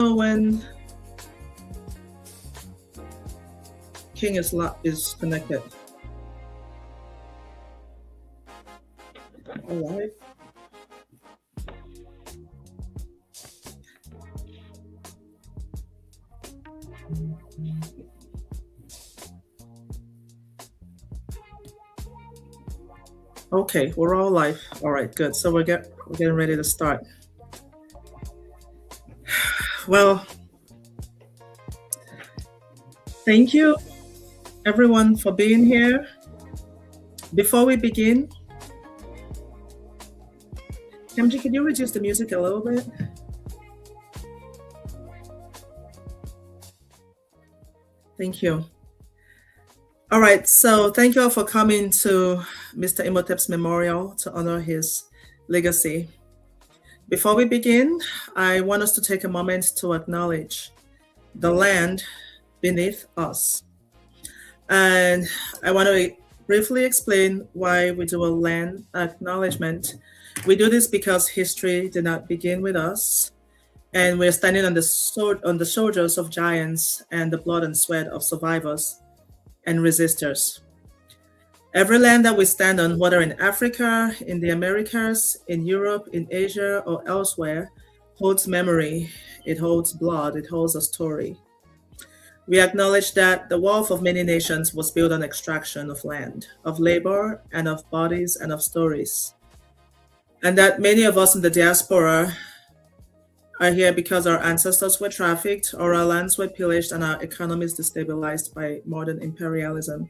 When King is connected. All right. Okay, we're all live. All right, good. So we're getting ready to start. Well, thank you everyone for being here. Before we begin, Kemji, can you reduce the music a little bit? Thank you. All right, so thank you all for coming to Mr. Imhotep's memorial to honor his legacy. Before we begin, I want us to take a moment to acknowledge the land beneath us. And I want to briefly explain why we do a land acknowledgement. We do this because history did not begin with us, and we're standing on the shoulders of giants and the blood and sweat of survivors and resistors. Every land that we stand on, whether in Africa, in the Americas, in Europe, in Asia, or elsewhere, holds memory, it holds blood, it holds a story. We acknowledge that the wealth of many nations was built on extraction of land, of labor, and of bodies, and of stories. And that many of us in the diaspora are here because our ancestors were trafficked, or our lands were pillaged, and our economies destabilized by modern imperialism.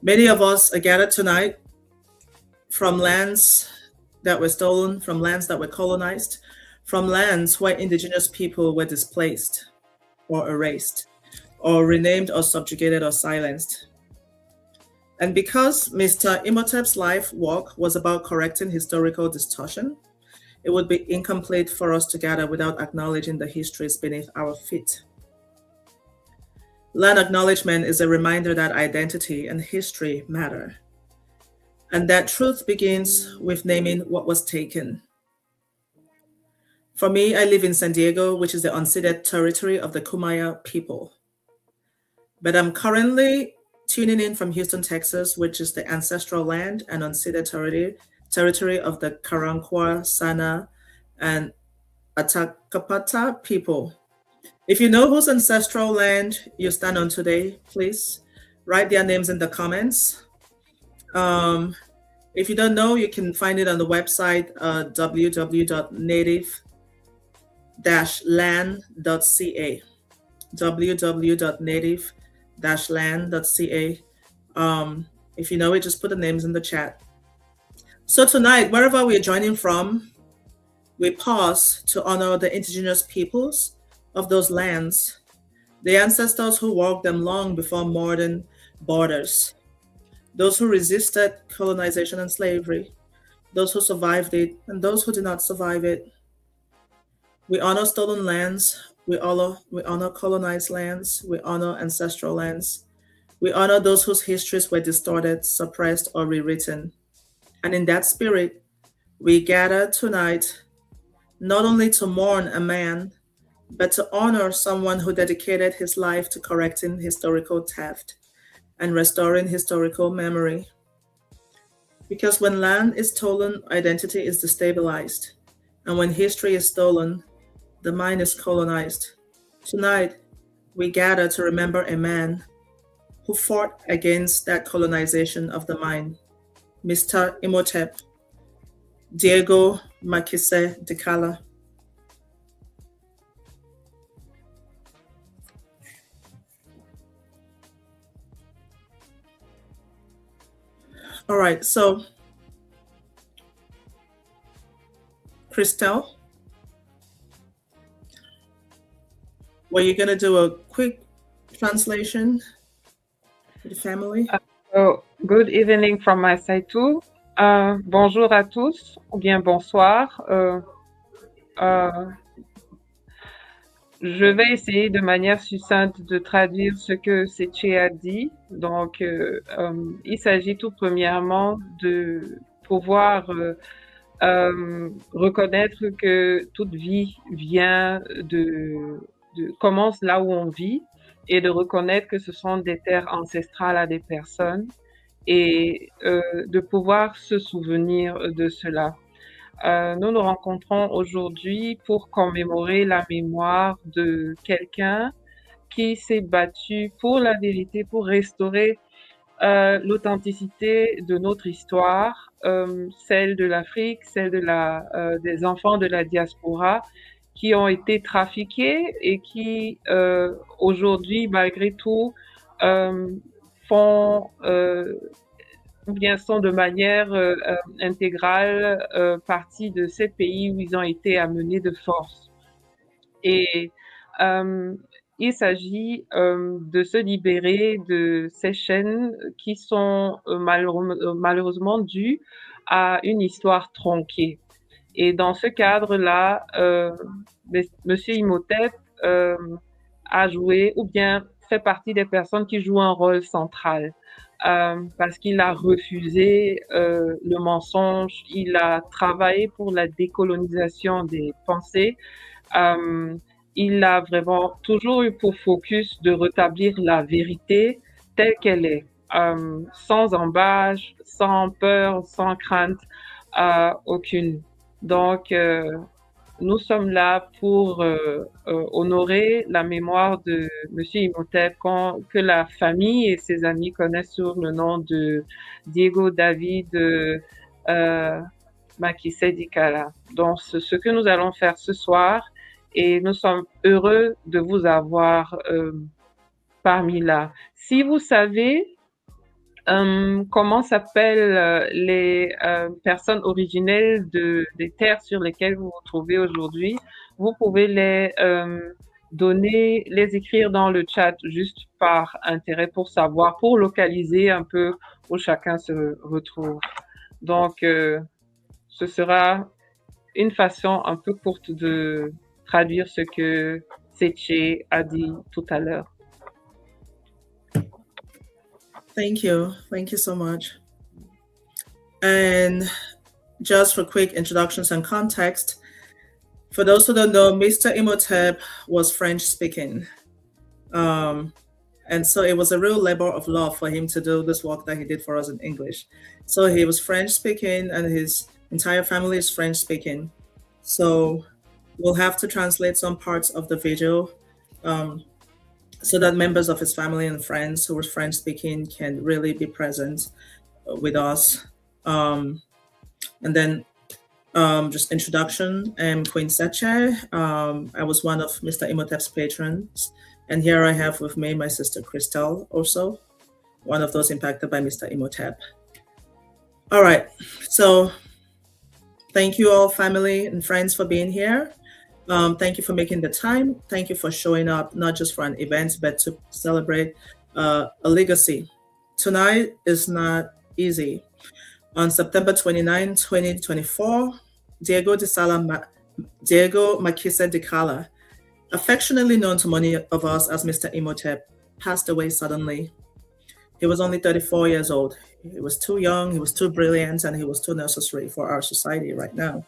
Many of us are gathered tonight from lands that were stolen, from lands that were colonized, from lands where indigenous people were displaced or erased, or renamed or subjugated or silenced. And because Mr. Imhotep's life work was about correcting historical distortion, it would be incomplete for us to gather without acknowledging the histories beneath our feet. Land acknowledgement is a reminder that identity and history matter, and that truth begins with naming what was taken. For me, I live in San Diego, which is the unceded territory of the Kumaya people. But I'm currently tuning in from Houston, Texas, which is the ancestral land and unceded territory of the Karankawa, Sana, and Atakapata people. If you know whose ancestral land you stand on today, please write their names in the comments. If you don't know, you can find it on the website www.native-land.ca. www.native-land.ca. If you know it, just put the names in the chat. So tonight, wherever we're joining from, we pause to honor the indigenous peoples of those lands, the ancestors who walked them long before modern borders, those who resisted colonization and slavery, those who survived it, and those who did not survive it. We honor stolen lands, we honor colonized lands, we honor ancestral lands, we honor those whose histories were distorted, suppressed, or rewritten. And in that spirit, we gather tonight not only to mourn a man, but to honor someone who dedicated his life to correcting historical theft and restoring historical memory. Because when land is stolen, identity is destabilized. And when history is stolen, the mind is colonized. Tonight, we gather to remember a man who fought against that colonization of the mind, Mr. Imhotep, Diego Makise Dikala. All right, so Christelle, were you going to do a quick translation for the family? So, good evening from my side too. Bonjour à tous, ou bien bonsoir. Je vais essayer de manière succincte de traduire ce que Sache a dit. Donc, il s'agit tout premièrement de pouvoir reconnaître que toute vie vient commence là où on vit et de reconnaître que ce sont des terres ancestrales à des personnes et de pouvoir se souvenir de cela. Nous nous rencontrons aujourd'hui pour commémorer la mémoire de quelqu'un qui s'est battu pour la vérité, pour restaurer l'authenticité de notre histoire, celle de l'Afrique, celle des enfants de la diaspora qui ont été trafiqués et qui aujourd'hui, malgré tout, euh, font ou bien sont de manière intégrale partie de ces pays où ils ont été amenés de force. Et euh, il s'agit de se libérer de ces chaînes qui sont malheureusement dues à une histoire tronquée. Et dans ce cadre-là, Monsieur Imhotep euh, a joué ou bien fait partie des personnes qui jouent un rôle central. Parce qu'il a refusé le mensonge, il a travaillé pour la décolonisation des pensées, euh, il a vraiment toujours eu pour focus de rétablir la vérité telle qu'elle est, sans embâche, sans peur, sans crainte aucune. Donc, nous sommes là pour honorer la mémoire de Monsieur Imhotep, que la famille et ses amis connaissent sous le nom de Diego David Makisedikala. Donc, ce que nous allons faire ce soir, et nous sommes heureux de vous avoir parmi là. Si vous savez comment s'appellent les personnes originelles des terres sur lesquelles vous vous trouvez aujourd'hui, vous pouvez les écrire dans le chat juste par intérêt pour savoir, pour localiser un peu où chacun se retrouve. Donc, ce sera une façon un peu courte de traduire ce que Sache a dit tout à l'heure. Thank you. Thank you so much. And just for quick introductions and context, for those who don't know, Mr. Imhotep was French speaking. And so it was a real labor of love for him to do this work that he did for us in English. So he was French speaking and his entire family is French speaking. So we'll have to translate some parts of the video so that members of his family and friends who were French speaking can really be present with us. And then just introduction. I'm Queen Sache. I was one of Mr. Imhotep's patrons. And here I have with me my sister Christelle, also one of those impacted by Mr. Imhotep. All right, so thank you all, family and friends, for being here. Thank you for making the time. Thank you for showing up, not just for an event, but to celebrate a legacy. Tonight is not easy. On September 29, 2024, Diego Makisa Dikala, affectionately known to many of us as Mr. Imhotep, passed away suddenly. He was only 34 years old. He was too young, he was too brilliant, and he was too necessary for our society right now.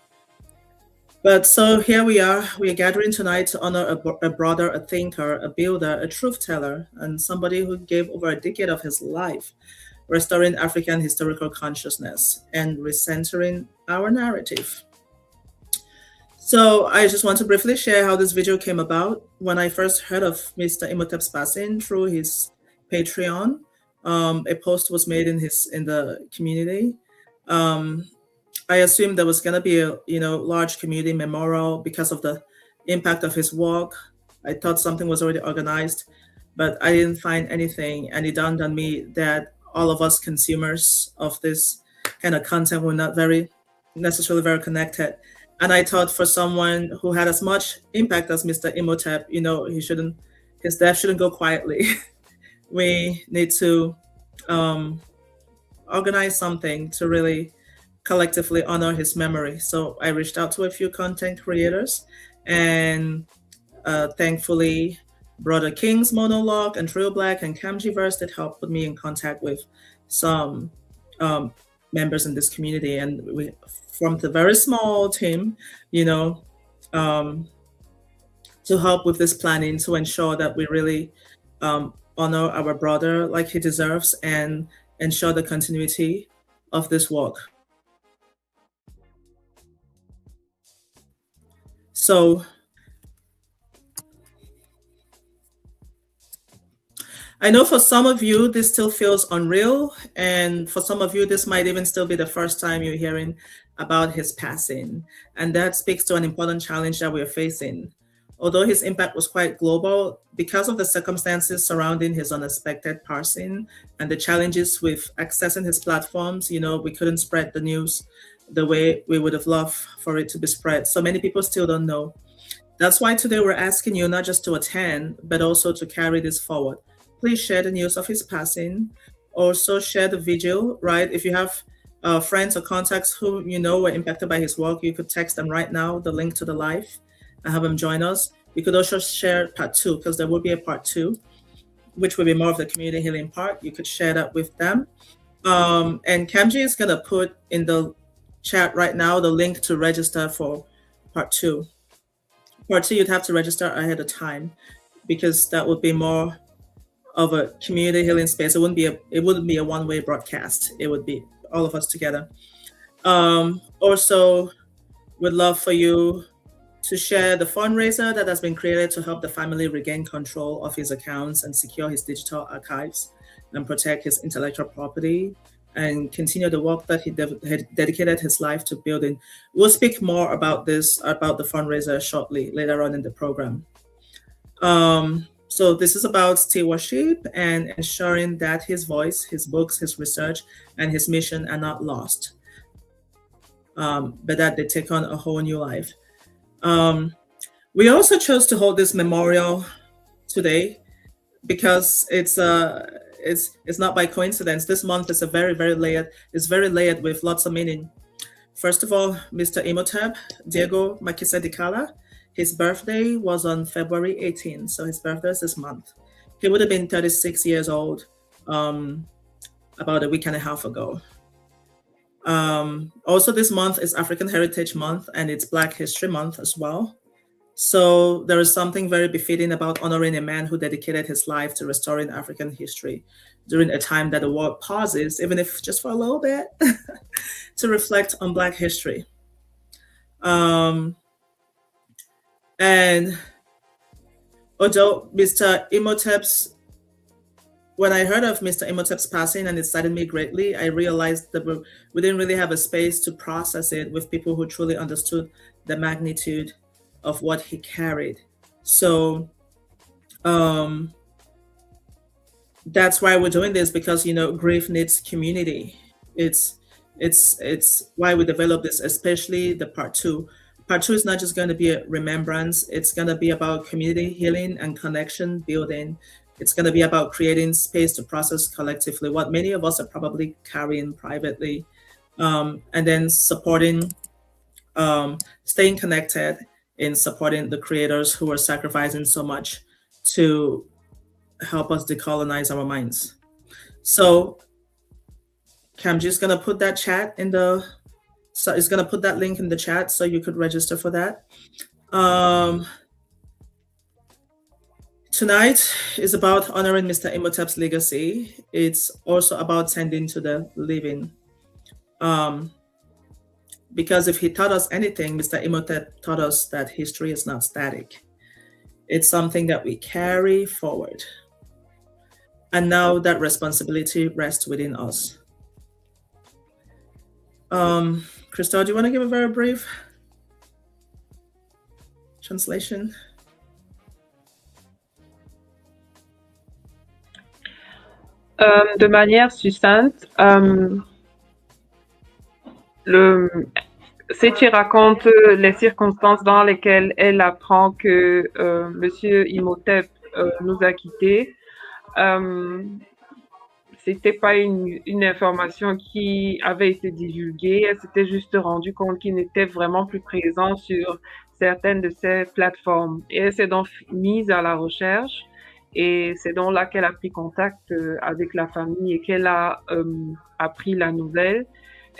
But so here we are gathering tonight to honor a brother, a thinker, a builder, a truth teller, and somebody who gave over a decade of his life restoring African historical consciousness and recentering our narrative. So I just want to briefly share how this video came about. When I first heard of Mr. Imhotep's passing through his Patreon, a post was made in the community. I assumed there was going to be a large community memorial because of the impact of his work. I thought something was already organized, but I didn't find anything, and it dawned on me that all of us consumers of this kind of content were not necessarily very connected. And I thought for someone who had as much impact as Mr. Imhotep, his death shouldn't go quietly. We need to organize something to really collectively honor his memory. So I reached out to a few content creators, and thankfully Brother King's Monologue and Trio Black and Camjiverse that helped put me in contact with some members in this community, and we formed a very small team, you know, um, to help with this planning to ensure that we really honor our brother like he deserves and ensure the continuity of this work. So I know for some of you, this still feels unreal. And for some of you, this might even still be the first time you're hearing about his passing. And that speaks to an important challenge that we're facing. Although his impact was quite global, because of the circumstances surrounding his unexpected passing and the challenges with accessing his platforms, we couldn't spread the news the way we would have loved for it to be spread. So many people still don't know. That's why today we're asking you not just to attend, but also to carry this forward. Please share the news of his passing. Also share the video, right? If you have friends or contacts who were impacted by his work, you could text them right now the link to the live and have them join us. We could also share part 2 because there will be a part 2, which will be more of the community healing part. You could share that with them. And Kamji is going to put in the chat right now the link to register for part 2. Part 2, you'd have to register ahead of time because that would be more of a community healing space. It wouldn't be a one-way broadcast. It would be all of us together. Also, we'd love for you to share the fundraiser that has been created to help the family regain control of his accounts and secure his digital archives and protect his intellectual property and continue the work that he dedicated his life to building. We'll speak more about the fundraiser shortly, later on in the program. So this is about stewardship and ensuring that his voice, his books, his research, and his mission are not lost, but that they take on a whole new life. We also chose to hold this memorial today because it's not by coincidence. This month is very layered with lots of meaning. First of all, Mr. Imhotep, Diego Makisa Dikala, his birthday was on February 18th, so his birthday is this month. He would have been 36 years old about a week and a half ago. Also, this month is African Heritage Month, and it's Black History Month as well. So there is something very befitting about honoring a man who dedicated his life to restoring African history during a time that the world pauses, even if just for a little bit, to reflect on Black history. And although when I heard of Mr. Imhotep's passing and it saddened me greatly, I realized that we didn't really have a space to process it with people who truly understood the magnitude of what he carried. So that's why we're doing this, because grief needs community. It's why we developed this, especially the part 2. Part 2 is not just going to be a remembrance. It's going to be about community healing and connection building. It's going to be about creating space to process collectively what many of us are probably carrying privately, and then supporting, staying connected in supporting the creators who are sacrificing so much to help us decolonize our minds. So Kamji's going to put that chat in the So it's going to put that link in the chat so you could register for that. Tonight is about honoring Mr. Imhotep's legacy. It's also about tending to the living. Because if he taught us anything, Mr. Imhotep taught us that history is not static. It's something that we carry forward. And now that responsibility rests within us. Crystal, do you want to give a very brief translation? De manière succincte, Sache raconte les circonstances dans lesquelles elle apprend que Monsieur Imhotep nous a quittés. C'était pas une information qui avait été divulguée, elle s'était juste rendue compte qu'il n'était vraiment plus présent sur certaines de ces plateformes. Et elle s'est donc mise à la recherche, et c'est donc là qu'elle a pris contact avec la famille et qu'elle a appris la nouvelle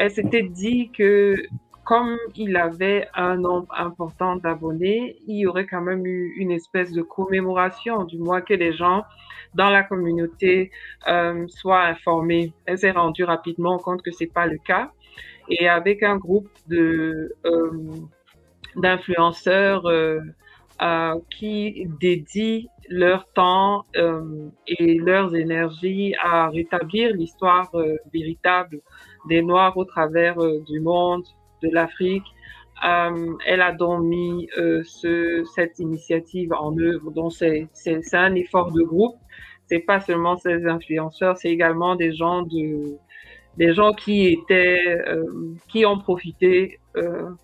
elle s'était dit que comme il avait un nombre important d'abonnés, il y aurait quand même eu une espèce de commémoration, du moins que les gens dans la communauté soient informés. Elle s'est rendue rapidement compte que c'est pas le cas. Et avec un groupe d'influenceurs qui dédient leur temps et leurs énergies à rétablir l'histoire véritable des Noirs au travers du monde, de l'Afrique. Elle a donc mis cette initiative en œuvre. Donc c'est un effort de groupe. C'est pas seulement ces influenceurs, c'est également des gens qui ont profité,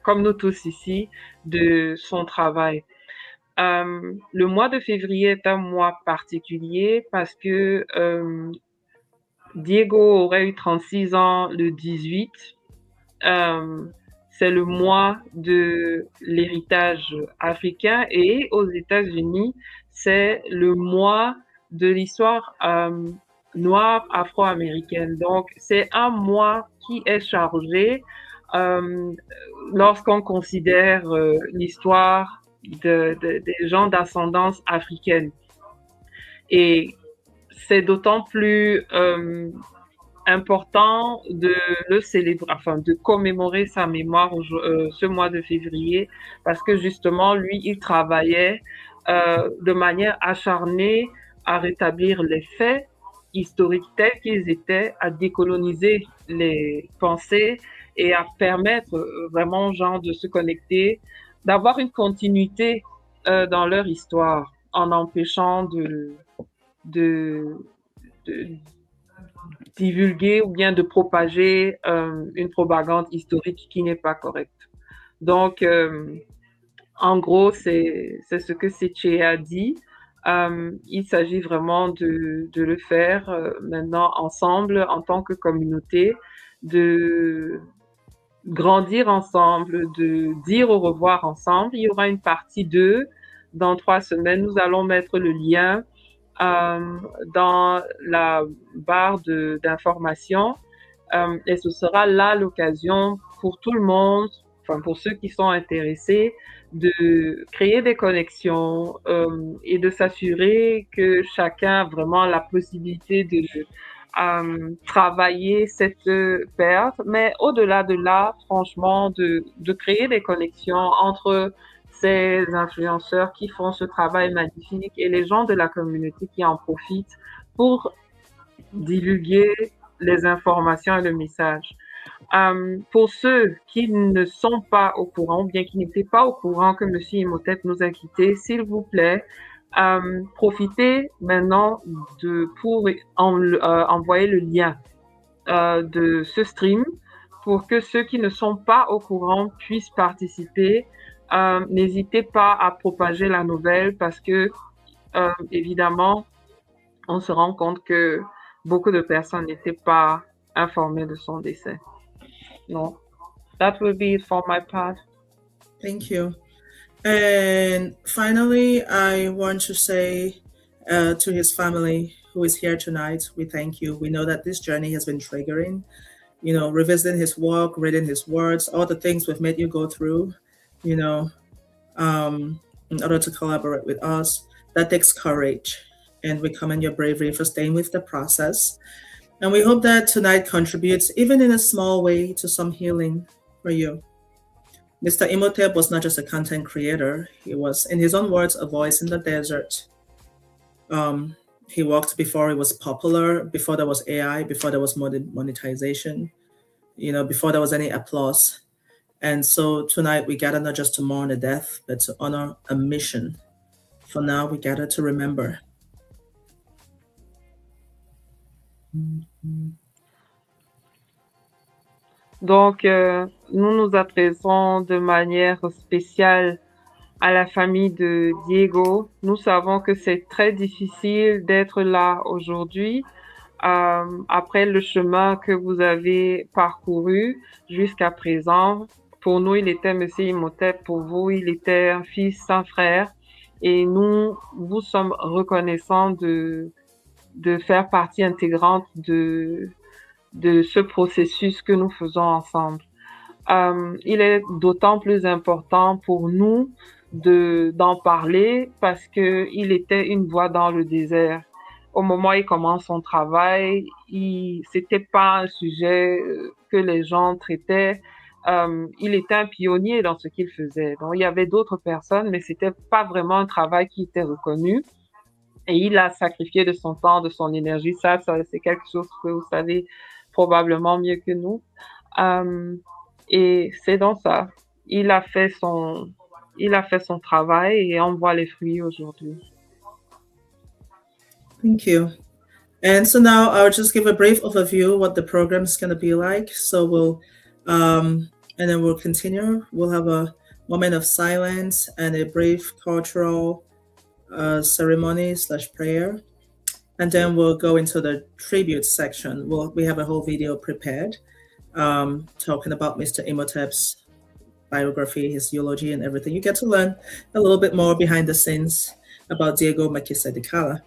comme nous tous ici, de son travail. Le mois de février est un mois particulier parce que Diego aurait eu 36 ans le 18. Euh, c'est le mois de l'héritage africain et aux États-Unis, c'est le mois de l'histoire noire afro-américaine. Donc, c'est un mois qui est chargé euh, lorsqu'on considère l'histoire des gens d'ascendance africaine. Et c'est d'autant plus important de le célébrer, enfin de commémorer sa mémoire ce mois de février, parce que justement, lui, il travaillait de manière acharnée à rétablir les faits historiques tels qu'ils étaient, à décoloniser les pensées et à permettre vraiment aux gens de se connecter, d'avoir une continuité dans leur histoire, en empêchant de, de divulguer ou bien de propager une propagande historique qui n'est pas correcte. Donc, en gros, c'est ce que Sache a dit. Il s'agit vraiment de le faire maintenant ensemble, en tant que communauté, de grandir ensemble, de dire au revoir ensemble. Il y aura une partie 2 dans 3 semaines. Nous allons mettre le lien euh, dans la barre d'information et ce sera là l'occasion pour tout le monde, enfin pour ceux qui sont intéressés, de créer des connexions et de s'assurer que chacun a vraiment la possibilité de travailler cette perte, mais au-delà de là, franchement, de créer des connexions entre ces influenceurs qui font ce travail magnifique et les gens de la communauté qui en profitent pour divulguer les informations et le message. Pour ceux qui ne sont pas au courant, ou bien qui n'étaient pas au courant que M. Imhotep nous a quittés, s'il vous plaît, profitez maintenant pour envoyer le lien de ce stream pour que ceux qui ne sont pas au courant puissent participer. N'hésitez pas à propager la nouvelle parce que, évidemment, on se rend compte que beaucoup de personnes n'étaient pas informées de son décès. No, that will be it for my part. Thank you. And finally, I want to say to his family who is here tonight, we thank you. We know that this journey has been triggering, revisiting his work, reading his words, all the things we've made you go through, you know, in order to collaborate with us. That takes courage. And we commend your bravery for staying with the process. And we hope that tonight contributes, even in a small way, to some healing for you. Mr. Imhotep was not just a content creator, he was, in his own words, a voice in the desert. He walked before it was popular, before there was AI, before there was monetization, before there was any applause. And so tonight we gather not just to mourn a death, but to honor a mission. For now, we gather to remember. Donc, nous nous adressons de manière spéciale à la famille de Diego. Nous savons que c'est très difficile d'être là aujourd'hui, après le chemin que vous avez parcouru jusqu'à présent. Pour nous, il était Monsieur Imhotep, pour vous, il était un fils sans frère. Et nous vous sommes reconnaissants de faire partie intégrante de ce processus que nous faisons ensemble. Il est d'autant plus important pour nous d'en parler parce que il était une voix dans le désert. Au moment où il commence son travail, c'était pas un sujet que les gens traitaient. Il était un pionnier dans ce qu'il faisait. Donc, il y avait d'autres personnes, mais c'était pas vraiment un travail qui était reconnu. Et il a sacrifié de son temps, de son énergie. Ça c'est quelque chose que vous savez probablement mieux que nous. Euh, et c'est dans ça. Il a fait son, il a fait son travail et on voit les fruits aujourd'hui. Thank you. And so now I'll just give a brief overview what the program is going to be like. So and then we'll continue. We'll have a moment of silence and a brief cultural ceremony slash prayer. And then we'll go into the tribute section. We have a whole video prepared talking about Mr. Imhotep's biography, his eulogy, and everything. You get to learn a little bit more behind the scenes about Diego Maquisa de Cala.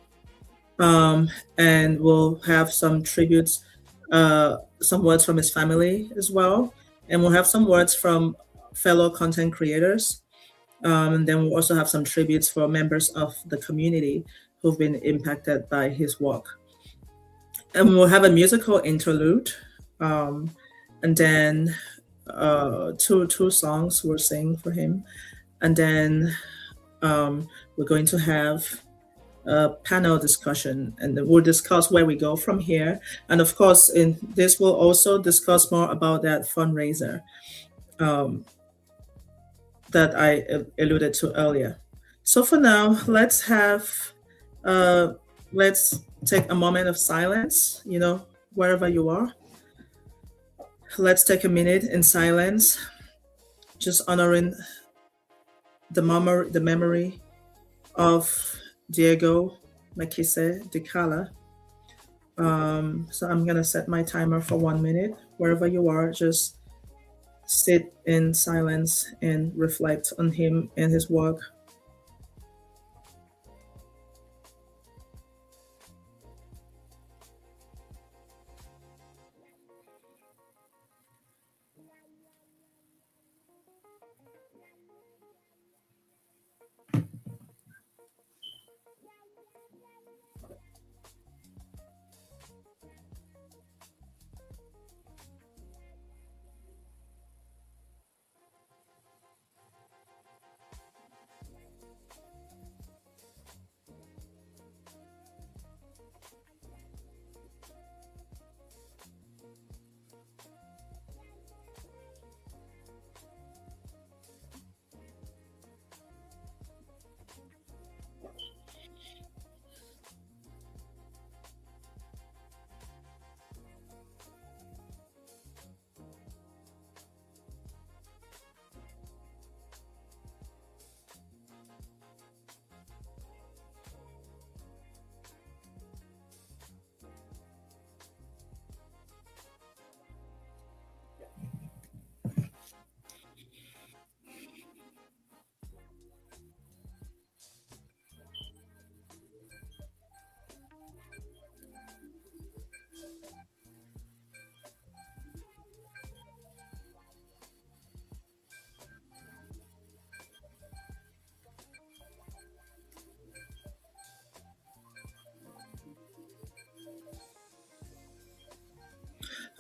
And we'll have some tributes, some words from his family as well. And we'll have some words from fellow content creators. And then we'll also have some tributes for members of the community who've been impacted by his work. And we'll have a musical interlude. And then two songs we'll sing for him. And then we're going to have a panel discussion, and then we'll discuss where we go from here. And of course, in this, we'll also discuss more about that fundraiser that I alluded to earlier. So for now, let's take a moment of silence, wherever you are. Let's take a minute in silence, just honoring the memory of Diego Maquisa de Cala. So I'm gonna set my timer for 1 minute. Wherever you are, just sit in silence and reflect on him and his work.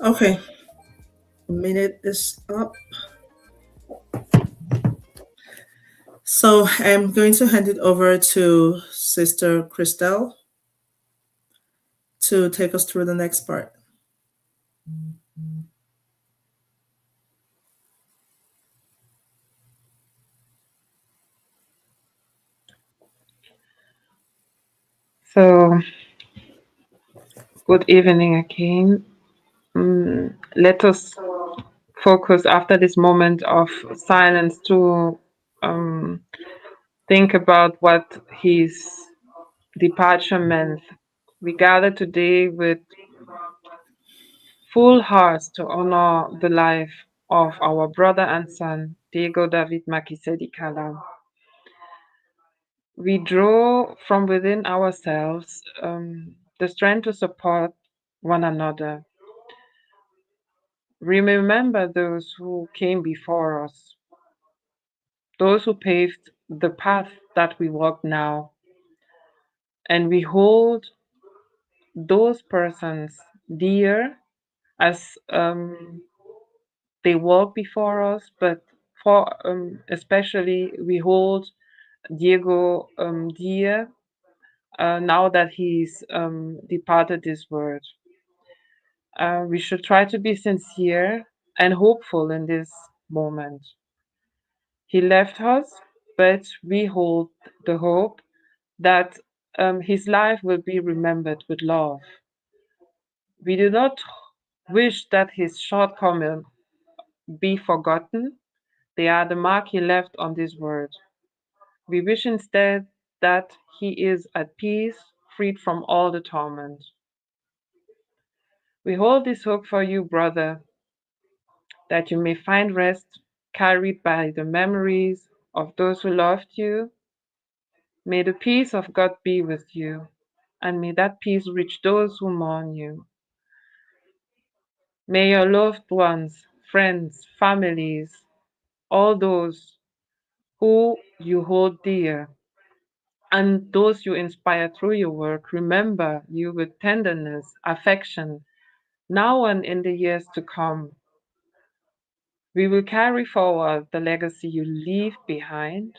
Okay, a minute is up. So I'm going to hand it over to Sister Christelle to take us through the next part. So, good evening again. Let us focus after this moment of silence to think about what his departure meant. We gather today with full hearts to honor the life of our brother and son, Diego David Makisedi Kala. We draw from within ourselves the strength to support one another. We remember those who came before us, those who paved the path that we walk now, and we hold those persons dear as they walk before us, but for especially we hold Diego dear now that he's departed this world. We should try to be sincere and hopeful in this moment. He left us, but we hold the hope that his life will be remembered with love. We do not wish that his shortcomings be forgotten. They are the mark he left on this world. We wish instead that he is at peace, freed from all the torment. We hold this hope for you, brother, that you may find rest carried by the memories of those who loved you. May the peace of God be with you, and may that peace reach those who mourn you. May your loved ones, friends, families, all those who you hold dear, and those you inspire through your work remember you with tenderness, affection, now and in the years to come. We will carry forward the legacy you leave behind,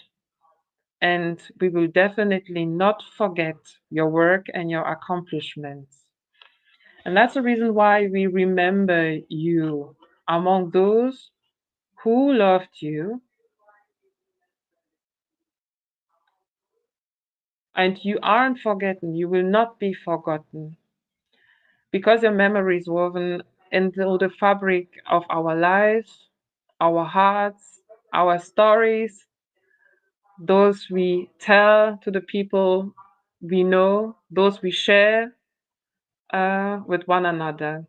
and we will definitely not forget your work and your accomplishments. And that's the reason why we remember you among those who loved you, and you aren't forgotten. You will not be forgotten because your memory is woven into the fabric of our lives, our hearts, our stories, those we tell to the people we know, those we share with one another.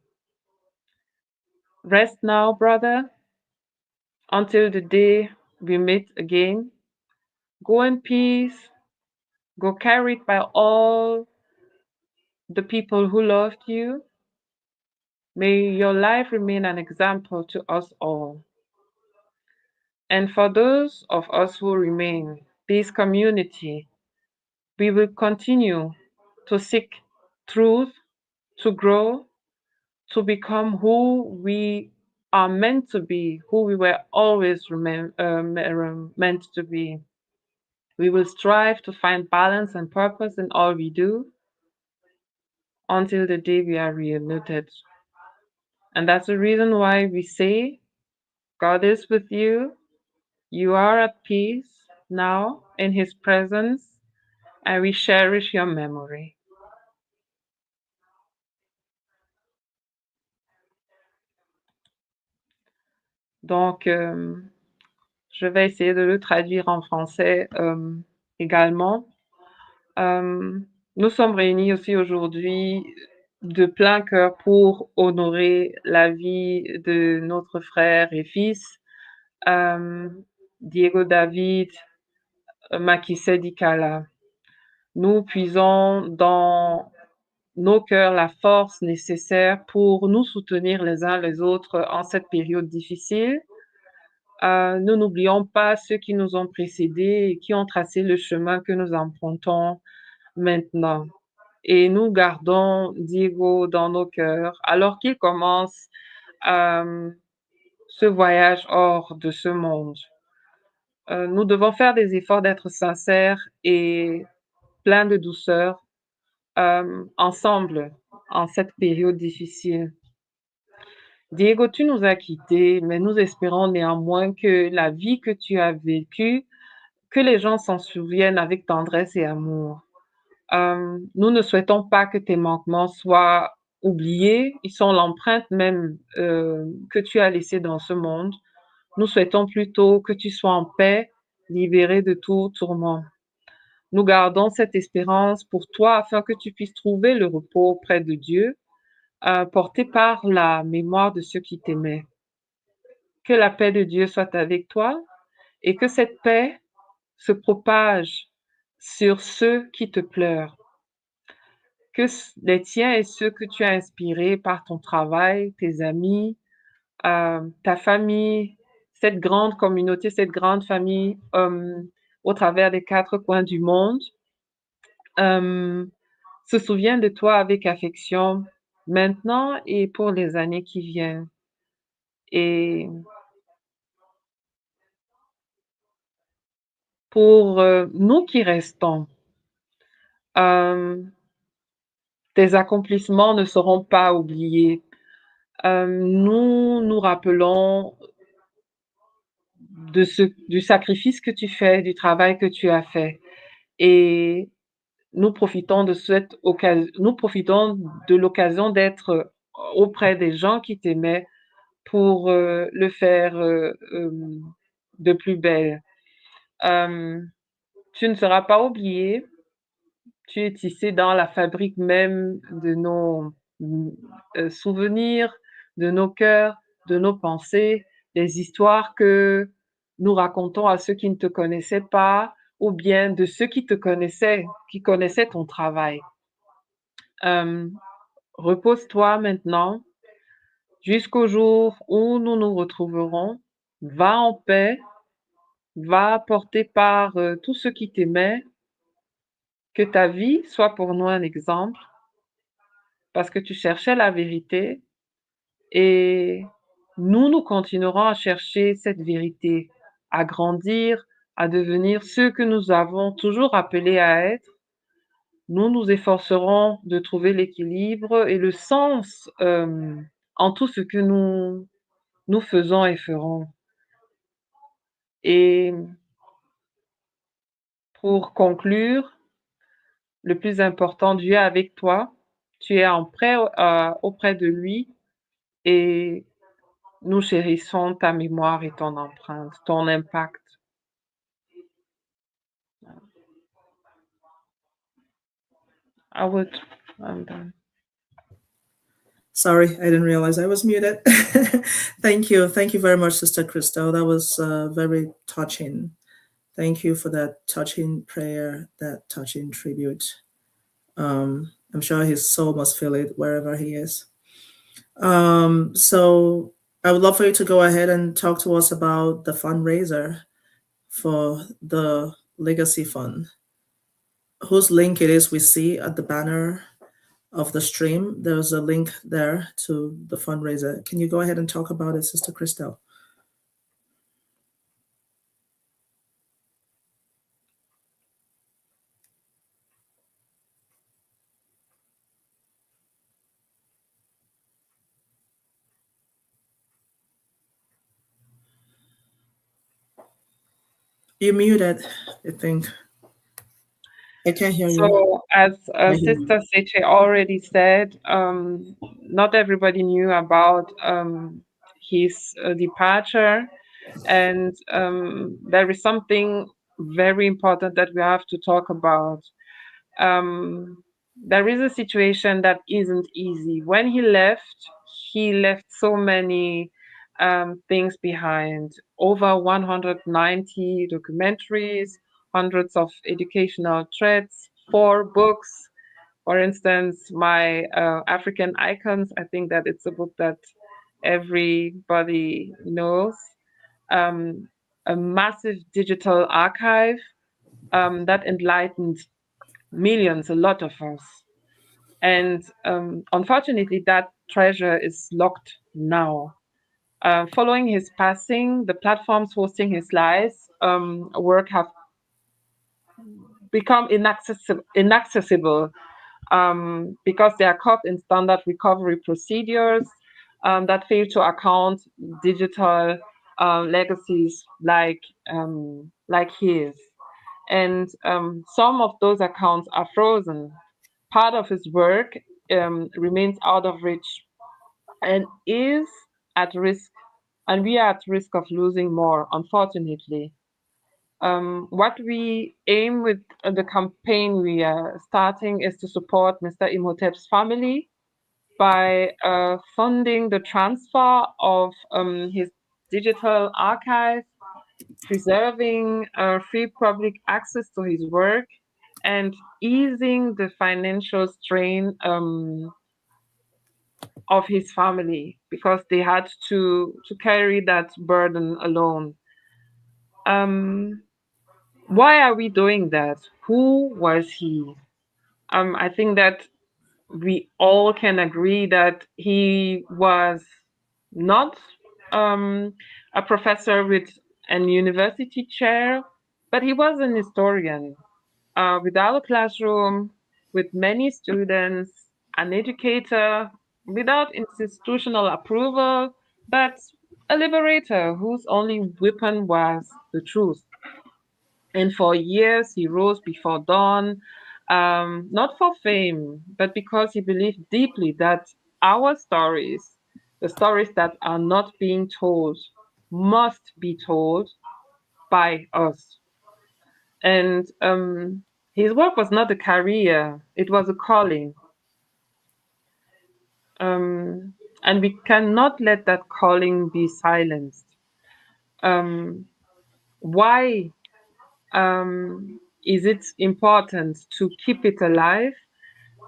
Rest now, brother, until the day we meet again. Go in peace, go carried by all the people who loved you. May your life remain an example to us all. And for those of us who remain, this community, we will continue to seek truth, to grow, to become who we are meant to be, who we were always meant to be. We will strive to find balance and purpose in all we do until the day we are reunited. And that's the reason why we say, God is with you. You are at peace now in His presence, and we cherish your memory. Donc, je vais essayer de le traduire en français également. Nous sommes réunis aussi aujourd'hui de plein cœur pour honorer la vie de notre frère et fils, Diego David Makise Dikala. Nous puisons dans nos cœurs la force nécessaire pour nous soutenir les uns les autres en cette période difficile. Nous n'oublions pas ceux qui nous ont précédés et qui ont tracé le chemin que nous empruntons maintenant. Et nous gardons Diego dans nos cœurs alors qu'il commence ce voyage hors de ce monde. Nous devons faire des efforts d'être sincères et pleins de douceur ensemble en cette période difficile. Diego, tu nous as quittés, mais nous espérons néanmoins que la vie que tu as vécue, que les gens s'en souviennent avec tendresse et amour. Nous ne souhaitons pas que tes manquements soient oubliés, ils sont l'empreinte même que tu as laissée dans ce monde. Nous souhaitons plutôt que tu sois en paix, libéré de tout tourment. Nous gardons cette espérance pour toi afin que tu puisses trouver le repos auprès de Dieu, porté par la mémoire de ceux qui t'aimaient. Que la paix de Dieu soit avec toi et que cette paix se propage sur ceux qui te pleurent. Que les tiens et ceux que tu as inspirés par ton travail, tes amis, ta famille, cette grande communauté, cette grande famille au travers des 4 coins du monde se souvient de toi avec affection maintenant et pour les années qui viennent. Et pour nous qui restons, tes accomplissements ne seront pas oubliés. Nous nous rappelons du sacrifice que tu fais, du travail que tu as fait. Et nous profitons de cette occasion, nous profitons de l'occasion d'être auprès des gens qui t'aimaient pour le faire de plus belle. Tu ne seras pas oublié. Tu es tissé dans la fabrique même de nos souvenirs, de nos cœurs, de nos pensées, des histoires que nous racontons à ceux qui ne te connaissaient pas ou bien de ceux qui te connaissaient, qui connaissaient ton travail. Repose-toi maintenant jusqu'au jour où nous nous retrouverons. Va en paix, va porter par tous ceux qui t'aimaient, que ta vie soit pour nous un exemple, parce que tu cherchais la vérité et nous continuerons à chercher cette vérité, à grandir, à devenir ceux que nous avons toujours appelés à être. Nous nous efforcerons de trouver l'équilibre et le sens en tout ce que nous faisons et ferons. Et pour conclure, le plus important, Dieu est avec toi. Tu es en prêt auprès de lui et nous chérissons ta mémoire et ton empreinte, ton impact. I'm done. Sorry, I didn't realize I was muted. Thank you. Thank you very much, Sister Christel. That was very touching. Thank you for that touching prayer, that touching tribute. I'm sure his soul must feel it wherever he is. So I would love for you to go ahead and talk to us about the fundraiser for the Legacy Fund, whose link it is we see at the banner of the stream. There's a link there to the fundraiser. Can you go ahead and talk about it, Sister Christel? You're muted, I think. I can't hear you. So, as I hear you. Sister Sache already said, not everybody knew about his departure, and there is something very important that we have to talk about. There is a situation that isn't easy. When he left so many things behind, over 190 documentaries, hundreds of educational threads, 4 books. For instance, my African Icons, I think that it's a book that everybody knows. A massive digital archive that enlightened millions, a lot of us. And unfortunately, that treasure is locked now. Following his passing, the platforms hosting his lives work have become inaccessible because they are caught in standard recovery procedures that fail to account digital legacies like his. And some of those accounts are frozen. Part of his work remains out of reach and is at risk, and we are at risk of losing more, unfortunately. What we aim with the campaign we are starting is to support Mr. Imhotep's family by funding the transfer of his digital archive, preserving free public access to his work, and easing the financial strain of his family because they had to carry that burden alone. Um, why are we doing that? Who was he? I think that we all can agree that he was not um, a professor with an university chair, but he was an historian without a classroom, with many students, an educator, without institutional approval, but a liberator whose only weapon was the truth. And for years, he rose before dawn, not for fame, but because he believed deeply that our stories, the stories that are not being told, must be told by us. And his work was not a career, it was a calling. Um, and we cannot let that calling be silenced. Um, why is it important to keep it alive?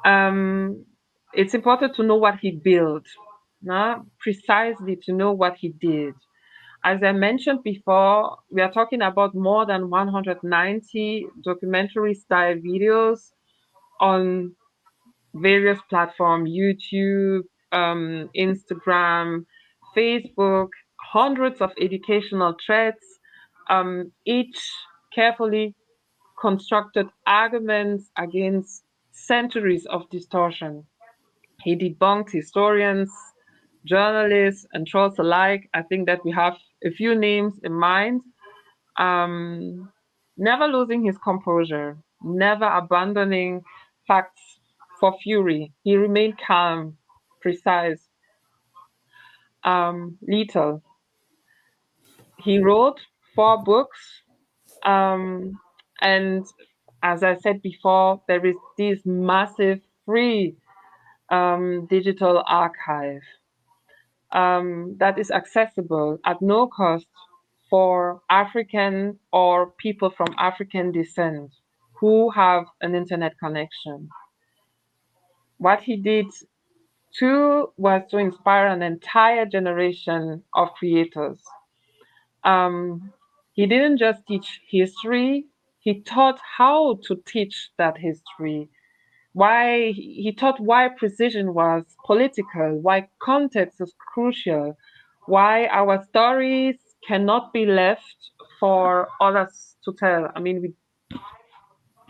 Um, it's important to know what he built, no? Precisely to know what he did. As I mentioned before, we are talking about more than 190 documentary style videos on various platforms: YouTube, Instagram, Facebook, hundreds of educational threads, each carefully constructed arguments against centuries of distortion. He debunked historians, journalists, and trolls alike. I think that we have a few names in mind. Never losing his composure, never abandoning facts for fury. He remained calm, precise, lethal. He wrote 4 books, um, and as I said before, there is this massive free digital archive that is accessible at no cost for African or people from African descent who have an internet connection. What he did too was to inspire an entire generation of creators. Um, he didn't just teach history, he taught how to teach that history. Why he taught why precision was political, why context is crucial, why our stories cannot be left for others to tell. I mean, we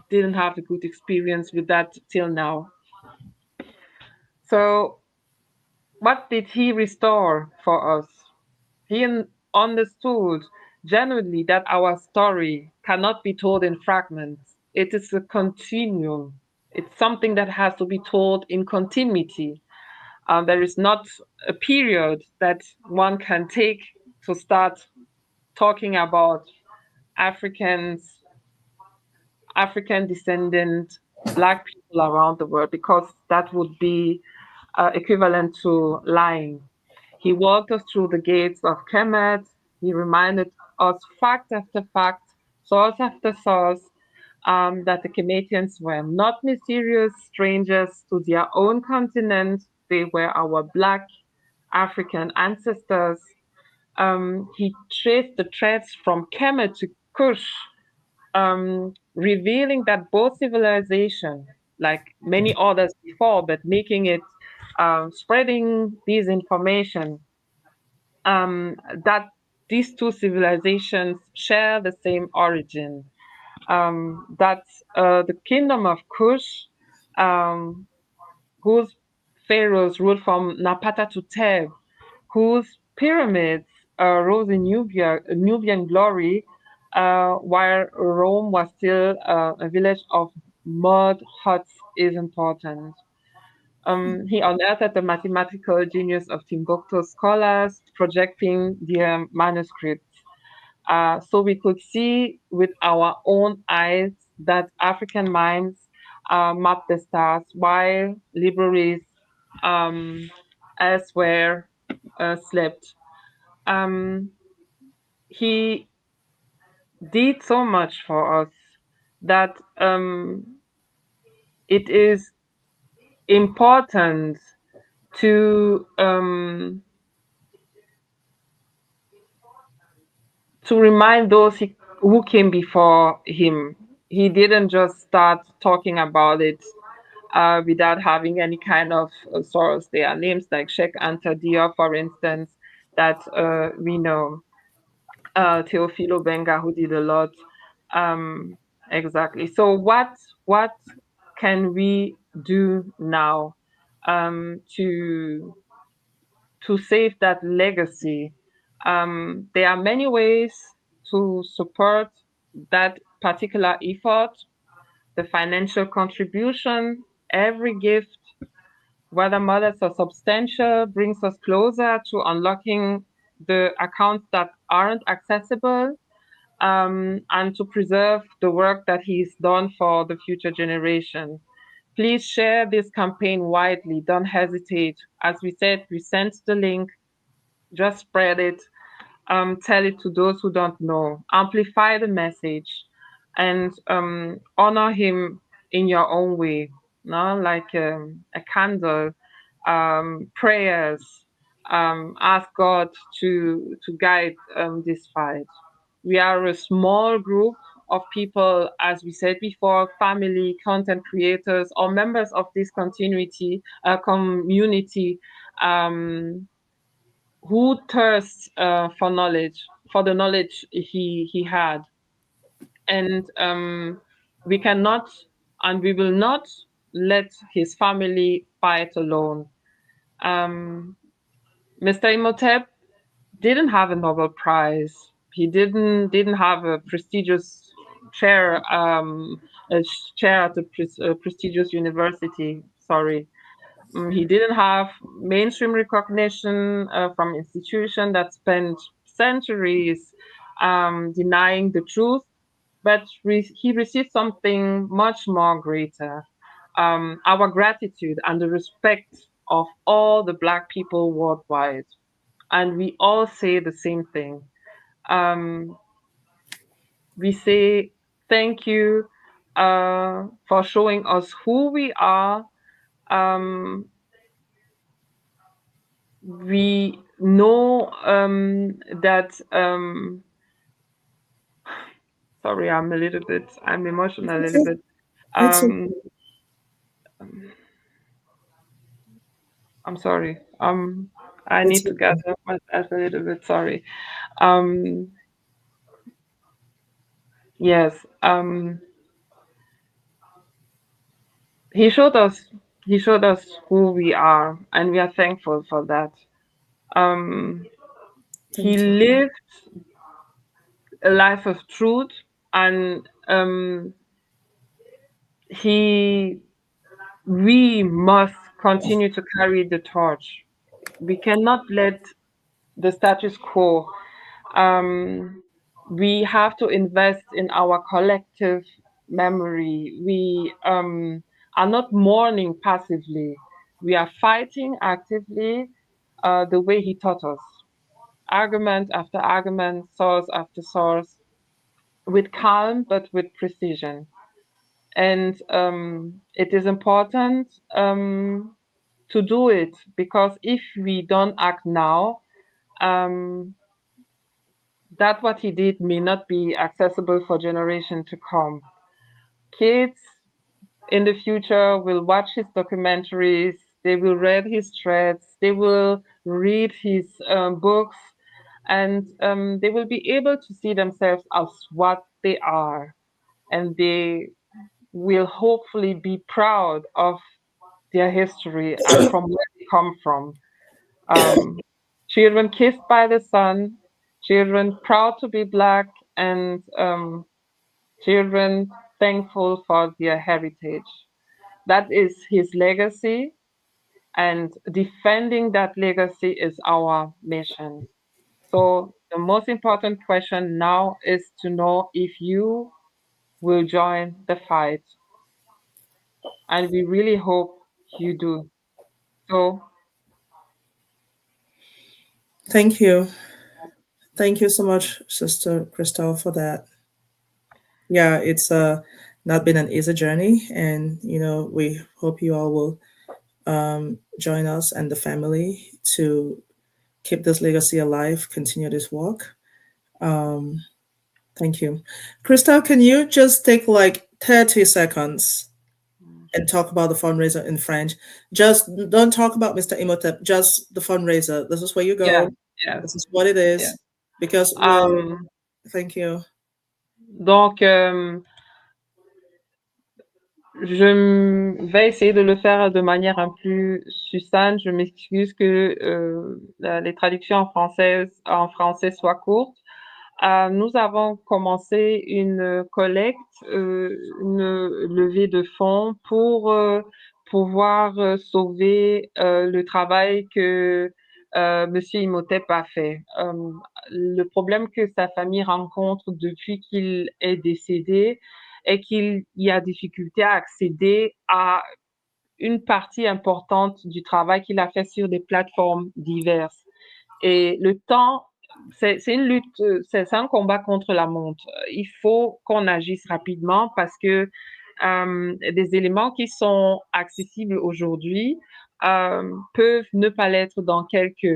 didn't have a good experience with that till now. So, what did he restore for us? He understood genuinely that our story cannot be told in fragments. It is a continuum. It's something that has to be told in continuity. There is not a period that one can take to start talking about Africans, African descendant Black people around the world, because that would be equivalent to lying. He walked us through the gates of Kemet. He reminded us fact after fact, source after source, that the Kemetians were not mysterious strangers to their own continent. They were our Black African ancestors. He traced the threads from Kemet to Kush, revealing that both civilizations, like many others before, but making it spreading this information, that these two civilizations share the same origin. That the kingdom of Kush, um, whose pharaohs ruled from Napata to Teb, whose pyramids rose in Nubian glory, while Rome was still a village of mud huts, is important. He unearthed the mathematical genius of Timbuktu scholars, projecting their manuscripts. So we could see with our own eyes that African minds map the stars, while libraries elsewhere slept. Um, he did so much for us that it is important to to remind those who came before him. He didn't just start talking about it without having any kind of source. There are names like Sheikh Anta Diop, for instance, that we know. Teofilo Benga, who did a lot. Um, exactly. So what can we do now to save that legacy? There are many ways to support that particular effort. The financial contribution, every gift, whether modest or substantial, brings us closer to unlocking the accounts that aren't accessible, and to preserve the work that he's done for the future generation. Please share this campaign widely. Don't hesitate. As we said, we sent the link. Just spread it. Tell it to those who don't know. Amplify the message, and honor him in your own way. No, like a candle, prayers. Ask God to guide this fight. We are a small group of people, as we said before, family, content creators, or members of this continuity community, um, who thirsts for knowledge, for the knowledge he had, and we cannot and we will not let his family fight alone. Um, Mr. Imhotep didn't have a Nobel Prize. He didn't have a prestigious chair, chair at a prestigious university. Sorry. He didn't have mainstream recognition from institutions that spent centuries denying the truth, but he received something much more greater, our gratitude and the respect of all the Black people worldwide. And we all say the same thing. Um, we say thank you for showing us who we are. Um, we know that. Sorry, I'm It's emotional a little okay. bit. It's Um, I'm sorry. I need to okay. gather myself a little bit. Sorry. Um, yes. He showed us. He showed us who we are, and we are thankful for that. Um, he Thank you. lived a life of truth, and he. We must continue to carry the torch. We cannot let the status quo. Um, we have to invest in our collective memory. We are not mourning passively. We are fighting actively the way he taught us, argument after argument, source after source, with calm but with precision. And it is important to do it, because if we don't act now, um, that what he did may not be accessible for generation to come. Kids in the future will watch his documentaries, they will read his threads, they will read his books, and they will be able to see themselves as what they are, and they will hopefully be proud of their history and from where they come from. Um, Children kissed by the sun, children proud to be Black, and children thankful for their heritage. That is his legacy, and defending that legacy is our mission. So, the most important question now is to know if you will join the fight, and we really hope you do. So, Thank you. Thank you so much, Sister Christelle, for that. Yeah, it's not been an easy journey, and we hope you all will join us and the family to keep this legacy alive, continue this work. Um, Thank you. Crystal, can you just take like 30 seconds and talk about the fundraiser in French? Just don't talk about Mr. Imhotep, just the fundraiser. This is where you Yes, go. yes, This is what it yes. is. Because we'll, Um, thank you. donc, vais essayer de le faire de manière un plus succincte. Je m'excuse que les traductions en français soient courtes. Nous avons commencé une collecte, une levée de fonds pour pouvoir sauver le travail que Monsieur Imhotep a fait. Le problème que sa famille rencontre depuis qu'il est décédé est qu'il y a difficulté à accéder à une partie importante du travail qu'il a fait sur des plateformes diverses. Et le temps, c'est une lutte, c'est un combat contre la montre. Il faut qu'on agisse rapidement parce que des éléments qui sont accessibles aujourd'hui peuvent ne pas l'être dans quelques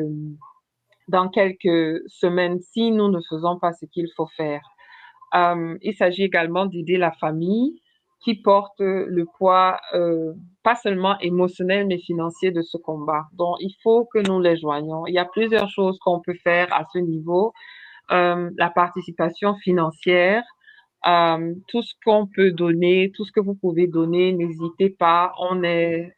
semaines si nous ne faisons pas ce qu'il faut faire. Il s'agit également d'aider la famille qui porte le poids pas seulement émotionnel mais financier de ce combat. Donc, il faut que nous les joignions. Il y a plusieurs choses qu'on peut faire à ce niveau. La participation financière, tout ce qu'on peut donner, tout ce que vous pouvez donner, n'hésitez pas. On est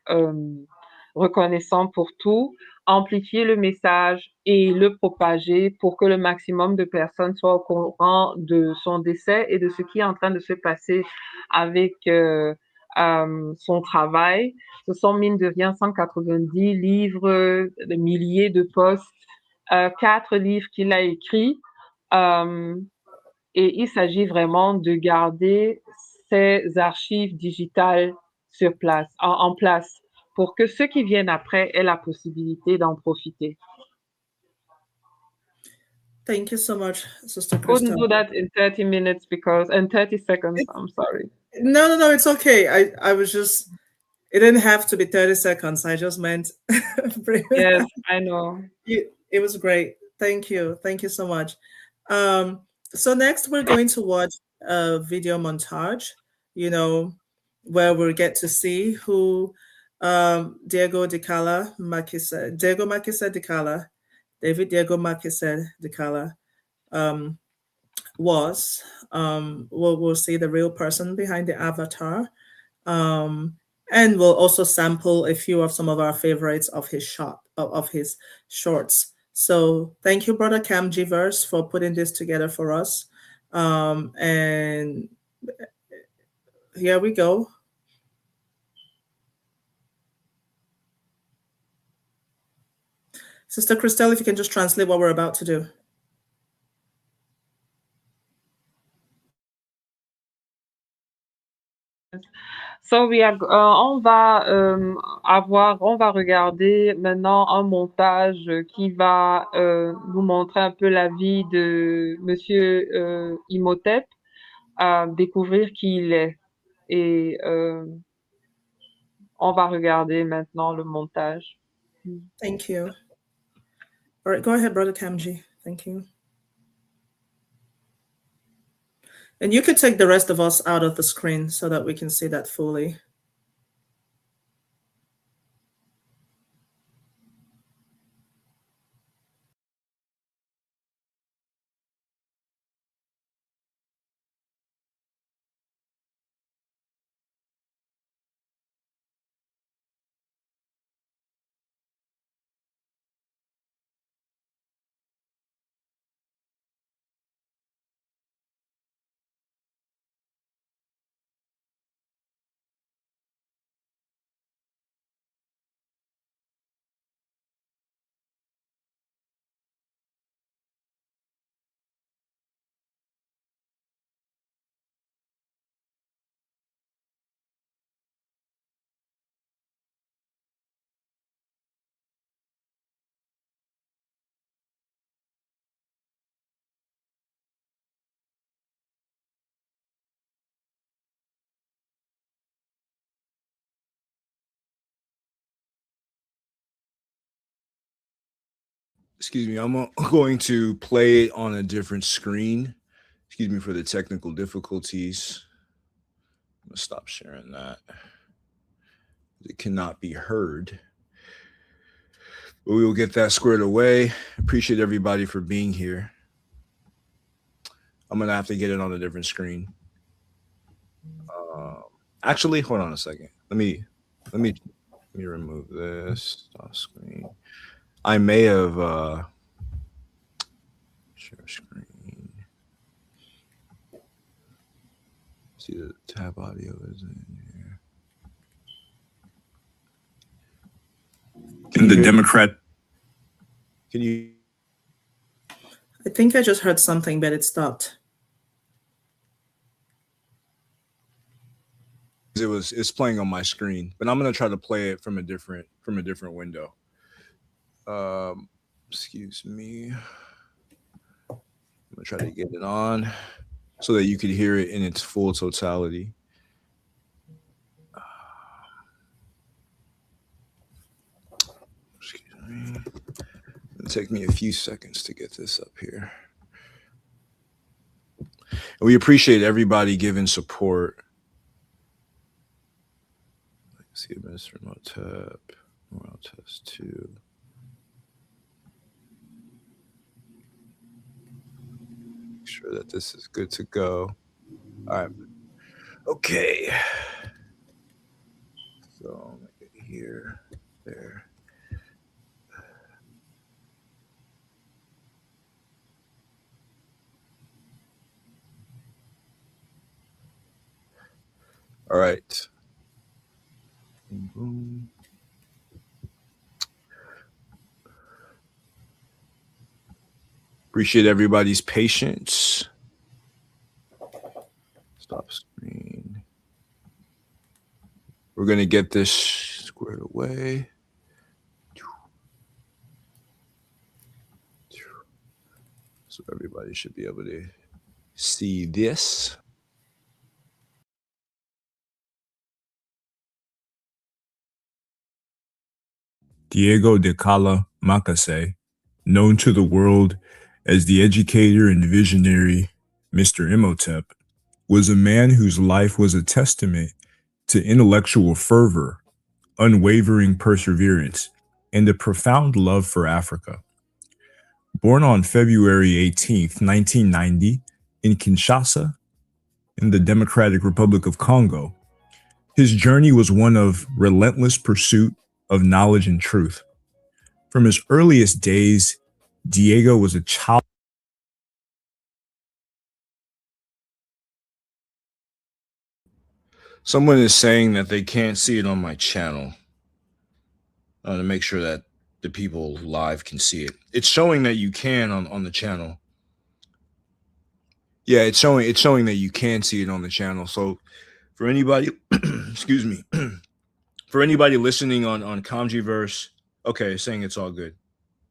reconnaissant pour tout. Amplifier le message et le propager pour que le maximum de personnes soient au courant de son décès et de ce qui est en train de se passer avec son travail. Ce sont mine de rien 190 livres, des milliers de posts, 4 livres qu'il a écrits. Euh, et il s'agit vraiment de garder ces archives digitales sur place, en place, pour que ceux qui viennent après aient la possibilité d'en profiter. Thank you so much, Sister Couldn't Crystal. do that in 30 minutes because, in 30 seconds, It, I'm sorry. no, no, no, it's okay. I was just, it didn't have to be 30 seconds. I just meant, Yes, I know. it was great. Thank you. Thank you so much. Um, so next we're going to watch a video montage, you know, where we'll get to see who Diego Maquisa Dicala, David Diego Maquisa Dicala um, was. We'll see the real person behind the avatar. Um, and we'll also sample a few of some of our favorites of his shorts. So thank you, Brother Cam Givers, for putting this together for us. And here we go. Sister Christelle, if you can just translate what we're about to do. So on va regarder maintenant un montage qui va nous montrer un peu la vie de Monsieur Imhotep, découvrir qui il est. Et on va regarder maintenant le montage. Thank you. All right, go ahead, Brother Kamji. Thank you. And you could take the rest of us out of the screen so that we can see that fully. Excuse me, I'm going to play it on a different screen. Excuse me for the technical difficulties. I'm going to stop sharing that. It cannot be heard. But we will get that squared away. Appreciate everybody for being here. I'm going to have to get it on a different screen. Actually, hold on a second. Let me remove this off screen. I may have share screen. See the tab audio is in here. Can you? I think I just heard something, but it stopped. It's playing on my screen, but I'm gonna try to play it from a different window. Excuse me. I'm gonna try to get it on so that you could hear it in its full totality. Excuse me. It'll take me a few seconds to get this up here. And we appreciate everybody giving support. Let's see, Mr. Imhotep, Moral Test 2. Make sure that this is good to go. All right. Okay. So I'll make it here, there. All right. Boom, boom. Appreciate everybody's patience. Stop screen. We're going to get this squared away. So everybody should be able to see this. Diego de Cala Macase, known to the world as the educator and visionary Mr. Imhotep, was a man whose life was a testament to intellectual fervor, unwavering perseverance, and a profound love for Africa. Born on February 18, 1990, in Kinshasa, in the Democratic Republic of Congo, his journey was one of relentless pursuit of knowledge and truth. From his earliest days, Diego was a child. Someone is saying that they can't see it on my channel. To make sure that the people live can see it. It's showing that you can on the channel. Yeah, it's showing that you can see it on the channel. So for anybody, excuse me, for anybody listening on Comgyverse, okay, saying it's all good.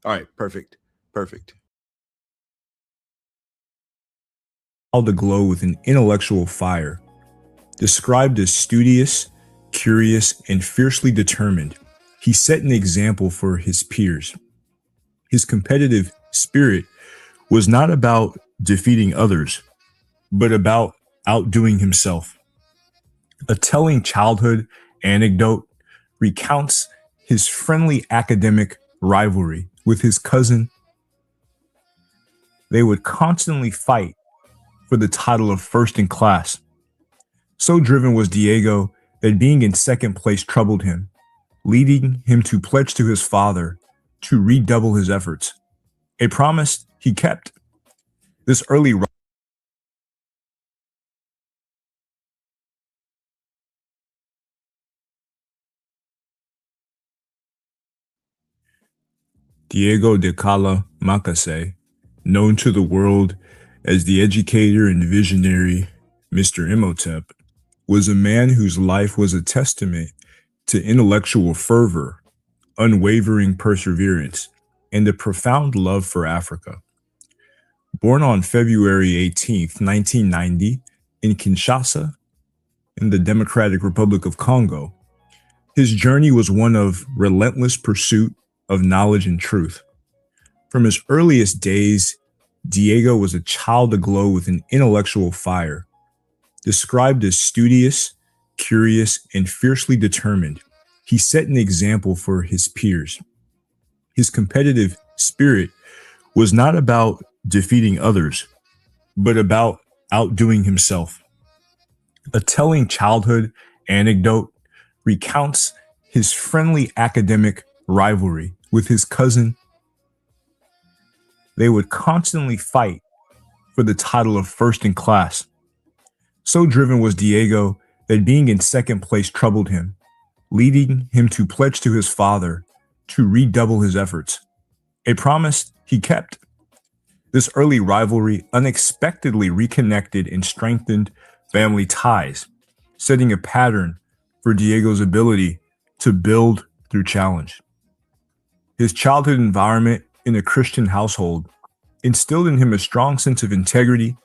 All right, perfect. Aglow with an intellectual fire. Described as studious, curious, and fiercely determined, he set an example for his peers. His competitive spirit was not about defeating others, but about outdoing himself. A telling childhood anecdote recounts his friendly academic rivalry with his cousin. They would constantly fight for the title of first in class. So driven was Diego that being in second place troubled him, leading him to pledge to his father to redouble his efforts, a promise he kept. This early Diego de Cala Macase, known to the world as the educator and visionary Mr. Imhotep, was a man whose life was a testament to intellectual fervor, unwavering perseverance, and a profound love for Africa. Born on February 18, 1990, in Kinshasa, in the Democratic Republic of Congo, his journey was one of relentless pursuit of knowledge and truth. From his earliest days, Diego was a child aglow with an intellectual fire. Described as studious, curious, and fiercely determined, he set an example for his peers. His competitive spirit was not about defeating others, but about outdoing himself. A telling childhood anecdote recounts his friendly academic rivalry with his cousin. They would constantly fight for the title of first in class. So driven was Diego that being in second place troubled him, leading him to pledge to his father to redouble his efforts, a promise he kept. This early rivalry unexpectedly reconnected and strengthened family ties, setting a pattern for Diego's ability to build through challenge. His childhood environment in a Christian household instilled in him a strong sense of integrity,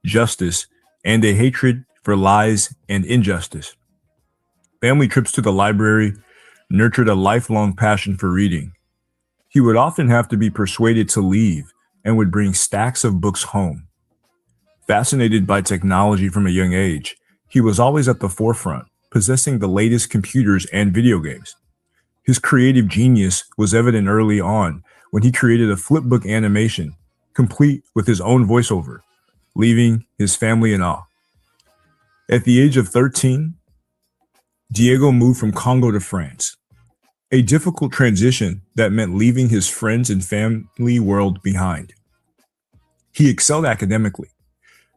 justice, and a hatred for lies and injustice. Family trips to the library nurtured a lifelong passion for reading. He would often have to be persuaded to leave and would bring stacks of books home. Fascinated by technology from a young age, he was always at the forefront, possessing the latest computers and video games. His creative genius was evident early on when he created a flipbook animation, complete with his own voiceover, leaving his family in awe. At the age of 13, Diego moved from Congo to France, a difficult transition that meant leaving his friends and family world behind. He excelled academically,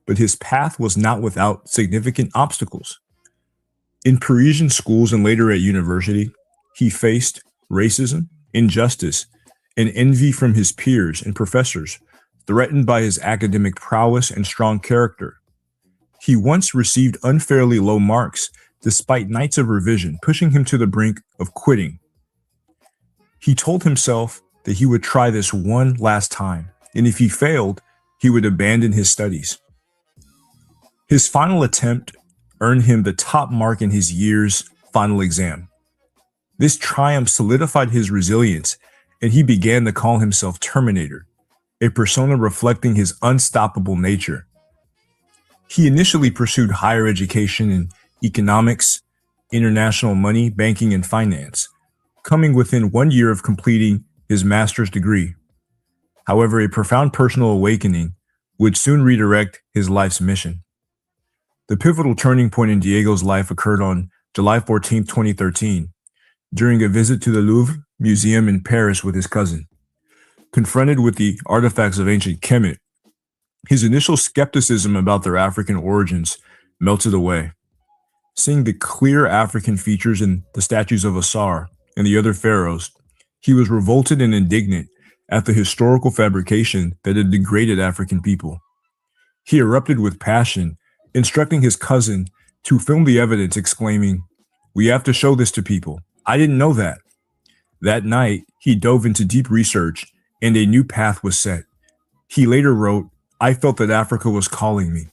but his path was not without significant obstacles. In Parisian schools and later at university, he faced racism, injustice, and envy from his peers and professors, threatened by his academic prowess and strong character. He once received unfairly low marks despite nights of revision, pushing him to the brink of quitting. He told himself that he would try this one last time, and if he failed, he would abandon his studies. His final attempt earned him the top mark in his year's final exam. This triumph solidified his resilience, and he began to call himself Terminator, a persona reflecting his unstoppable nature. He initially pursued higher education in economics, international money, banking, and finance, coming within 1 year of completing his master's degree. However, a profound personal awakening would soon redirect his life's mission. The pivotal turning point in Diego's life occurred on July 14, 2013, during a visit to the Louvre Museum in Paris with his cousin. Confronted with the artifacts of ancient Kemet, his initial skepticism about their African origins melted away. Seeing the clear African features in the statues of Asar and the other pharaohs, he was revolted and indignant at the historical fabrication that had degraded African people. He erupted with passion, instructing his cousin to film the evidence, exclaiming, "We have to show this to people. I didn't know that." That night, he dove into deep research and a new path was set. He later wrote, "I felt that Africa was calling me."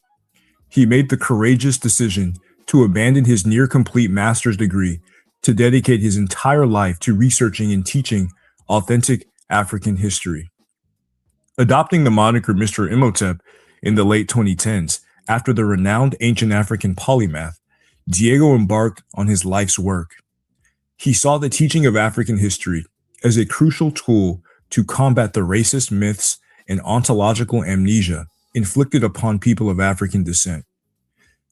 He made the courageous decision to abandon his near-complete master's degree to dedicate his entire life to researching and teaching authentic African history. Adopting the moniker Mr. Imhotep in the late 2010s, after the renowned ancient African polymath, Diego embarked on his life's work. He saw the teaching of African history as a crucial tool to combat the racist myths and ontological amnesia inflicted upon people of African descent.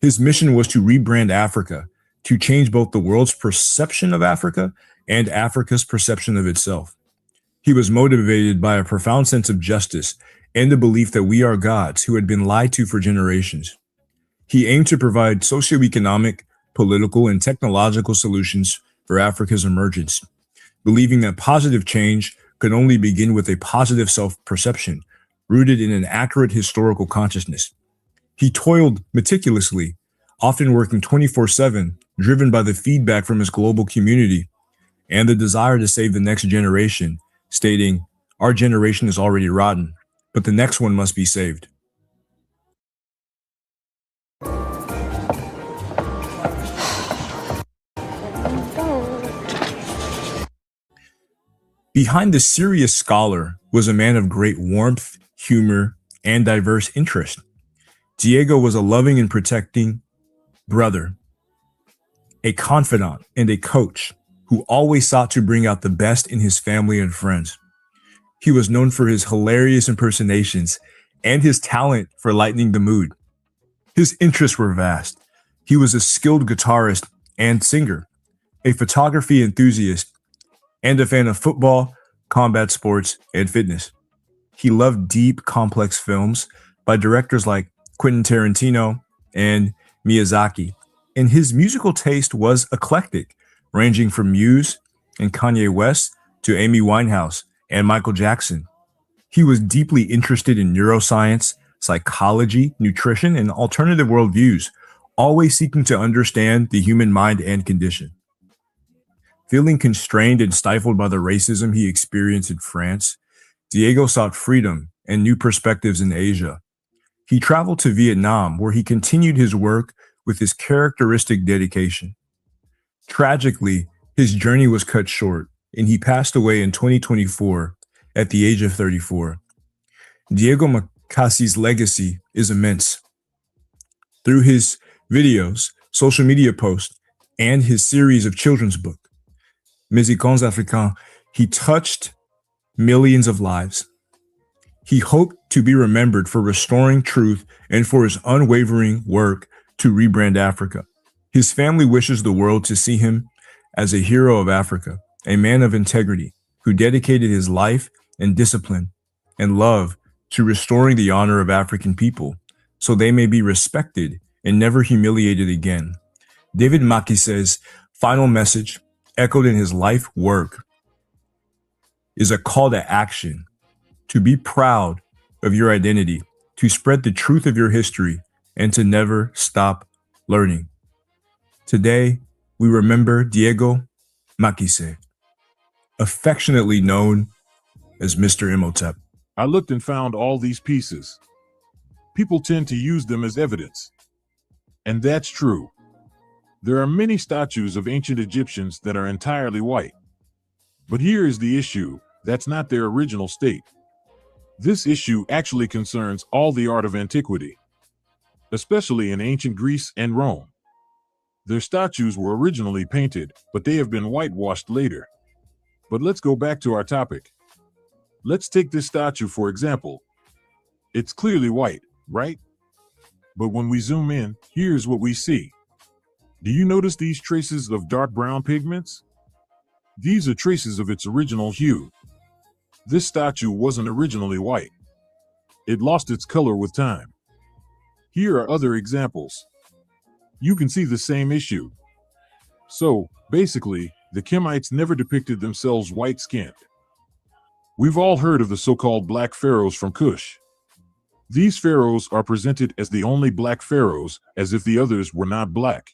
His mission was to rebrand Africa, to change both the world's perception of Africa and Africa's perception of itself. He was motivated by a profound sense of justice and the belief that we are gods who had been lied to for generations. He aimed to provide socioeconomic, political, and technological solutions for Africa's emergence, believing that positive change could only begin with a positive self-perception rooted in an accurate historical consciousness. He toiled meticulously, often working 24/7, driven by the feedback from his global community and the desire to save the next generation, stating, "Our generation is already rotten, but the next one must be saved." Behind the serious scholar was a man of great warmth, humor, and diverse interest. Diego was a loving and protecting brother, a confidant, and a coach who always sought to bring out the best in his family and friends. He was known for his hilarious impersonations and his talent for lightening the mood. His interests were vast. He was a skilled guitarist and singer, a photography enthusiast, and a fan of football, combat sports, and fitness. He loved deep, complex films by directors like Quentin Tarantino and Miyazaki, and his musical taste was eclectic, ranging from Muse and Kanye West to Amy Winehouse and Michael Jackson. He was deeply interested in neuroscience, psychology, nutrition, and alternative worldviews, always seeking to understand the human mind and condition. Feeling constrained and stifled by the racism he experienced in France, Diego sought freedom and new perspectives in Asia. He traveled to Vietnam, where he continued his work with his characteristic dedication. Tragically, his journey was cut short, and he passed away in 2024 at the age of 34. Diego Macasi's legacy is immense. Through his videos, social media posts, and his series of children's books, Musicons Africains, he touched millions of lives. He hoped to be remembered for restoring truth and for his unwavering work to rebrand Africa. His family wishes the world to see him as a hero of Africa, a man of integrity who dedicated his life and discipline and love to restoring the honor of African people so they may be respected and never humiliated again. David Makise's final message, echoed in his life work, is a call to action, to be proud of your identity, to spread the truth of your history, and to never stop learning. Today, we remember Diego Makise, affectionately known as Mr. Imhotep. I looked and found all these pieces. People tend to use them as evidence. And that's true. There are many statues of ancient Egyptians that are entirely white. But here is the issue, that's not their original state. This issue actually concerns all the art of antiquity, especially in ancient Greece and Rome. Their statues were originally painted, but they have been whitewashed later. But let's go back to our topic. Let's take this statue for example. It's clearly white, right? But when we zoom in, here's what we see. Do you notice these traces of dark brown pigments? These are traces of its original hue. This statue wasn't originally white. It lost its color with time. Here are other examples. You can see the same issue. So, basically, the Kemites never depicted themselves white-skinned. We've all heard of the so-called black pharaohs from Kush. These pharaohs are presented as the only black pharaohs, as if the others were not black.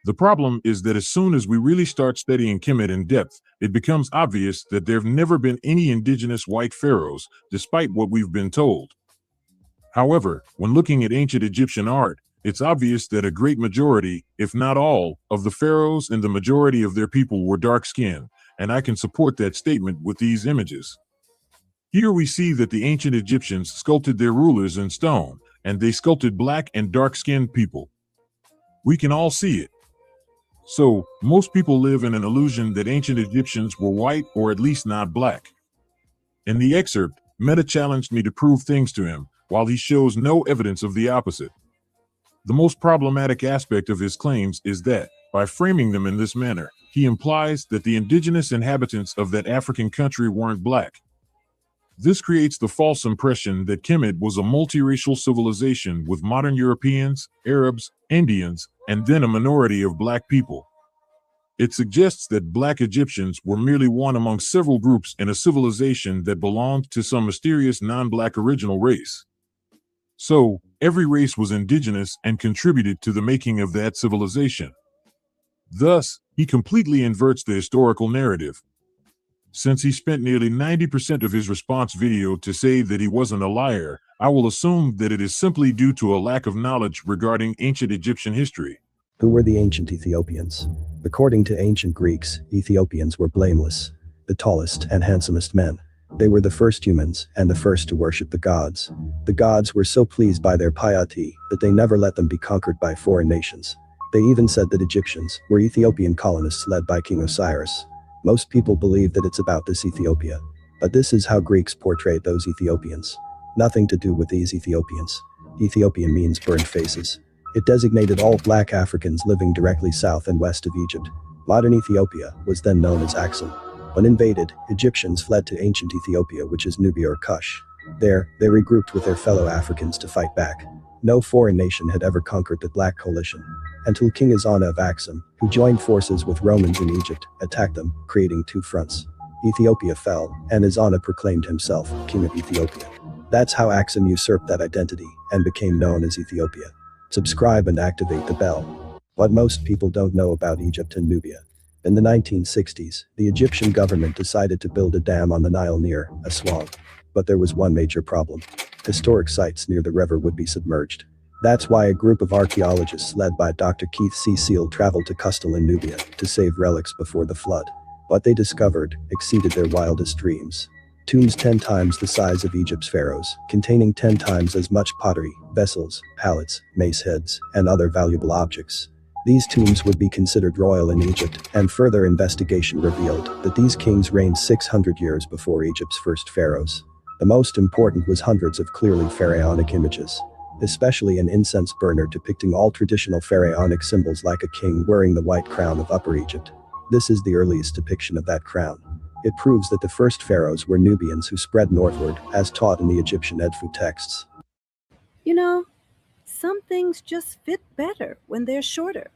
The problem is that as soon as we really start studying Kemet in depth, it becomes obvious that there have never been any indigenous white pharaohs, despite what we've been told. However, when looking at ancient Egyptian art, it's obvious that a great majority, if not all, of the pharaohs and the majority of their people were dark-skinned, and I can support that statement with these images. Here we see that the ancient Egyptians sculpted their rulers in stone, and they sculpted black and dark-skinned people. We can all see it. So, most people live in an illusion that ancient Egyptians were white or at least not black. In the excerpt, Meta challenged me to prove things to him, while he shows no evidence of the opposite. The most problematic aspect of his claims is that, by framing them in this manner, he implies that the indigenous inhabitants of that African country weren't black. This creates the false impression that Kemet was a multiracial civilization with modern Europeans, Arabs, Indians, and then a minority of black people. It suggests that black Egyptians were merely one among several groups in a civilization that belonged to some mysterious non-black original race. So, every race was indigenous and contributed to the making of that civilization. Thus, he completely inverts the historical narrative. Since he spent nearly 90% of his response video to say that he wasn't a liar, I will assume that it is simply due to a lack of knowledge regarding ancient Egyptian history. Who were the ancient Ethiopians? According to ancient Greeks, Ethiopians were blameless. the tallest and handsomest men. They were the first humans and the first to worship the gods. The gods were so pleased by their piety that they never let them be conquered by foreign nations. They even said that Egyptians were Ethiopian colonists led by King Osiris. Most people believe that it's about this Ethiopia. But this is how Greeks portrayed those Ethiopians. Nothing to do with these Ethiopians. Ethiopian means burned faces. It designated all black Africans living directly south and west of Egypt. Modern Ethiopia was then known as Axum. When invaded, Egyptians fled to ancient Ethiopia, which is Nubia or Kush. There, they regrouped with their fellow Africans to fight back. No foreign nation had ever conquered the Black Coalition, until King Ezana of Axum, who joined forces with Romans in Egypt, attacked them, creating two fronts. Ethiopia fell, and Ezana proclaimed himself King of Ethiopia. That's how Axum usurped that identity and became known as Ethiopia. Subscribe and activate the bell. What most people don't know about Egypt and Nubia. In the 1960s, the Egyptian government decided to build a dam on the Nile near Aswan. But there was one major problem. Historic sites near the river would be submerged. That's why a group of archaeologists led by Dr. Keith C. Seal traveled to Qustul in Nubia to save relics before the flood. What they discovered exceeded their wildest dreams. Tombs 10 times the size of Egypt's pharaohs, containing 10 times as much pottery, vessels, pallets, mace heads, and other valuable objects. These tombs would be considered royal in Egypt, and further investigation revealed that these kings reigned 600 years before Egypt's first pharaohs. The most important was hundreds of clearly pharaonic images, especially an incense burner depicting all traditional pharaonic symbols like a king wearing the white crown of Upper Egypt. This is the earliest depiction of that crown. It proves that the first pharaohs were Nubians who spread northward, as taught in the Egyptian Edfu texts. You know, some things just fit better when they're shorter.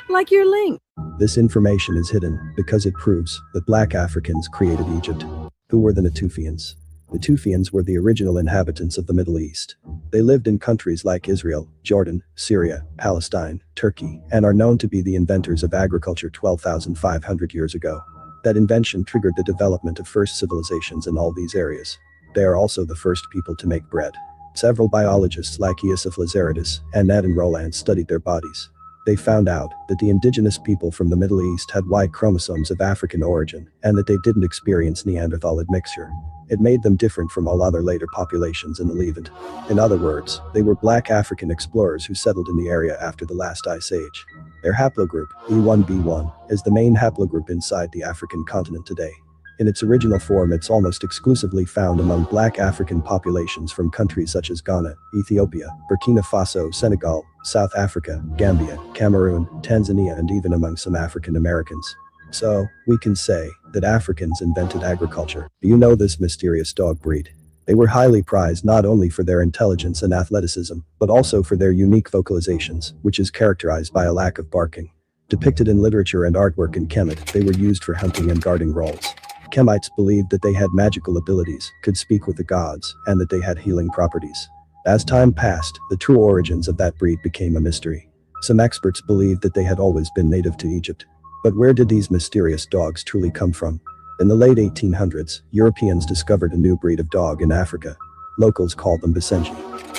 Like your link. This information is hidden because it proves that black Africans created Egypt. Who were the Natufians? The Tufians were the original inhabitants of the Middle East. They lived in countries like Israel, Jordan, Syria, Palestine, Turkey, and are known to be the inventors of agriculture 12,500 years ago. That invention triggered the development of first civilizations in all these areas. They are also the first people to make bread. Several biologists like Iosif Lazaridis and Nadine Roland studied their bodies. They found out that the indigenous people from the Middle East had Y chromosomes of African origin, and that they didn't experience Neanderthal admixture. It made them different from all other later populations in the Levant. In other words, they were black African explorers who settled in the area after the last ice age. Their haplogroup, E1b1, is the main haplogroup inside the African continent today. In its original form, it's almost exclusively found among black African populations from countries such as Ghana, Ethiopia, Burkina Faso, Senegal, South Africa, Gambia, Cameroon, Tanzania, and even among some African Americans. So, we can say that Africans invented agriculture. Do you know this mysterious dog breed? They were highly prized not only for their intelligence and athleticism, but also for their unique vocalizations, which is characterized by a lack of barking. Depicted in literature and artwork in Kemet, they were used for hunting and guarding roles. Kemites believed that they had magical abilities, could speak with the gods, and that they had healing properties. As time passed, the true origins of that breed became a mystery. Some experts believed that they had always been native to Egypt. But where did these mysterious dogs truly come from? In the late 1800s, Europeans discovered a new breed of dog in Africa. Locals called them Basenji.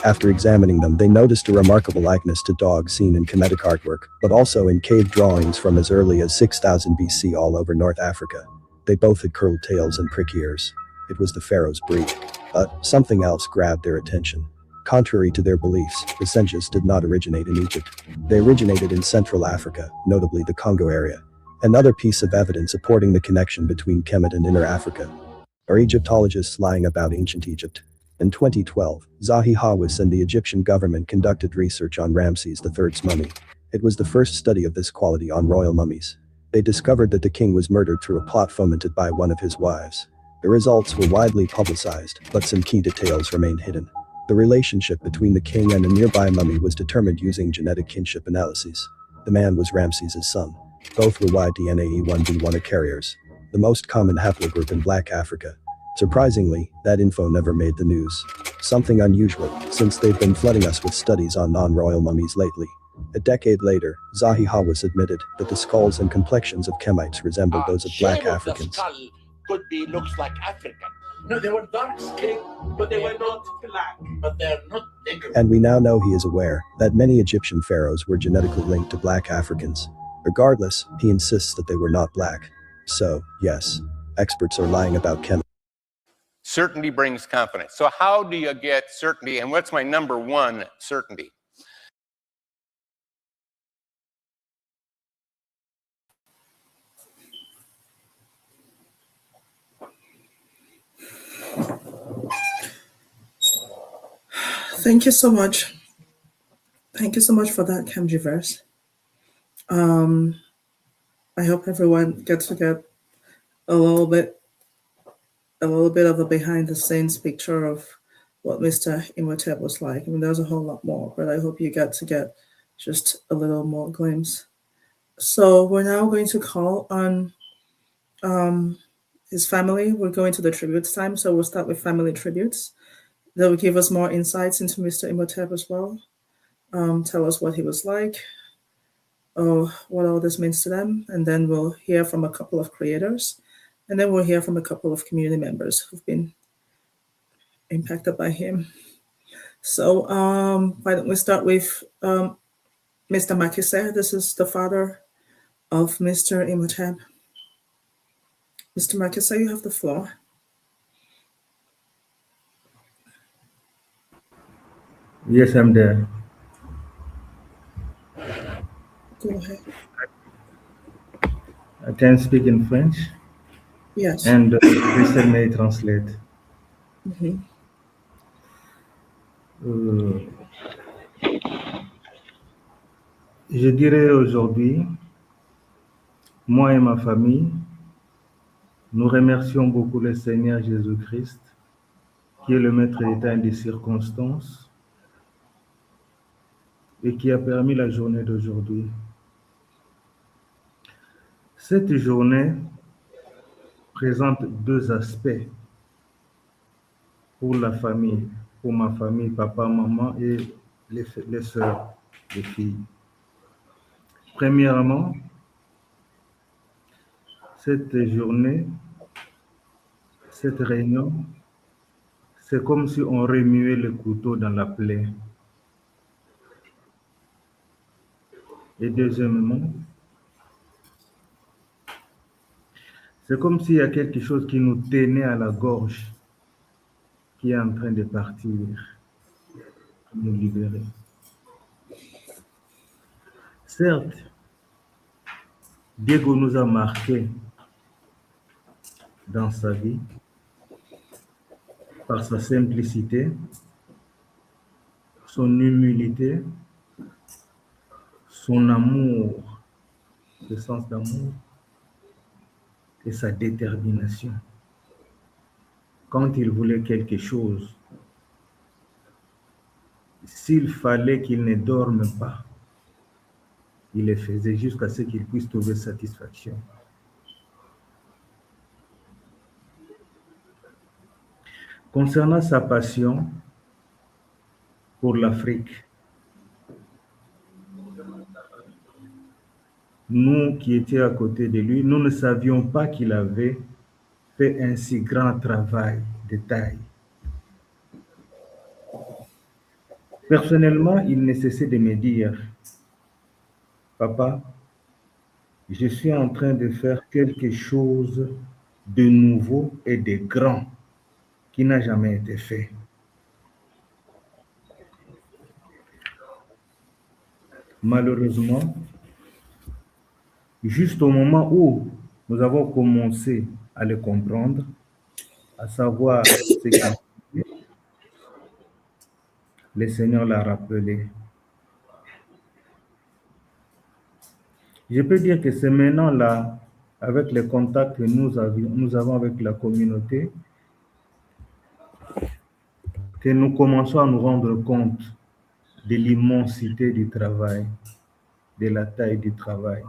After examining them, they noticed a remarkable likeness to dogs seen in Kemetic artwork, but also in cave drawings from as early as 6000 BC all over North Africa. They both had curled tails and prick ears. It was the pharaoh's breed. But something else grabbed their attention. Contrary to their beliefs, the Senjis did not originate in Egypt. They originated in Central Africa, notably the Congo area. Another piece of evidence supporting the connection between Kemet and Inner Africa. Are Egyptologists lying about ancient Egypt? In 2012, Zahi Hawass and the Egyptian government conducted research on Ramses III's mummy. It was the first study of this quality on royal mummies. They discovered that the king was murdered through a plot fomented by one of his wives. The results were widely publicized, but some key details remained hidden. The relationship between the king and a nearby mummy was determined using genetic kinship analyses. The man was Ramses' son. Both were Y-DNA E1b1 carriers, the most common haplogroup in Black Africa. Surprisingly, that info never made the news. Something unusual, since they've been flooding us with studies on non-royal mummies lately. A decade later, Zahi Hawass admitted that the skulls and complexions of Kemites resembled those of Black Africans. The skull looks like African. No, they were dark skinned, but they were not black. But they're not Negro. And we now know he is aware that many Egyptian pharaohs were genetically linked to Black Africans. Regardless, he insists that they were not black. So, yes, Experts are lying about chemistry. Certainty brings confidence. So how do you get certainty? And what's my number one certainty? Thank you so much. Thank you so much for that, Kamji verse. I hope everyone gets to get a little bit of a behind the scenes picture of what Mr. Imhotep was like. I mean, there's a whole lot more, but I hope you get to get just a little more glimpse. So we're now going to call on his family. We're going to the tributes time, so we'll start with family tributes. That will give us more insights into Mr. Imhotep as well. Tell us what he was like, what all this means to them, and then we'll hear from a couple of creators, and then we'll hear from a couple of community members who've been impacted by him. So why don't we start with Mr. Makise? This is the father of Mr. Imhotep. Mr. Makise, you have the floor. Yes, I'm there. Go ahead. I can speak in French. Yes. And Christelle may translate. Mm-hmm. Je dirais aujourd'hui, moi et ma famille, nous remercions beaucoup le Seigneur Jésus-Christ, qui est le maître des temps et des circonstances, et qui a permis la journée d'aujourd'hui. Cette journée présente deux aspects pour la famille, pour ma famille, papa, maman et les sœurs, les filles. Premièrement, cette journée, cette réunion, c'est comme si on remuait le couteau dans la plaie. Et deuxièmement, c'est comme s'il y a quelque chose qui nous tenait à la gorge, qui est en train de partir, nous libérer. Certes, Diego nous a marqués dans sa vie par sa simplicité, son humilité, son amour, le sens d'amour et sa détermination. Quand il voulait quelque chose, s'il fallait qu'il ne dorme pas, il le faisait jusqu'à ce qu'il puisse trouver satisfaction. Concernant sa passion pour l'Afrique, nous qui étions à côté de lui, nous ne savions pas qu'il avait fait un si grand travail de taille. Personnellement, il ne cessait de me dire, « Papa, je suis en train de faire quelque chose de nouveau et de grand qui n'a jamais été fait. » Malheureusement, juste au moment où nous avons commencé à le comprendre, à savoir ce qu'il fait, le Seigneur l'a rappelé. Je peux dire que c'est maintenant là, avec les contacts que nous avons avec la communauté, que nous commençons à nous rendre compte de l'immensité du travail, de la taille du travail.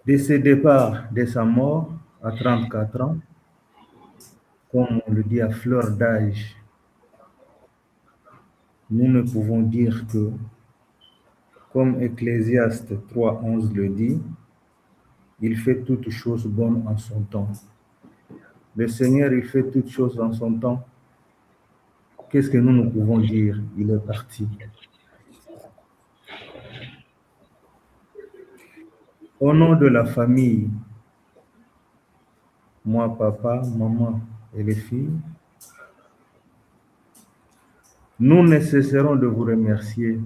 De ses départs, de sa mort à 34 ans, comme on le dit à fleur d'âge, nous ne pouvons dire que, comme Ecclésiaste 3:11 le dit, il fait toutes choses bonnes en son temps. Le Seigneur, il fait toutes choses en son temps. Qu'est-ce que nous pouvons dire? Il est parti. Au nom de la famille, moi, papa, maman et les filles, nous ne cesserons de vous remercier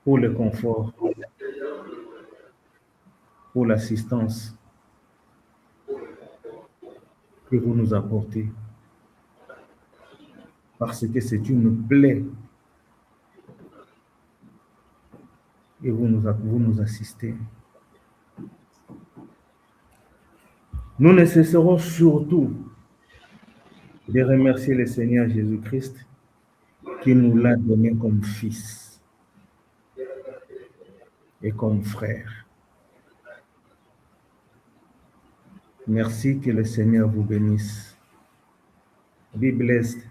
pour le confort, pour l'assistance que vous nous apportez, parce que c'est une plaie et vous nous assistez. Nous ne cesserons surtout de remercier le Seigneur Jésus-Christ qui nous l'a donné comme fils et comme frère. Merci, que le Seigneur vous bénisse. Be blessed.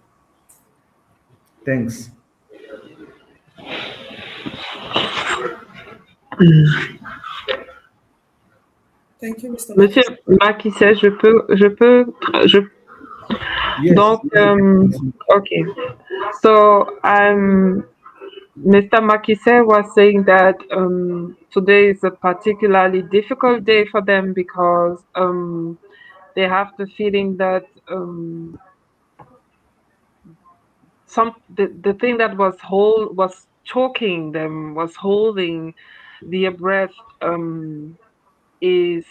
Thanks. Thank you, Mr. Monsieur Makissé, Yes. Donc, okay. So, Mr. Makise was saying that today is a particularly difficult day for them because they have the feeling that the thing that was choking them, was holding their breath, is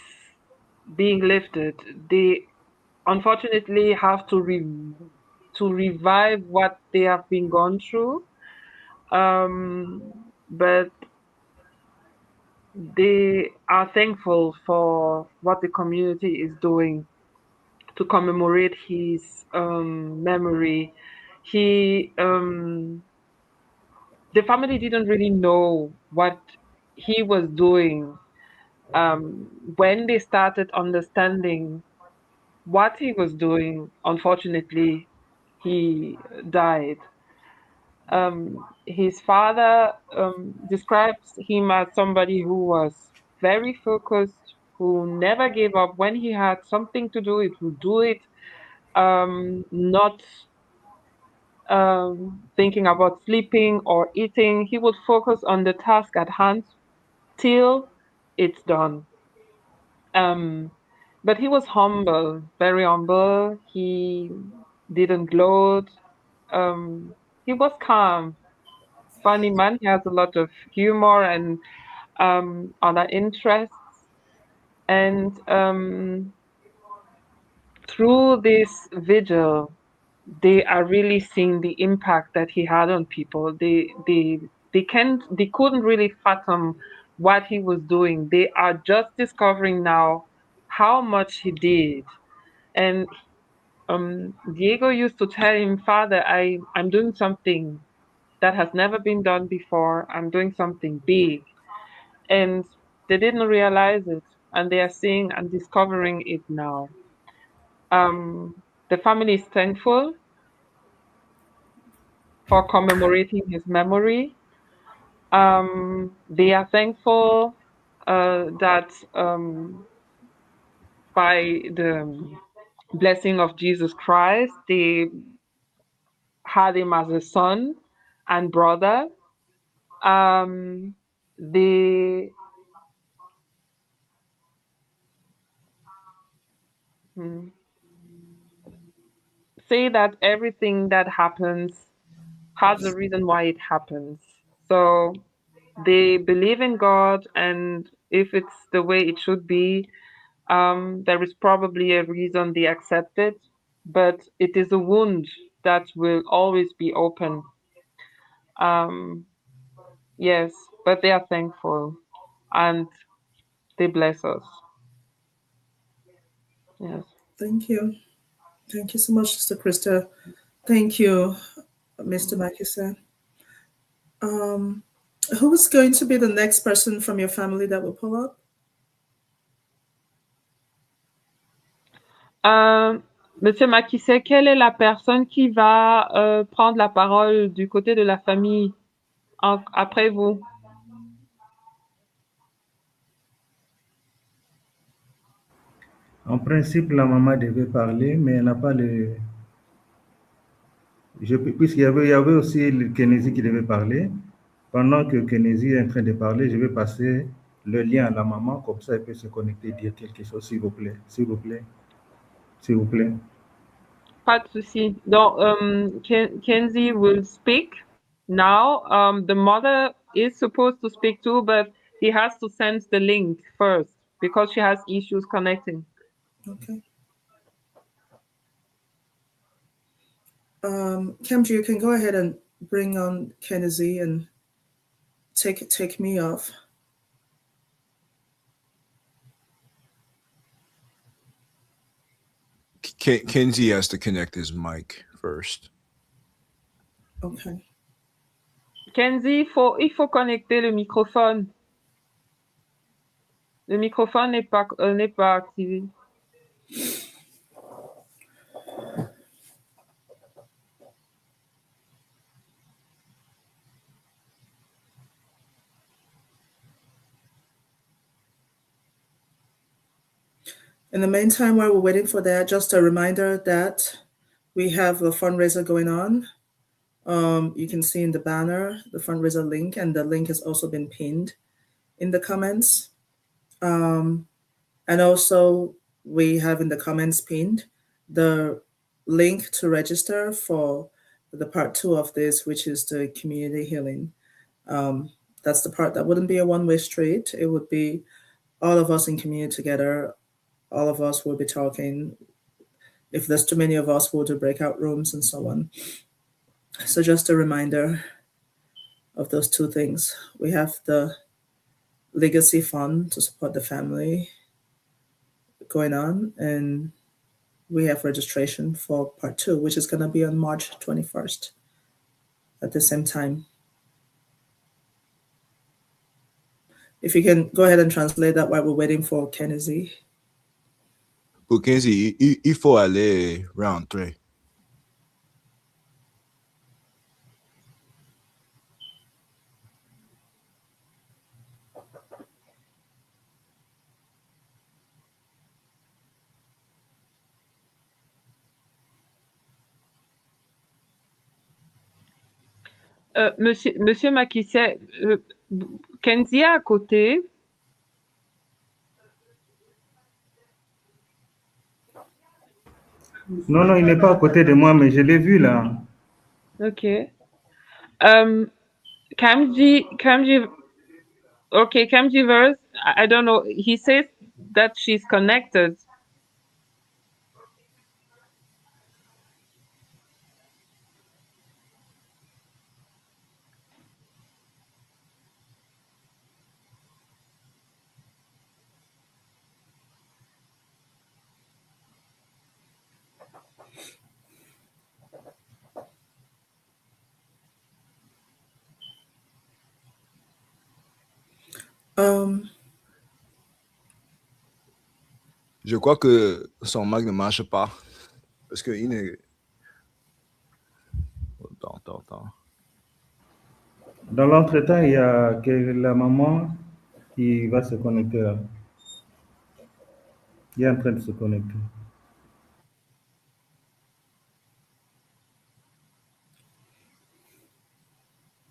being lifted. They unfortunately have to revive what they have been gone through. But they are thankful for what the community is doing to commemorate his memory. The family didn't really know what he was doing. When they started understanding what he was doing, unfortunately, he died. His father describes him as somebody who was very focused, who never gave up. When he had something to do, it would do it, not thinking about sleeping or eating. He would focus on the task at hand till it's done. But he was humble, very humble. He didn't gloat. He was calm, funny man. He has a lot of humor and other interests. And through this vigil, they are really seeing the impact that he had on people. They couldn't really fathom what he was doing. They are just discovering now how much he did. And Diego used to tell him, Father, I'm doing something that has never been done before. I'm doing something big. And they didn't realize it, and they are seeing and discovering it now. The family is thankful for commemorating his memory. They are thankful that by the blessing of Jesus Christ, they had him as a son and brother. They say that everything that happens has a reason why it happens. So they believe in God, and if it's the way it should be, there is probably a reason they accept it, but it is a wound that will always be open. Yes, but they are thankful and they bless us. Yes. Thank you. Thank you so much, Sister Krista. Thank you, Mr. Makisa. Who is going to be the next person from your family that will pull up? Monsieur Makissé, quelle est la personne qui va prendre la parole du côté de la famille après vous? En principe, la maman devait parler, mais elle n'a pas le... Puisqu'il y avait aussi le Kennedy qui devait parler, Pendant que Kennedy est en train de parler, je vais passer le lien à la maman, comme ça elle peut se connecter et dire quelque chose, s'il vous plaît. S'il vous plaît. S'il vous plaît. Pas de souci. Donc, Kenzie will speak now. The mother is supposed to speak too, but he has to send the link first because she has issues connecting. Okay. Kemji, you can go ahead and bring on Kennedy and take me off. Kenzie has to connect his mic first. Okay. Kenzie, il faut connecter le microphone. Le microphone n'est pas activé. In the meantime, while we're waiting for that, just a reminder that we have a fundraiser going on. You can see in the banner the fundraiser link, and the link has also been pinned in the comments. And also, we have in the comments pinned the link to register for the part 2 of this, which is the community healing. That's the part that wouldn't be a one-way street. It would be all of us in community together. All of us will be talking. If there's too many of us, we'll do breakout rooms and so on. So just a reminder of those two things. We have the legacy fund to support the family going on, and we have registration for part 2, which is going to be on March 21st at the same time. If you can go ahead and translate that while we're waiting for Kennedy. Pour Kenzie, il faut aller round 3. Monsieur Makisset, Kenzie est à côté. Non, il n'est pas à côté de moi, mais je l'ai vu là. Ok. Kamji verse, I don't know. He says that she's connected. Je crois que son mic ne marche pas. Parce que il est... Attends. Dans l'entretemps, il y a la maman qui va se connecter là. Il est en train de se connecter.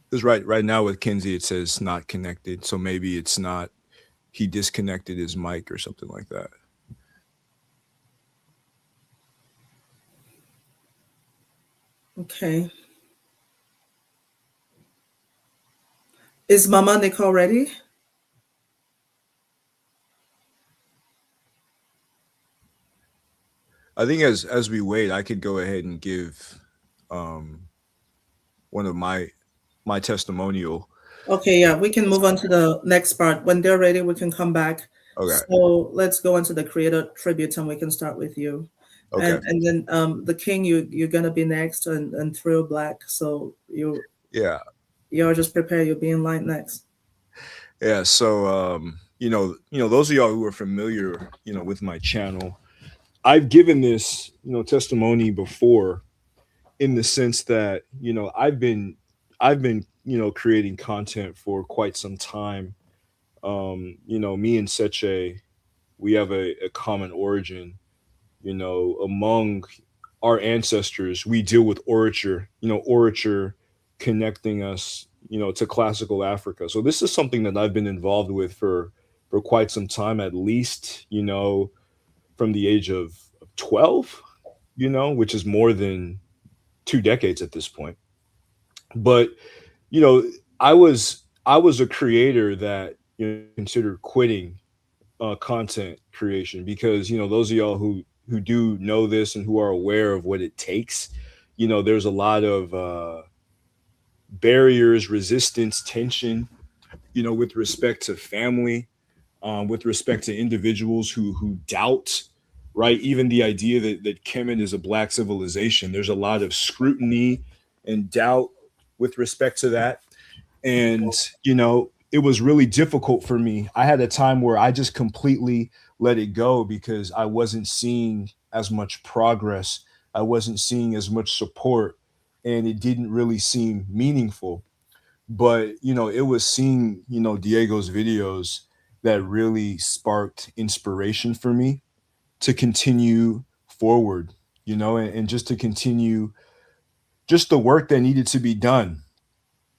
Because right now with Kenzie, it says not connected. So maybe it's not, he disconnected his mic or something like that. Okay. Is Mama Nicole ready? I think as we wait, I could go ahead and give one of my testimonial. Okay, yeah, we can move on to the next part. When they're ready, we can come back. Okay. So let's go on to the creator tributes, and we can start with you. Okay. And then the king, you're gonna be next, and Thrill Black. So you're just prepare. You'll be in line next. Yeah. So those of y'all who are familiar, with my channel, I've given this, testimony before, in the sense that, I've been, creating content for quite some time. Me and Sache, we have a common origin, among our ancestors. We deal with orature, connecting us, to classical Africa. So this is something that I've been involved with for quite some time, at least, from the age of 12, which is more than 2 decades at this point. But you know, I was a creator that considered quitting content creation because those of y'all who do know this and who are aware of what it takes, there's a lot of barriers, resistance, tension, with respect to family, with respect to individuals who doubt, right? Even the idea that Kemet is a black civilization, there's a lot of scrutiny and doubt with respect to that. And it was really difficult for me. I had a time where I just completely let it go because I wasn't seeing as much progress, I wasn't seeing as much support, and it didn't really seem meaningful. But it was seeing Diego's videos that really sparked inspiration for me to continue forward, and just to continue just the work that needed to be done.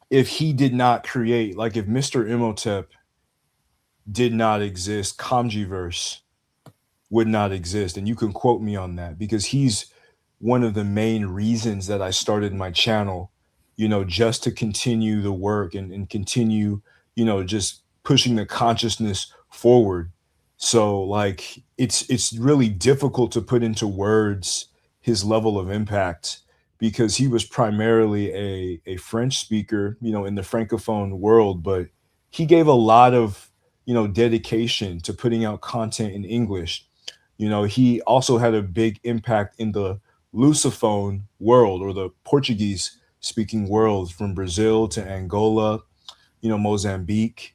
If he did not create, like if Mr. Imhotep did not exist, Kamjiverse would not exist. And you can quote me on that because he's one of the main reasons that I started my channel, just to continue the work and continue, just pushing the consciousness forward. So like it's really difficult to put into words his level of impact because he was primarily a French speaker, in the Francophone world, but he gave a lot of, dedication to putting out content in English. He also had a big impact in the Lusophone world or the Portuguese speaking world from Brazil to Angola, Mozambique.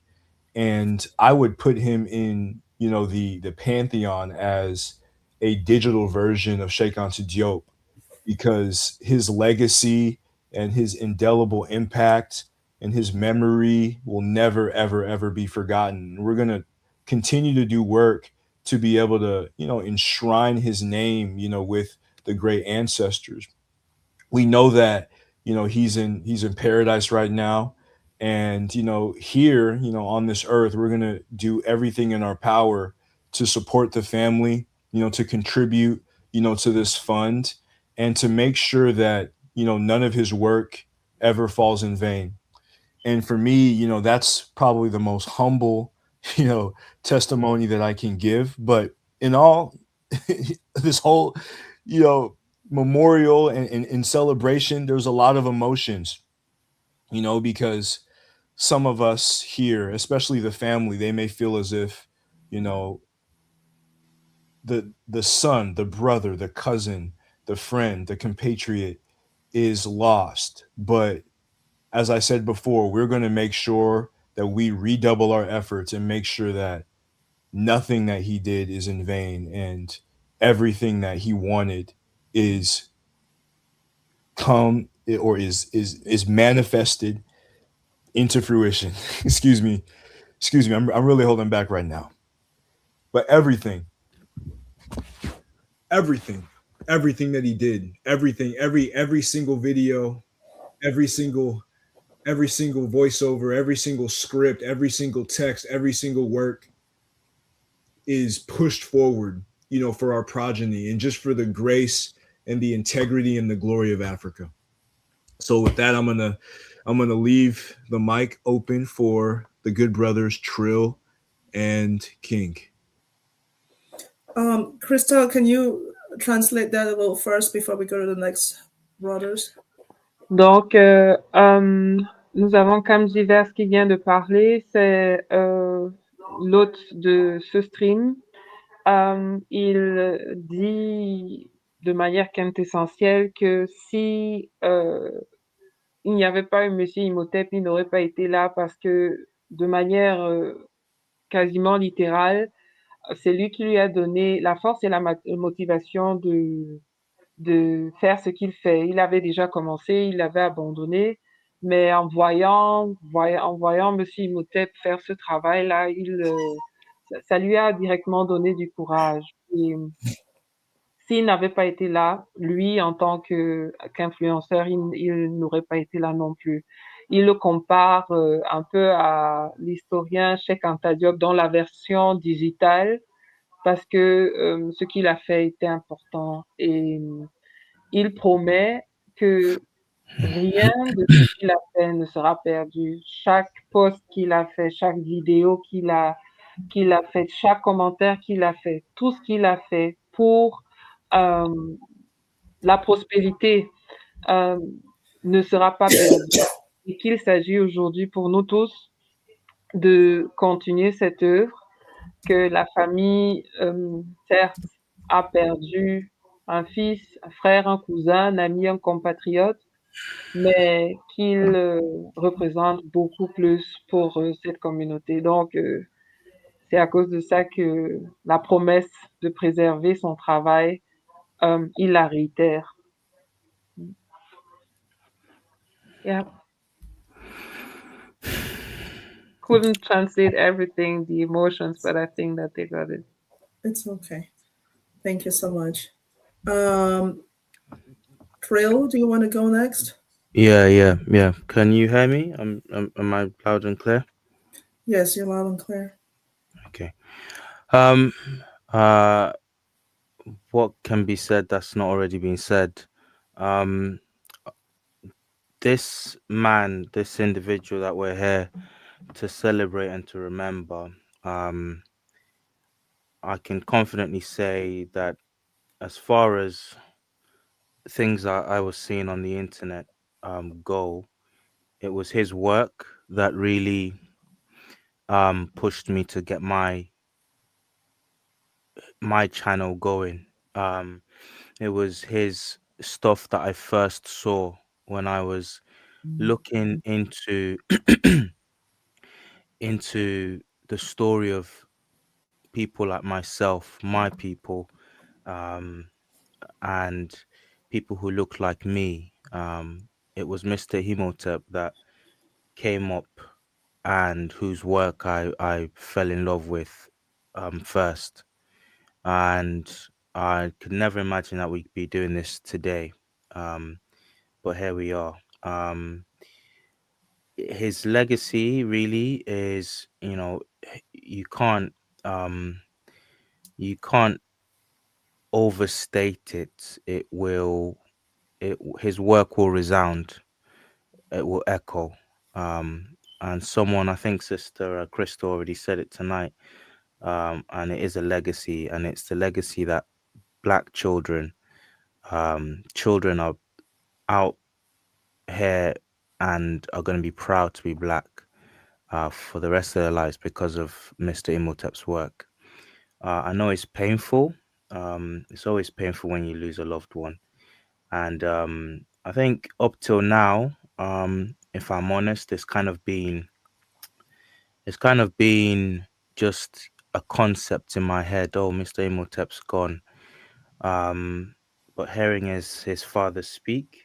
And I would put him in, the pantheon as a digital version of Sheikh Anta Diop because his legacy and his indelible impact and his memory will never, ever, ever be forgotten. We're going to continue to do work to be able to, enshrine his name, with the great ancestors. We know that, he's in paradise right now. And, here, on this earth, we're going to do everything in our power to support the family, to contribute, to this fund and to make sure that, none of his work ever falls in vain. And for me, that's probably the most humble, you know, testimony that I can give. But in all, this whole, you know, memorial and celebration, there's a lot of emotions, because some of us here, especially the family, they may feel as if, you know, the son, the brother, the cousin, the friend, the compatriot is lost. But as I said before, we're going to make sure that we redouble our efforts and make sure that nothing that he did is in vain and everything that he wanted is come or is manifested into fruition. Excuse me. I'm really holding back right now. But everything, everything that he did, everything, every single video, every single voiceover, every single script, every single text, every single work is pushed forward, for our progeny and just for the grace and the integrity and the glory of Africa. So with that, I'm gonna leave the mic open for the good brothers Trill and King. Crystal, can you translate that a little first before we go to the next brothers? Donc, nous avons Kamjiverse qui vient de parler, c'est l'hôte de ce stream. Il dit de manière quintessentielle que si il n'y avait pas eu Monsieur Imhotep, il n'aurait pas été là parce que de manière quasiment littérale, c'est lui qui lui a donné la force et la motivation de faire ce qu'il fait. Il avait déjà commencé, il l'avait abandonné, mais en voyant Monsieur Imhotep faire ce travail-là, ça lui a directement donné du courage. Et s'il n'avait pas été là, lui, en tant qu'influenceur, il n'aurait pas été là non plus. Il le compare un peu à l'historien Cheikh Anta Diop dans la version digitale parce que ce qu'il a fait était important et il promet que rien de ce qu'il a fait ne sera perdu. Chaque post qu'il a fait, chaque vidéo qu'il a fait, chaque commentaire qu'il a fait, tout ce qu'il a fait pour euh, la prospérité euh, ne sera pas perdu. Et qu'il s'agit aujourd'hui pour nous tous de continuer cette œuvre, que la famille, certes, a perdu un fils, un frère, un cousin, un ami, un compatriote, mais qu'il représente beaucoup plus pour cette communauté. Donc, c'est à cause de ça que la promesse de préserver son travail, il la réitère. Yeah. Couldn't translate everything, the emotions, but I think that they got it. It's okay. Thank you so much. Trill, do you want to go next? Yeah. Can you hear me? Am I loud and clear? Yes, you're loud and clear. Okay. What can be said that's not already been said? This man, this individual that we're here to celebrate and to remember, I can confidently say that as far as things I was seeing on the internet go, it was his work that really pushed me to get my channel going. It was his stuff that I first saw when I was looking into into the story of people like myself, my people, and people who look like me. It was Mr. Imhotep that came up and whose work I fell in love with first. And I could never imagine that we'd be doing this today. But here we are. His legacy really is, you can't overstate it. His work will resound. It will echo. And someone, I think Sister Crystal already said it tonight. And it is a legacy, and it's the legacy that Black children are out here and are going to be proud to be Black for the rest of their lives because of Mr. Imhotep's work. I know it's painful. It's always painful when you lose a loved one. And I think up till now, if I'm honest, it's kind of been just a concept in my head. Oh, Mr. Imhotep's gone. But hearing his father speak,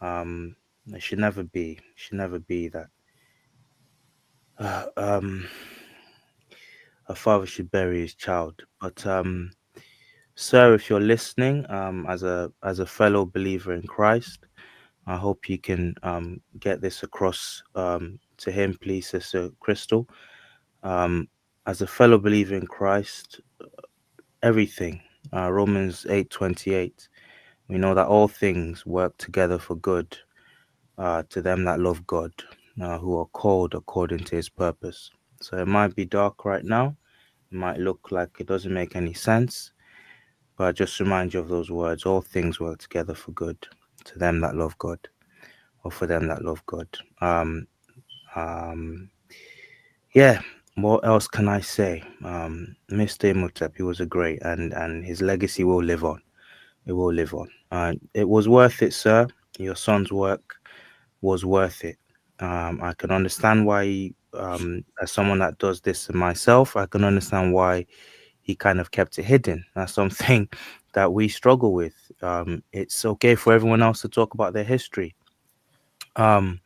it should never be that a father should bury his child. But sir, if you're listening, as a fellow believer in Christ, I hope you can get this across to him, please, Sister Crystal. As a fellow believer in Christ, everything, Romans 8:28, we know that all things work together for good to them that love God, who are called according to his purpose. So it might be dark right now. It might look like it doesn't make any sense. But I just remind you of those words. All things work together for good to them that love God, or for them that love God. Yeah, what else can I say? Mr. Imhotep, he was a great, and his legacy will live on. It will live on. It was worth it, sir. Your son's work was worth it. I can understand why, as someone that does this myself, I can understand why he kind of kept it hidden. That's something that we struggle with. It's okay for everyone else to talk about their history. But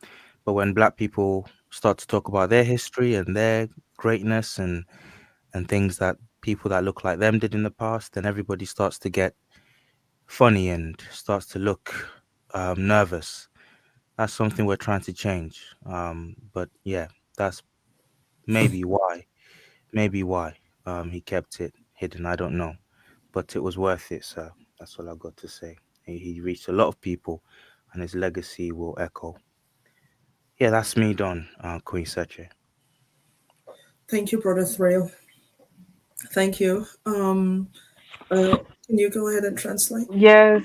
when Black people start to talk about their history and their greatness and things that people that look like them did in the past, then everybody starts to get funny and starts to look nervous. That's something we're trying to change. But yeah, that's maybe why. Maybe why he kept it hidden. I don't know, but it was worth it. So that's all I got to say. He reached a lot of people, and his legacy will echo. Yeah, that's me done, Queen Sache. Thank you, Brother Thrail. Thank you. Can you go ahead and translate? Yes,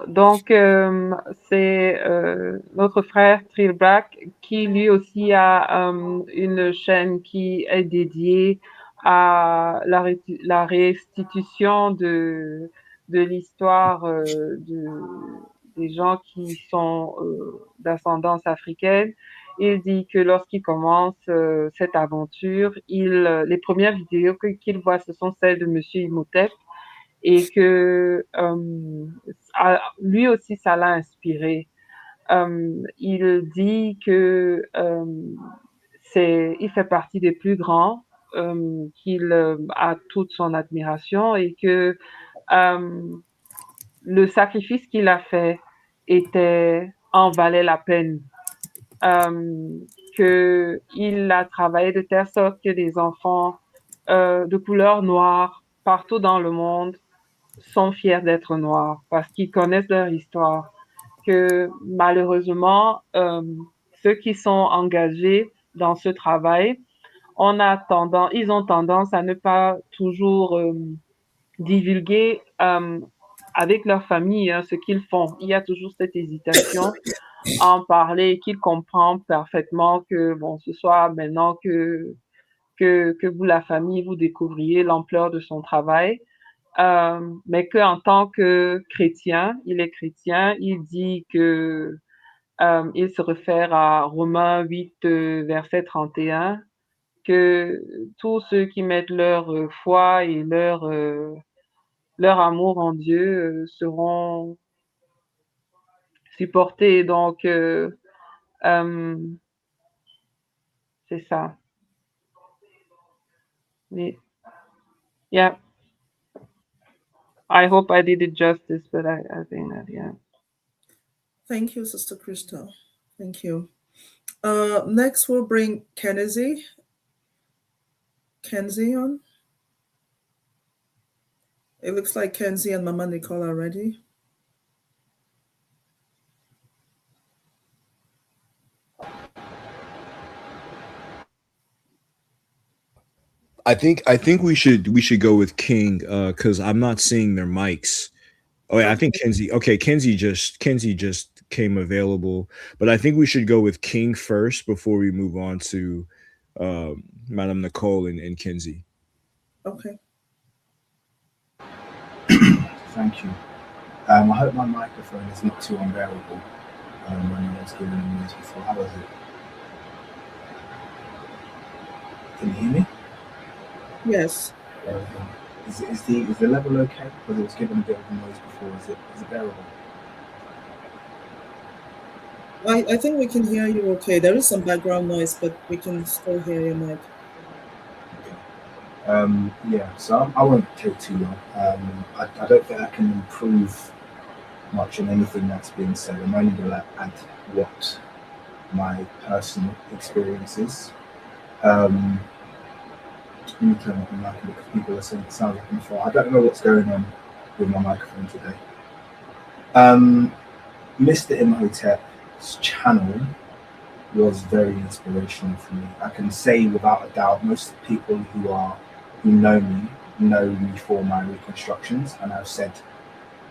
donc c'est notre frère Trill Black qui lui aussi a une chaîne qui est dédiée à la restitution de l'histoire des gens qui sont d'ascendance africaine. Il dit que lorsqu'il commence cette aventure, les premières vidéos qu'il voit, ce sont celles de Monsieur Imhotep, et que lui aussi, ça l'a inspiré. Il dit que il fait partie des plus grands, qu'il a toute son admiration et que le sacrifice qu'il a fait en valait la peine. Qu'il a travaillé de telle sorte que les enfants de couleur noire partout dans le monde sont fiers d'être noirs parce qu'ils connaissent leur histoire. Que malheureusement, ceux qui sont engagés dans ce travail, ils ont tendance à ne pas toujours divulguer avec leur famille ce qu'ils font. Il y a toujours cette hésitation à en parler, qu'ils comprennent parfaitement que, bon, ce soit maintenant que vous, la famille, vous découvriez l'ampleur de son travail. Mais qu'en tant que chrétien, il est chrétien, il dit que il se réfère à Romains 8, verset 31, que tous ceux qui mettent leur foi et leur amour en Dieu seront supportés. Donc, c'est ça. Mais, yeah. I hope I did it justice, but I think that, yeah. Thank you, Sister Crystal. Thank you. Next, we'll bring Kenzie on. It looks like Kenzie and Mama Nicole are ready. I think we should go with King because I'm not seeing their mics. Oh yeah, I think Kenzie. Okay, Kenzie just came available, but I think we should go with King first before we move on to Madame Nicole and Kenzie. Okay. Thank you. I hope my microphone is not too unbearable when I was giving the news before. How was it? Can you hear me? Yes. Is the level okay? Because it was given a bit of a noise before. Is it bearable? I think we can hear you okay. There is some background noise, but we can still hear your mic. Yeah, so I won't take too long. I don't think I can improve much on anything that's been said. I'm only going to add what my personal experience is. You turn up the mic because people are saying it sounds like I'm far. I don't know what's going on with my microphone today. Mr. Imhotep's channel was very inspirational for me. I can say without a doubt, most people who know me for my reconstructions, and I've said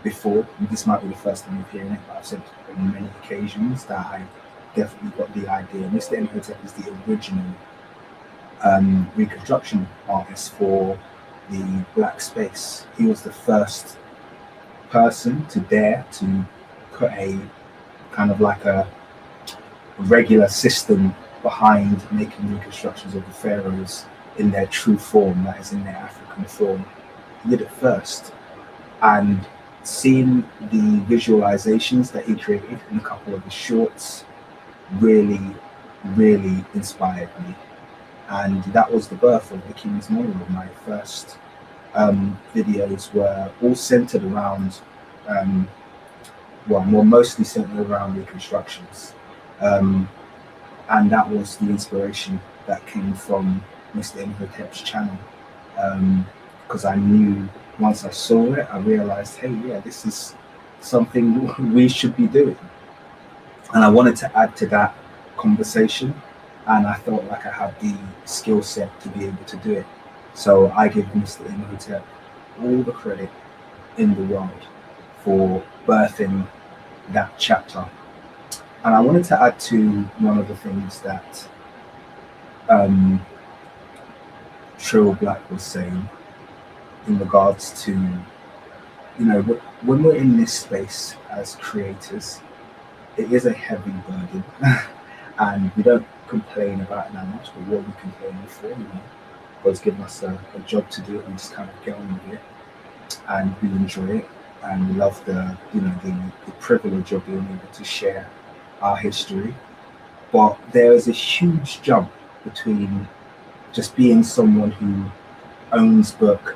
before, and this might be the first time you're hearing it, but I've said on many occasions that I definitely got the idea. Mr. Imhotep is the original reconstruction artist for the black space. He was the first person to dare to put a kind of like a regular system behind making reconstructions of the pharaohs in their true form, that is in their African form. He did it first, and seeing the visualizations that he created in a couple of his shorts really inspired me. And that was the birth of the King's Memorial. My first videos were all centered around more mostly centered around reconstructions. And that was the inspiration that came from Mr. Imhotep's channel. Because I knew once I saw it, I realized, hey, yeah, this is something we should be doing. And I wanted to add to that conversation, and I felt like I had the skill set to be able to do it. So I give Mr. Imhotep all the credit in the world for birthing that chapter. And I wanted to add to one of the things that Trill Black was saying in regards to, when we're in this space as creators, it is a heavy burden. And we don't complain about it that much, but what we complain for, God's given us a job to do, and we just kind of get on with it, and we enjoy it, and we love the privilege of being able to share our history. But there is a huge jump between just being someone who owns book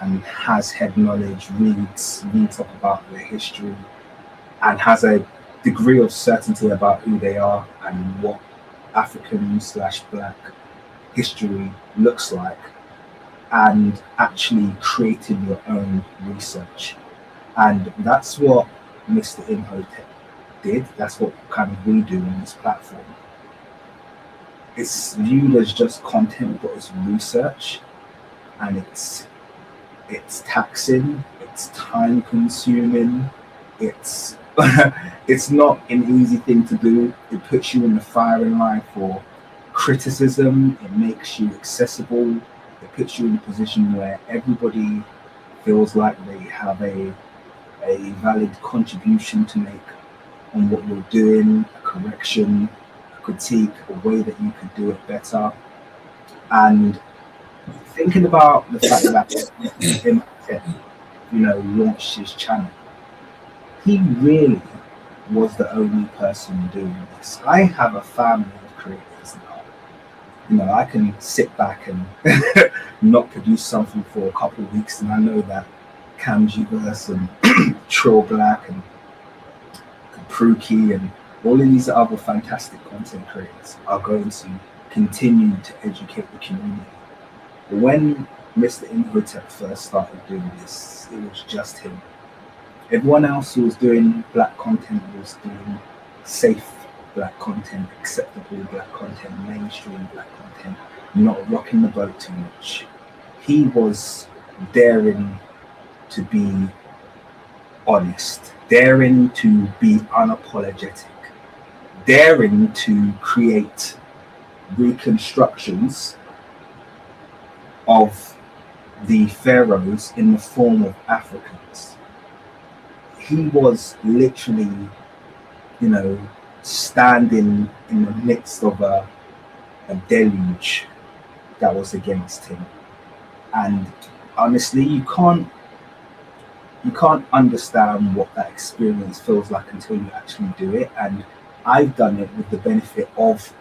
and has head knowledge, reads up about their history, and has a degree of certainty about who they are and what African/Black history looks like, and actually creating your own research. And that's what Mr. Imhotep did. That's what kind of we do on this platform. It's viewed as just content, but it's research, and it's taxing, it's time consuming, it's it's not an easy thing to do. It puts you in the firing line for criticism. It makes you accessible. It puts you in a position where everybody feels like they have a valid contribution to make on what you're doing, a correction, a critique, a way that you could do it better. And thinking about the fact that him, launched his channel, he really was the only person doing this. I have a family of creators now. I can sit back and not produce something for a couple of weeks, and I know that Camjiverse and Trill Black and Pruki and all of these other fantastic content creators are going to continue to educate the community. When Mr. Imhotep first started doing this, it was just him. Everyone else who was doing Black content was doing safe Black content, acceptable Black content, mainstream Black content, not rocking the boat too much. He was daring to be honest, daring to be unapologetic, daring to create reconstructions of the pharaohs in the form of Africans. He was literally, standing in the midst of a deluge that was against him. And honestly, you can't understand what that experience feels like until you actually do it. And I've done it with the benefit of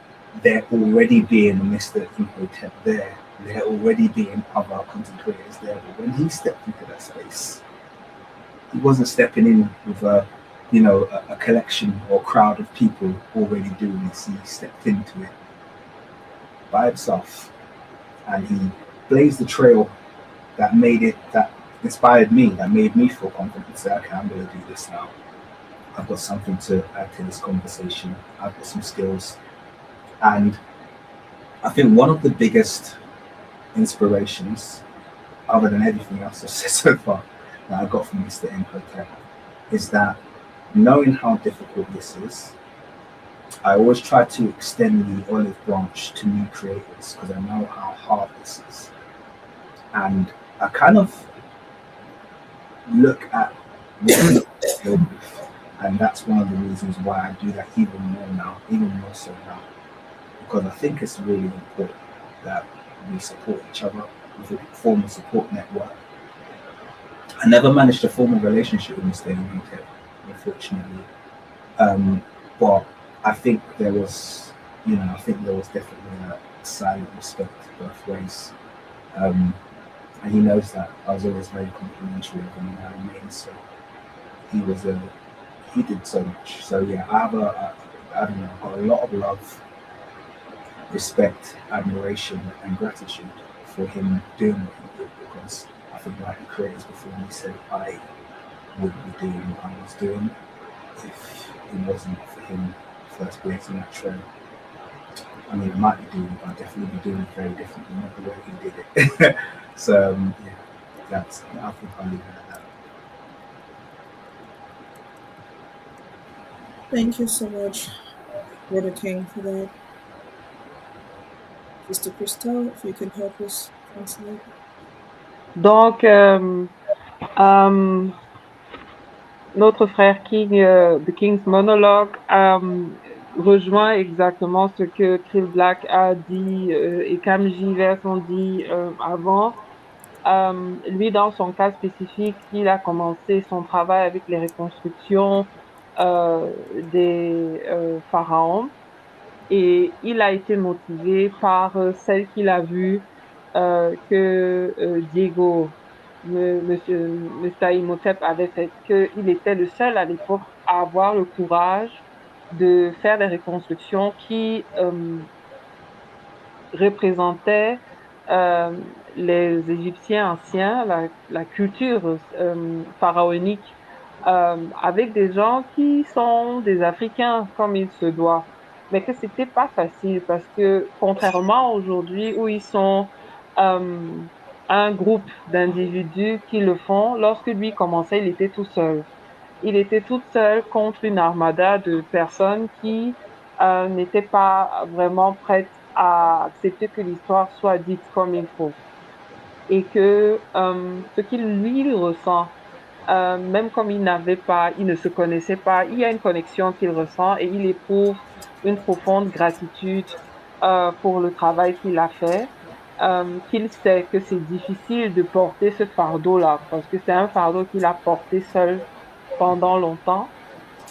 there already being a Mr. Imhotep there already being other content creators there. But when he stepped into that space, he wasn't stepping in with a collection or crowd of people already doing this. He stepped into it by himself, and he blazed the trail that inspired me, that made me feel confident to say, okay, I'm going to do this now. I've got something to add to this conversation. I've got some skills. And I think one of the biggest inspirations, other than everything else I've said so far, that I got from Mr. Imhotep is that knowing how difficult this is, I always try to extend the olive branch to new creators because I know how hard this is. And I kind of look at what I deal with, and that's one of the reasons why I do that even more so now, because I think it's really important that we support each other with a form of support network. I never managed to form a relationship with Mr. Imhotep, unfortunately, but I think there was definitely a silent respect both ways. And he knows that I was always very complimentary of him, and I remain so. he did so much. So yeah, I don't know, I've got a lot of love, respect, admiration, and gratitude for him doing what he did, because I think like the creators before me said, I wouldn't be doing what I was doing if it wasn't for him first blazing that trail. I mean, I might be doing it, but I'd definitely be doing it very differently, not the way he did it. So yeah, I think I'll leave it at that. Thank you so much, Brother King, for that. Mr. Crystal, if you can help us translate. Donc, notre frère King, The King's Monologue, rejoint exactement ce que Krill Black a dit et Kamji Vers ont dit avant. Lui, dans son cas spécifique, il a commencé son travail avec les reconstructions des pharaons et il a été motivé par celle qu'il a vue que Diego, Mr. Imhotep avait faite, qu'il était le seul à l'époque à avoir le courage de faire des reconstructions qui représentaient les Égyptiens anciens, la culture pharaonique, avec des gens qui sont des Africains comme il se doit. Mais que c'était pas facile parce que contrairement à aujourd'hui où ils sont un groupe d'individus qui le font, lorsque lui commençait, il était tout seul. Il était tout seul contre une armada de personnes qui n'étaient pas vraiment prêtes à accepter que l'histoire soit dite comme il faut. Et que ce qu'il lui il ressent, même comme il ne se connaissait pas, il y a une connexion qu'il ressent et il éprouve une profonde gratitude pour le travail qu'il a fait, qu'il sait que c'est difficile de porter ce fardeau-là, parce que c'est un fardeau qu'il a porté seul pendant longtemps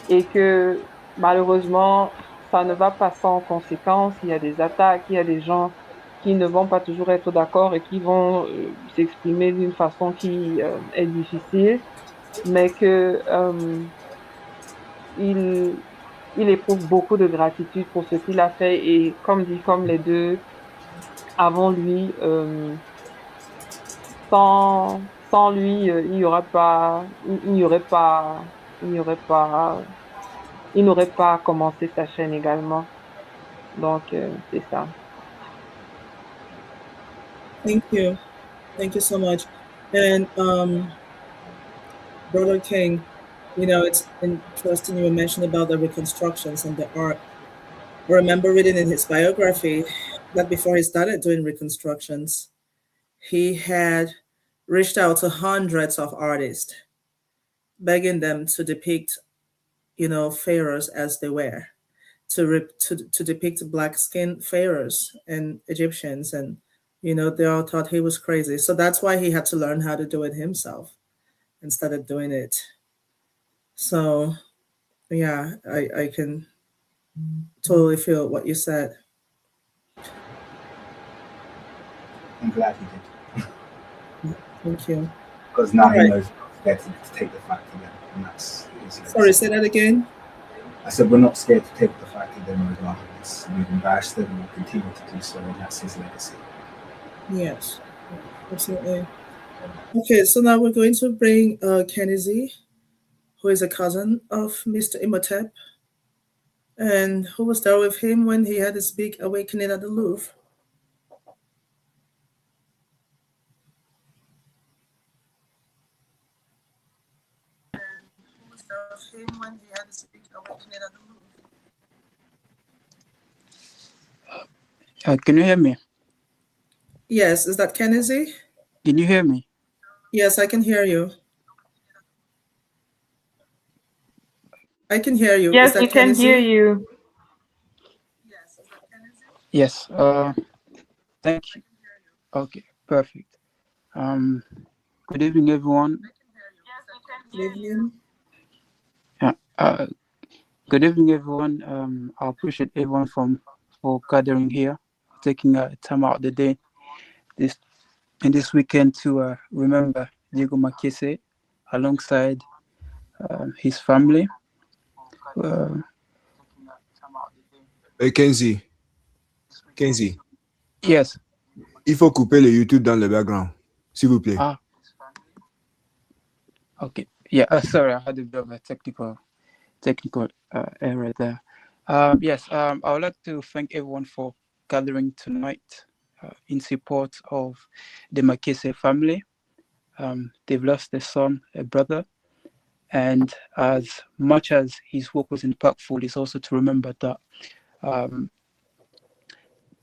et que malheureusement, ça ne va pas sans conséquences. Il y a des attaques, il y a des gens qui ne vont pas toujours être d'accord et qui vont s'exprimer d'une façon qui est difficile, mais que il éprouve beaucoup de gratitude pour ce qu'il a fait et comme les deux avant lui, sans lui, il n'y aurait pas, il n'y aurait pas, il n'y aurait pas, il n'aurait pas commencé sa chaîne également. Donc, c'est ça. Thank you. Thank you so much. And Brother King, it's interesting you mentioned about the reconstructions and the art. I remember reading in his biography that before he started doing reconstructions, he had reached out to hundreds of artists, begging them to depict, pharaohs as they were, to depict black-skinned pharaohs and Egyptians, and they all thought he was crazy. So that's why he had to learn how to do it himself and started doing it. So yeah, I can totally feel what you said. I'm glad he did. Thank you. Because now he knows better to take the fact to them, and that's Sorry, say that again. I said we're not scared to take the fact to them regardless. We've embarrassed them and we'll continue to do so, and that's his legacy. Yes, absolutely. Okay, so now we're going to bring Kenny Z, who is a cousin of Mr. Imhotep, and who was there with him when he had his big awakening at the Louvre. Can you hear me? Yes, is that Kenny Z? Can you hear me? Yes, I can hear you. I can hear you. Yes, we can hear you. Yes. Thank you. Okay, perfect. Good evening, everyone. Good evening. Yeah. Good evening, everyone. I appreciate everyone for gathering here, taking time out of the day, this weekend to remember Diego Marquese alongside his family. Hey, Kenzie. Kenzie, Yes. il faut couper le YouTube dans le background, s'il vous plaît. Ah. Okay. Yeah. Sorry, I had a bit of a technical error there. Yes. I would like to thank everyone for gathering tonight in support of the Makese family. They've lost their son, a brother, and as much as his work was impactful, it's also to remember that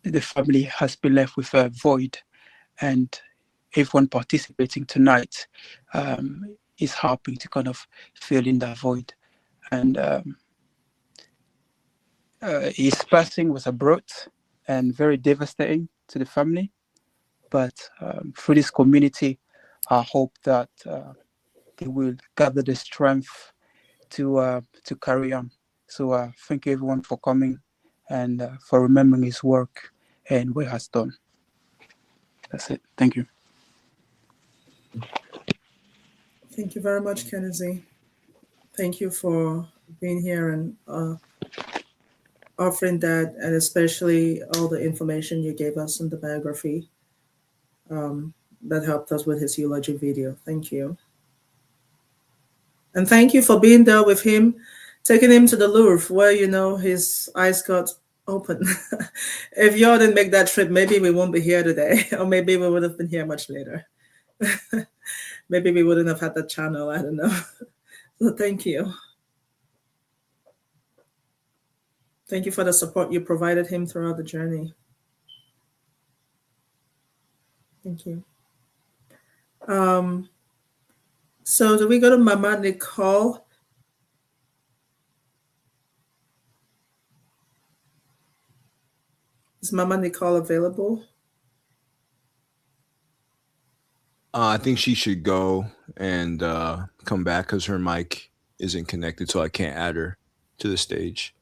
the family has been left with a void, and everyone participating tonight is helping to kind of fill in that void. And his passing was abrupt and very devastating to the family, but through this community, I hope that they will gather the strength to carry on. So thank you everyone for coming and for remembering his work and what he has done. That's it. Thank you. Thank you very much, Kennedy. Thank you for being here and offering that, and especially all the information you gave us in the biography that helped us with his eulogy video. Thank you. And thank you for being there with him, taking him to the Louvre where, his eyes got open. If y'all didn't make that trip, maybe we won't be here today, or maybe we would have been here much later. Maybe we wouldn't have had that channel. I don't know. So thank you. Thank you for the support you provided him throughout the journey. Thank you. So do we go to Mama Nicole? Is Mama Nicole available? I think she should go and come back because her mic isn't connected, so I can't add her to the stage.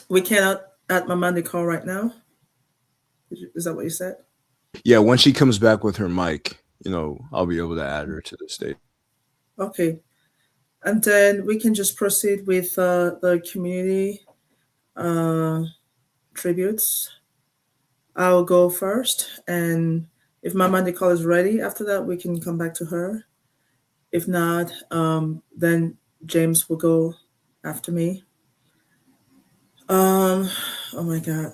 We cannot add Mama Nicole right now? Is that what you said? Yeah, once she comes back with her mic, I'll be able to add her to the stage. Okay. And then we can just proceed with the community tributes. I'll go first, and if Mama Nicole is ready after that, we can come back to her. If not, then James will go after me. Oh my God.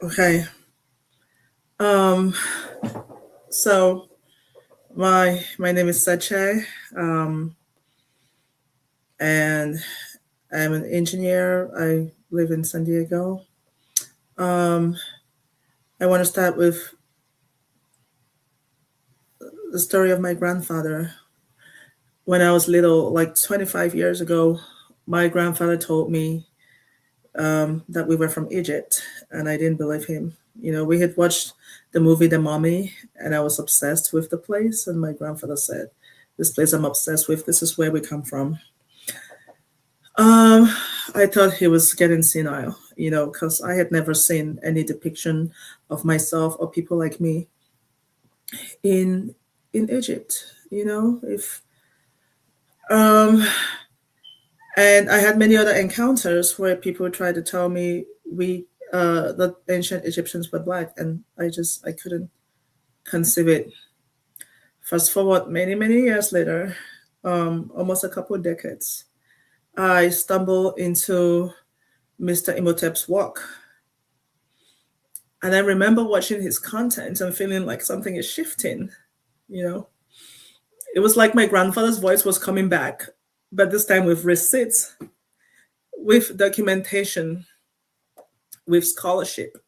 Okay. So my name is Sache, and I'm an engineer. I live in San Diego. I want to start with the story of my grandfather. When I was little, like 25 years ago, my grandfather told me that we were from Egypt, and I didn't believe him. We had watched the movie The Mummy, and I was obsessed with the place. And my grandfather said, "This place I'm obsessed with, this is where we come from." I thought he was getting senile, because I had never seen any depiction of myself or people like me in Egypt. And I had many other encounters where people tried to tell me the ancient Egyptians were Black, and I couldn't conceive it. Fast forward many, many years later, almost a couple of decades, I stumbled into Mr. Imhotep's work. And I remember watching his content and feeling like something is shifting, It was like my grandfather's voice was coming back, but this time with receipts, with documentation, with scholarship.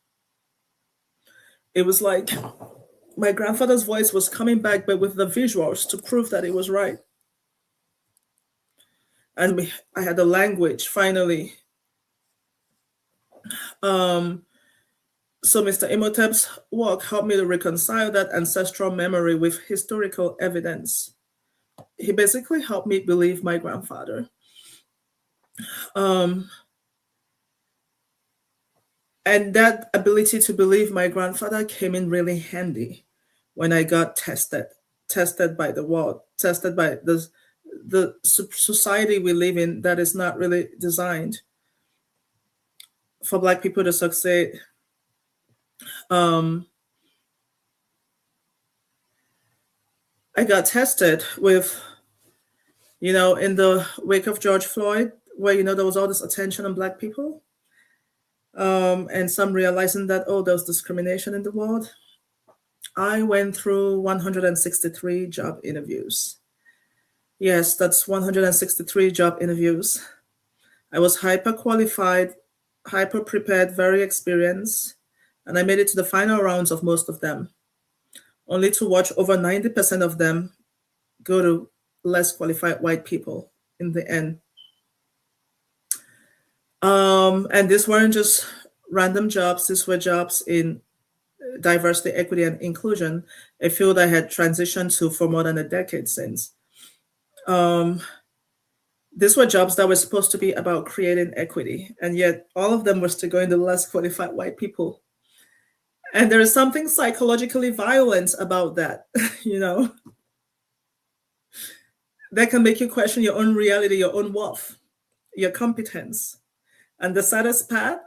It was like my grandfather's voice was coming back, but with the visuals to prove that it was right. And I had the language finally. So Mr. Imhotep's work helped me to reconcile that ancestral memory with historical evidence. He basically helped me believe my grandfather. And And that ability to believe my grandfather came in really handy when I got tested by the world, tested by the society we live in that is not really designed for Black people to succeed. I got tested with, in the wake of George Floyd, where, there was all this attention on Black people. And some realizing that, there's discrimination in the world. I went through 163 job interviews. Yes, that's 163 job interviews. I was hyper qualified, hyper prepared, very experienced, and I made it to the final rounds of most of them, only to watch over 90% of them go to less qualified white people in the end. And these weren't just random jobs, these were jobs in diversity, equity, and inclusion, a field I had transitioned to for more than a decade since. These were jobs that were supposed to be about creating equity, and yet all of them were still going to less qualified white people. And there is something psychologically violent about that, that can make you question your own reality, your own worth, your competence. And the saddest part,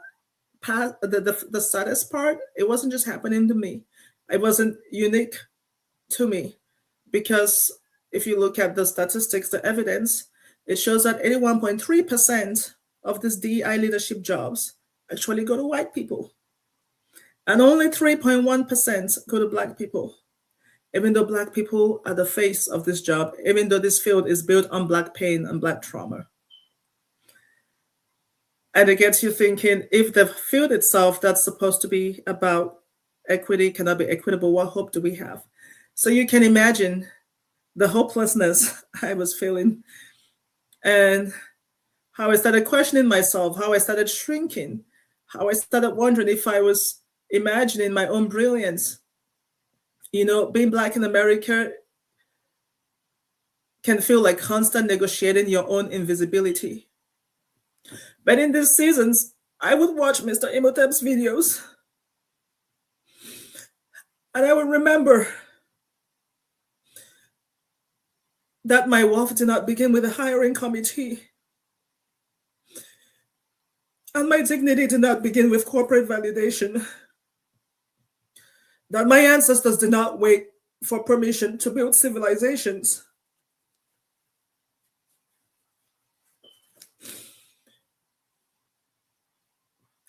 the saddest part, it wasn't just happening to me. It wasn't unique to me, because if you look at the statistics, the evidence, it shows that 81.3% of these DEI leadership jobs actually go to white people. And only 3.1% go to Black people, even though Black people are the face of this job, even though this field is built on Black pain and Black trauma. And it gets you thinking, if the field itself that's supposed to be about equity cannot be equitable, what hope do we have? So you can imagine the hopelessness I was feeling, and how I started questioning myself, how I started shrinking, how I started wondering if I was imagining my own brilliance. Being Black in America can feel like constant negotiating your own invisibility. But in these seasons, I would watch Mr. Imhotep's videos, and I would remember that my wealth did not begin with a hiring committee, and my dignity did not begin with corporate validation, that my ancestors did not wait for permission to build civilizations.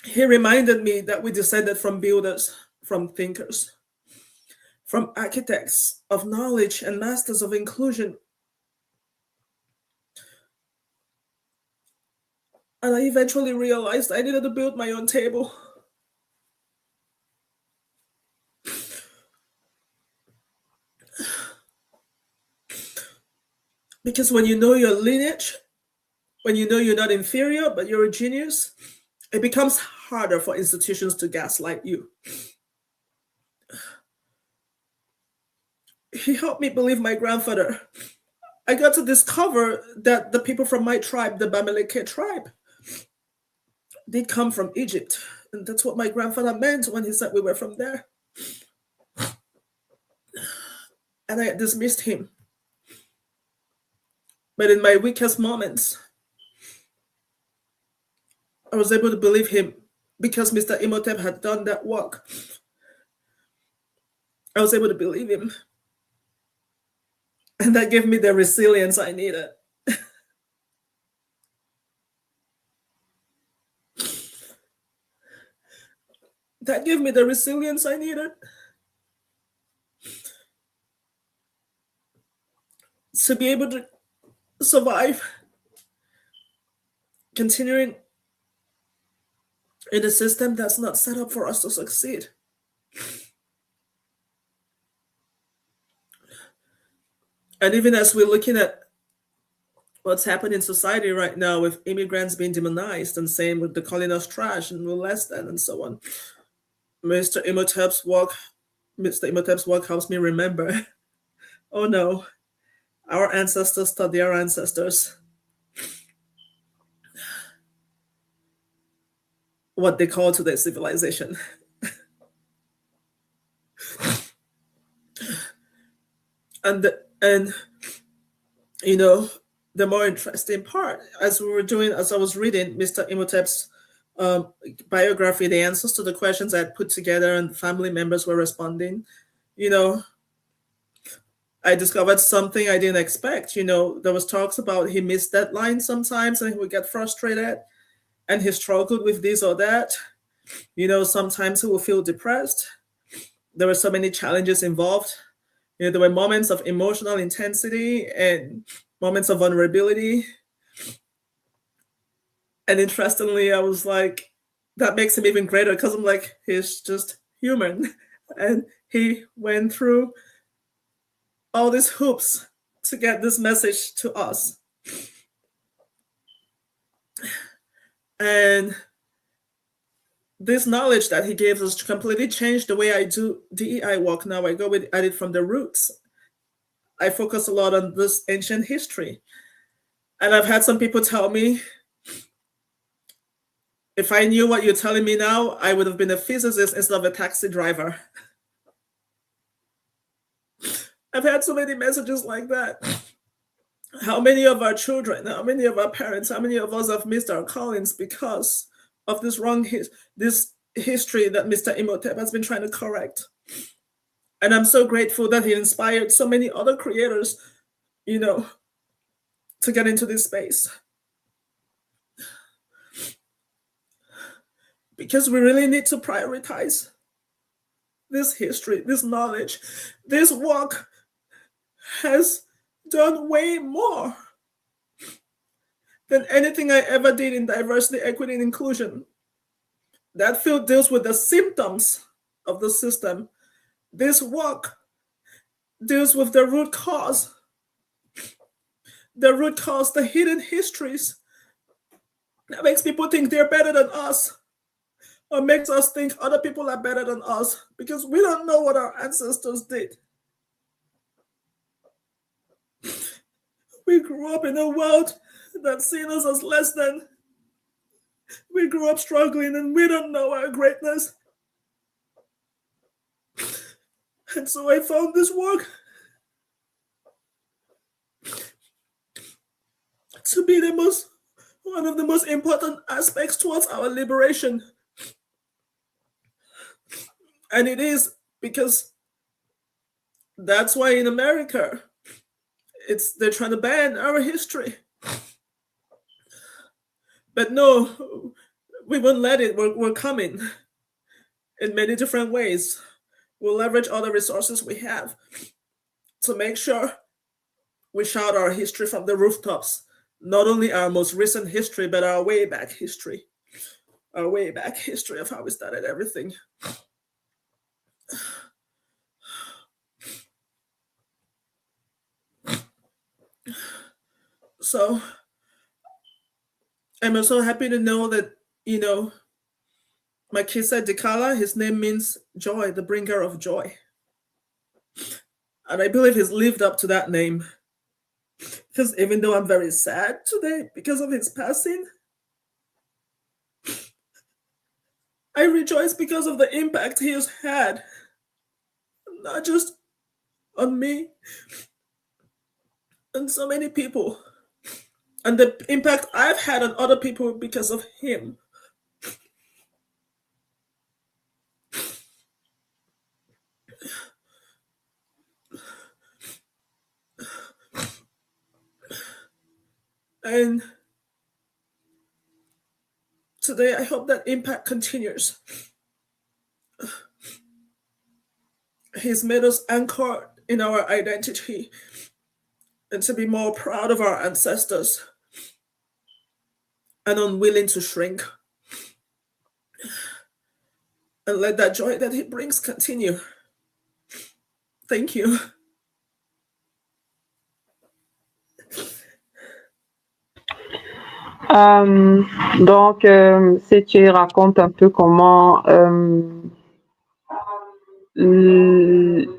He reminded me that we descended from builders, from thinkers, from architects of knowledge and masters of inclusion. And I eventually realized I needed to build my own table. Because when you know your lineage, when you know you're not inferior, but you're a genius, it becomes harder for institutions to gaslight you. He helped me believe my grandfather. I got to discover that the people from my tribe, the Bamileke tribe, did come from Egypt. And that's what my grandfather meant when he said we were from there. And I dismissed him. But in my weakest moments, I was able to believe him because Mr. Imhotep had done that work. I was able to believe him. And that gave me the resilience I needed. That gave me the resilience I needed to be able to survive, continuing in a system that's not set up for us to succeed. And even as we're looking at what's happening in society right now with immigrants being demonized, and same with the calling us trash and we're less than and so on, Mr. Imhotep's work helps me remember, oh no, our ancestors taught their ancestors what they call today civilization. And you know, the more interesting part, as I was reading Mr. Imhotep's biography, the answers to the questions I had put together and family members were responding, you know, I discovered something I didn't expect. You know, there was talks about he missed deadlines sometimes and he would get frustrated and he struggled with this or that. You know, sometimes he would feel depressed. There were so many challenges involved. You know, there were moments of emotional intensity and moments of vulnerability. And interestingly, I was like, that makes him even greater because I'm like, he's just human. And he went through all these hoops to get this message to us. And this knowledge that he gave us completely changed the way I do DEI work now. I go at it from the roots. I focus a lot on this ancient history. And I've had some people tell me, if I knew what you're telling me now, I would have been a physicist instead of a taxi driver. I've had so many messages like that. How many of our children, how many of our parents, how many of us have missed our callings because of this this history that Mr. Imhotep has been trying to correct? And I'm so grateful that he inspired so many other creators, you know, to get into this space. Because we really need to prioritize this history, this knowledge. This work has done way more than anything I ever did in diversity, equity, and inclusion. That field deals with the symptoms of the system. This work deals with the root cause. The root cause, the hidden histories that makes people think they're better than us, or makes us think other people are better than us because we don't know what our ancestors did. We grew up in a world that seen us as less than. We grew up struggling and we don't know our greatness. And so I found this work to be one of the most important aspects towards our liberation. And it is because that's why in America, they're trying to ban our history. But no, we won't let it. We're coming in many different ways. We'll leverage all the resources we have to make sure we shout our history from the rooftops. Not only our most recent history, but our way back history. Our way back history of how we started everything. So I'm so happy to know that, you know, Makisa Dikala, his name means joy, the bringer of joy. And I believe he's lived up to that name. Because even though I'm very sad today because of his passing, I rejoice because of the impact he has had, not just on me, and so many people, and the impact I've had on other people because of him. And today I hope that impact continues. He's made us anchored in our identity and to be more proud of our ancestors and unwilling to shrink. And let that joy that he brings continue. Thank you. Donc, Sache raconte un peu comment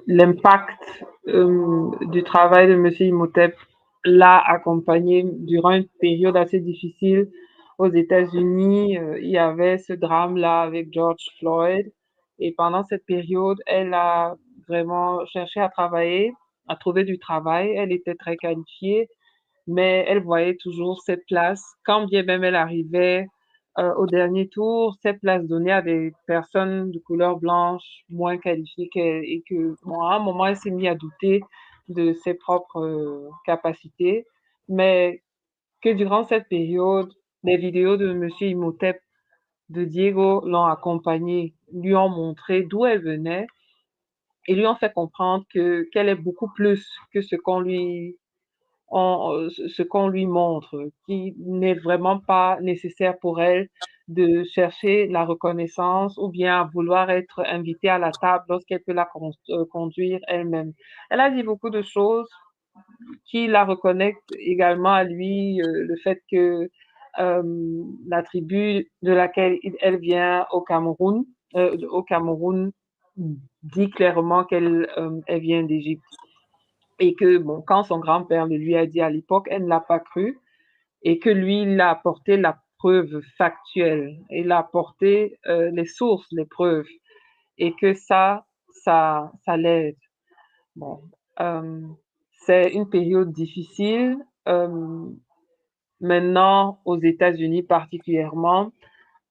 l'impact du travail de M. Imhotep l'a accompagné durant une période assez difficile aux États-Unis, il y avait ce drame-là avec George Floyd. Et pendant cette période, elle a vraiment cherché à travailler, à trouver du travail. Elle était très qualifiée, mais elle voyait toujours cette place, quand bien même elle arrivait au dernier tour, cette place donnée à des personnes de couleur blanche moins qualifiées qu'elle, et que, bon, à un moment, elle s'est mise à douter de ses propres capacités, mais que durant cette période, les vidéos de Monsieur Imhotep, de Diego l'ont accompagnée, lui ont montré d'où elle venait et lui ont fait comprendre que qu'elle est beaucoup plus que ce qu'on lui montre, qui n'est vraiment pas nécessaire pour elle de chercher la reconnaissance ou bien à vouloir être invitée à la table lorsqu'elle peut conduire elle-même. Elle a dit beaucoup de choses qui la reconnectent également à lui, le fait que la tribu de laquelle elle vient au Cameroun dit clairement qu'elle elle vient d'Égypte. Et que, bon, quand son grand-père le lui a dit à l'époque, elle ne l'a pas cru, et que lui, il a apporté la preuve factuelle, il a apporté les sources, les preuves, et que ça l'aide. Bon, euh, c'est une période difficile, maintenant aux États-Unis particulièrement,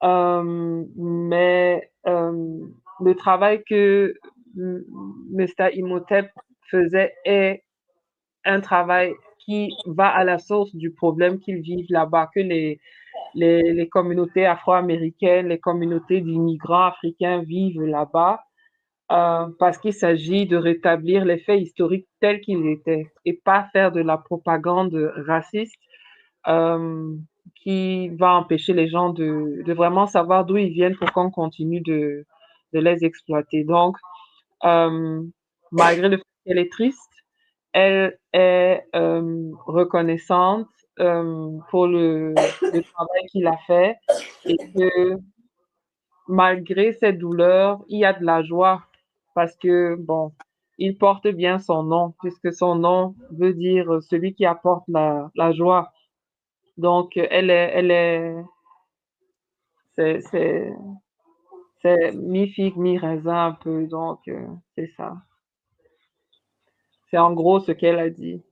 mais le travail que Mr. Imhotep faisait est un travail qui va à la source du problème qu'ils vivent là-bas, que les communautés afro-américaines, les communautés d'immigrants africains vivent là-bas, parce qu'il s'agit de rétablir les faits historiques tels qu'ils étaient et pas faire de la propagande raciste euh, qui va empêcher les gens de vraiment savoir d'où ils viennent pour qu'on continue de les exploiter. Donc, malgré le fait qu'elle est triste, elle est reconnaissante pour le travail qu'il a fait et que malgré ses douleurs, il y a de la joie parce que, bon, il porte bien son nom puisque son nom veut dire celui qui apporte la joie. Donc, c'est, c'est mi-figue, mi-raisin un peu. Donc, c'est ça. C'est en gros ce qu'elle a dit.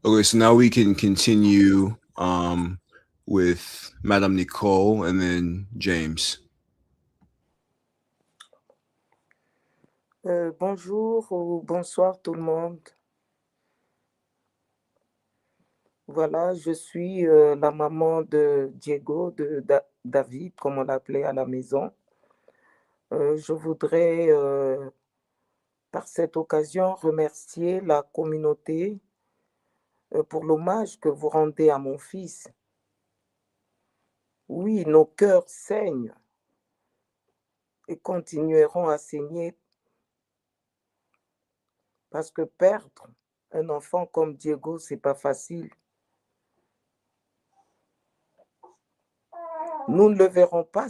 Okay, so now we can continue with Madame Nicole and then James. Bonjour ou bonsoir tout le monde. Voilà, je suis la maman de Diego, de David, comme on l'appelait à la maison. Je voudrais, par cette occasion, remercier la communauté pour l'hommage que vous rendez à mon fils. Oui, nos cœurs saignent et continueront à saigner parce que perdre un enfant comme Diego, c'est pas facile. Nous ne le verrons pas,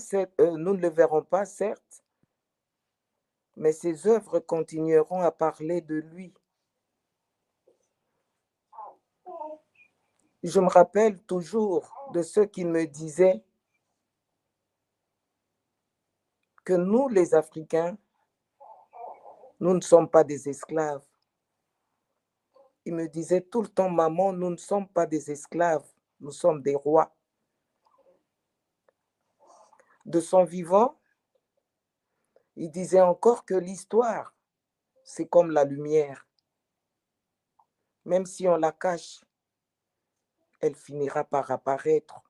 certes, mais ses œuvres continueront à parler de lui. Je me rappelle toujours de ceux qui me disaient que nous, les Africains, nous ne sommes pas des esclaves. Ils me disaient tout le temps, maman, nous ne sommes pas des esclaves, nous sommes des rois. De son vivant, il disait encore que l'histoire, c'est comme la lumière. Même si on la cache, elle finira par apparaître.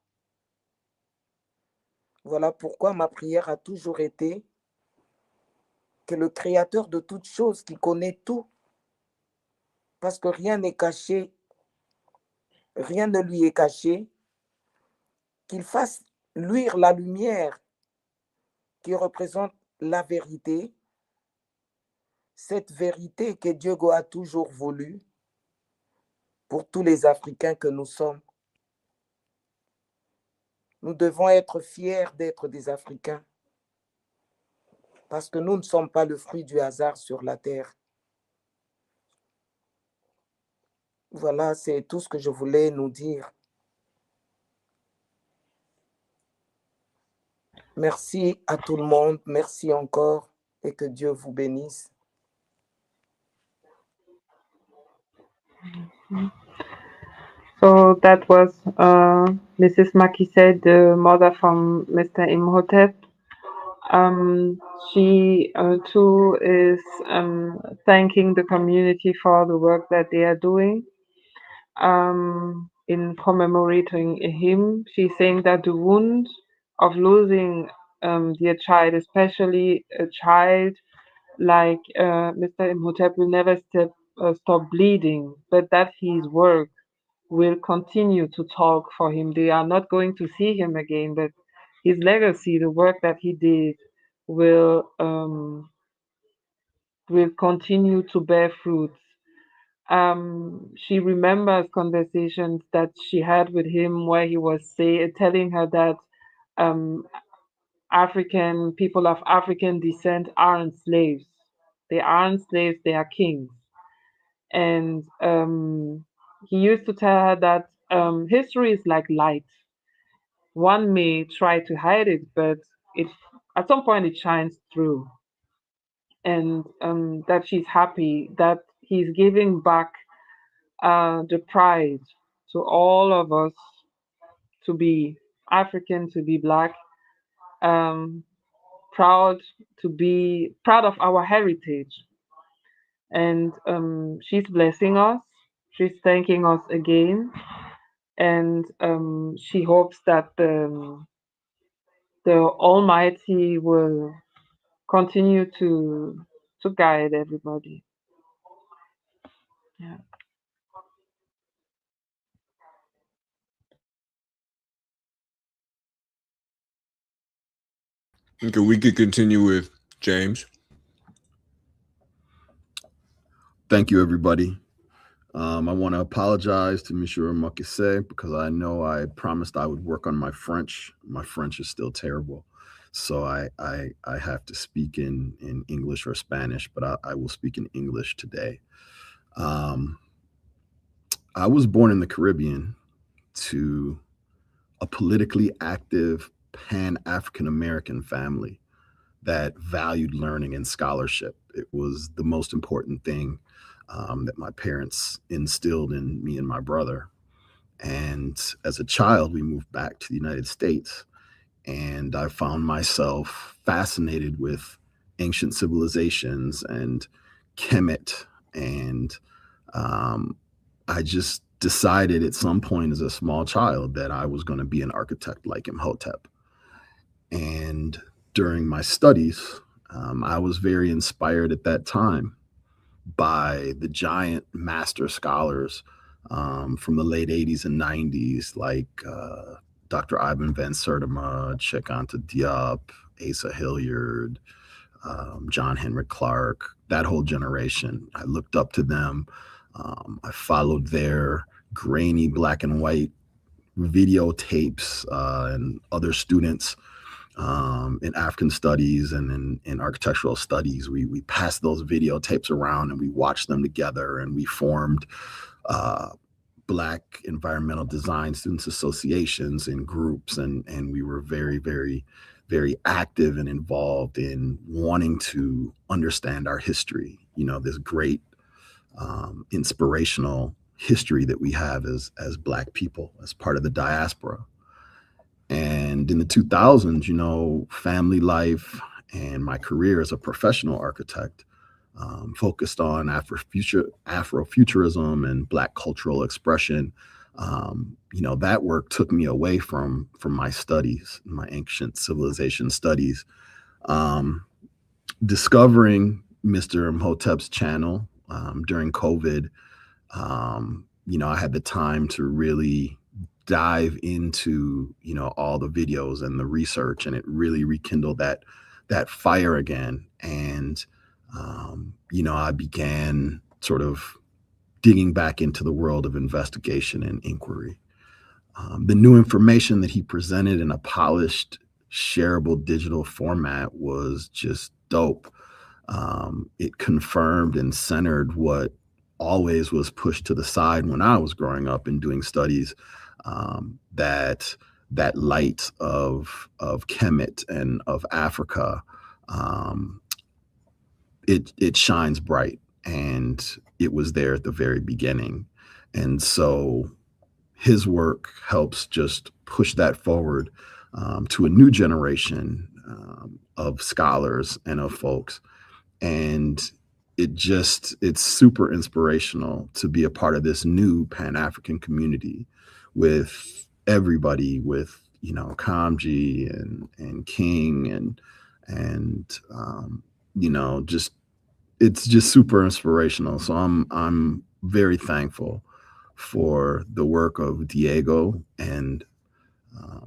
Voilà pourquoi ma prière a toujours été que le Créateur de toutes choses, qui connaît tout, parce que rien n'est caché, rien ne lui est caché, qu'il fasse luire la lumière qui représente la vérité, cette vérité que Dieu a toujours voulu pour tous les Africains que nous sommes. Nous devons être fiers d'être des Africains. Parce que nous ne sommes pas le fruit du hasard sur la terre. Voilà, c'est tout ce que je voulais nous dire. Merci à tout le monde, merci encore et que Dieu vous bénisse. So that was Mrs. Maki said, the mother from Mr. Imhotep. She too is thanking the community for the work that they are doing in commemorating him. She's saying that the wound of losing their child, especially a child like Mr. Imhotep, will never stop bleeding, but that his work will continue to talk for him. They are not going to see him again, but his legacy, the work that he did, will continue to bear fruits. She remembers conversations that she had with him where he was telling her that African people of African descent aren't slaves. They aren't slaves, they are kings. And he used to tell her that history is like light. One may try to hide it, but it at some point it shines through. And that she's happy that he's giving back the pride to all of us to be African, to be Black, proud proud of our heritage. And she's blessing us. She's thanking us again, and she hopes that the Almighty will continue to guide everybody. Yeah. Okay, we could continue with James. Thank you, everybody. I want to apologize to Monsieur Makise because I know I promised I would work on my French. My French is still terrible. So I have to speak in English or Spanish, but I will speak in English today. I was born in the Caribbean to a politically active Pan-African American family that valued learning and scholarship. It was the most important thing that my parents instilled in me and my brother. And as a child, we moved back to the United States, and I found myself fascinated with ancient civilizations and Kemet. And I just decided at some point as a small child that I was going to be an architect like Imhotep. And during my studies, I was very inspired at that time by the giant master scholars from the late 80s and 90s, like Dr. Ivan Van Sertima, Cheikh Anta Diop, Asa Hilliard, John Henrik Clark, that whole generation. I looked up to them. I followed their grainy black and white videotapes and other students in African studies and in architectural studies. We passed those videotapes around and we watched them together, and we formed Black environmental design students associations and groups, and we were very, very, very active and involved in wanting to understand our history, you know, this great inspirational history that we have as Black people, as part of the diaspora. And in the 2000s, you know, family life and my career as a professional architect focused on Afrofuturism and Black cultural expression. You know, that work took me away from my studies, my ancient civilization studies. Discovering Mr. Imhotep's channel during COVID, you know, I had the time to really dive into, you know, all the videos and the research, and it really rekindled that fire again. And you know, I began sort of digging back into the world of investigation and inquiry. The new information that he presented in a polished, shareable digital format was just dope. It confirmed and centered what always was pushed to the side when I was growing up and doing studies, that light of Kemet and of Africa, it shines bright, and it was there at the very beginning. And so his work helps just push that forward to a new generation of scholars and of folks. And it's super inspirational to be a part of this new Pan-African community with everybody, with, you know, Kamji and King and you know, just, it's just super inspirational. So I'm very thankful for the work of Diego, and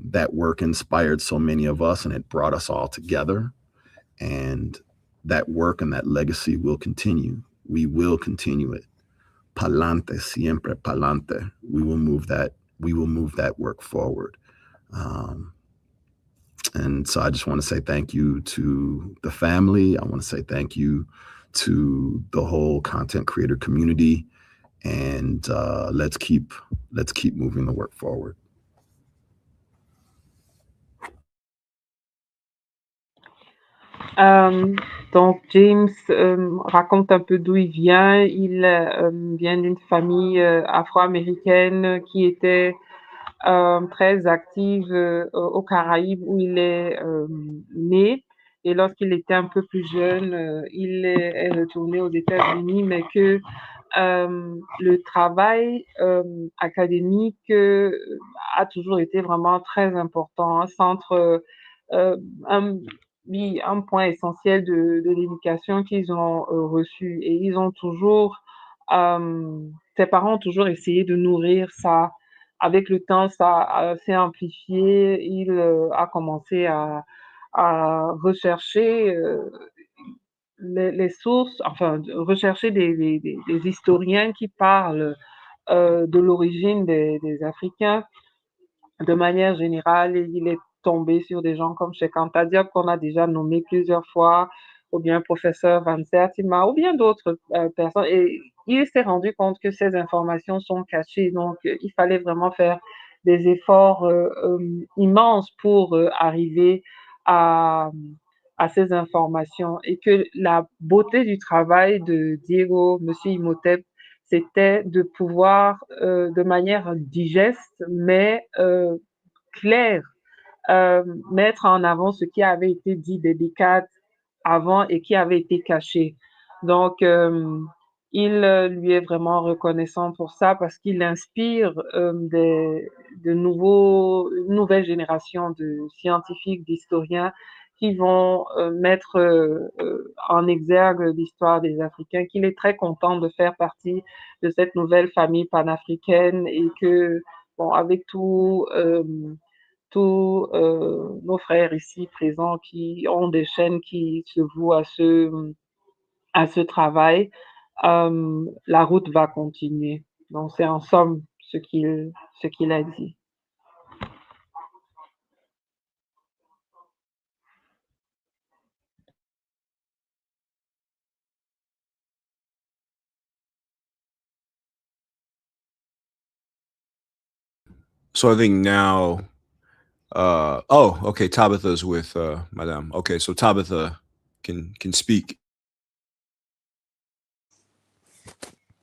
that work inspired so many of us, and it brought us all together. And that work and that legacy will continue. We will continue it. Palante, siempre palante. We will move that work forward. And so I just want to say thank you to the family. I want to say thank you to the whole content creator community. And let's keep moving the work forward. Donc James raconte un peu d'où il vient. Il vient d'une famille afro-américaine qui était très active aux Caraïbes où il est né. Et lorsqu'il était un peu plus jeune, il est retourné aux États-Unis, mais que le travail académique a toujours été vraiment très important, un centre, un point essentiel de l'éducation qu'ils ont reçu. Et ils ont toujours, ses parents ont toujours essayé de nourrir ça. Avec le temps, ça s'est amplifié. Il a commencé à rechercher les sources, enfin, rechercher des historiens qui parlent de l'origine des Africains de manière générale. Et il est tombé sur des gens comme Cheikh Anta Diop, qu'on a déjà nommé plusieurs fois, ou bien professeur Van Sertima, ou bien d'autres personnes. Et il s'est rendu compte que ces informations sont cachées. Donc, il fallait vraiment faire des efforts immenses pour arriver à ces informations, et que la beauté du travail de Diego, Monsieur Imhotep, c'était de pouvoir, de manière digeste, mais claire, mettre en avant ce qui avait été dit des décades avant et qui avait été caché. Donc, il lui est vraiment reconnaissant pour ça, parce qu'il inspire une nouvelle génération de scientifiques, d'historiens qui vont mettre en exergue l'histoire des Africains, qu'il est très content de faire partie de cette nouvelle famille panafricaine, et que, bon, avec tous nos frères ici présents qui ont des chaînes qui se vouent à ce travail, la route va continuer. Donc, c'est en somme ce qu'il a dit. So I think now, okay, Tabitha's with Madame. Okay, so Tabitha can speak.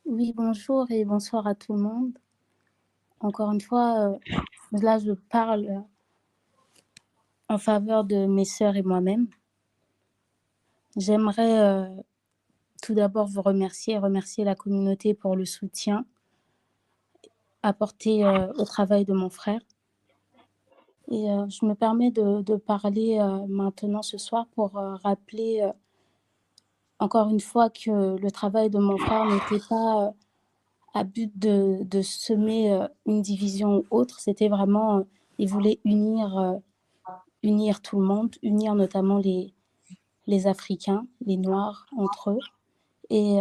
Oui, bonjour et bonsoir à tout le monde. Encore une fois, là, je parle en faveur de mes sœurs et moi-même. J'aimerais tout d'abord vous remercier la communauté pour le soutien apporté au travail de mon frère. Et je me permets de parler maintenant ce soir pour rappeler encore une fois que le travail de mon frère n'était pas à but de semer une division ou autre. C'était vraiment, il voulait unir tout le monde, unir notamment les Africains, les Noirs entre eux. Et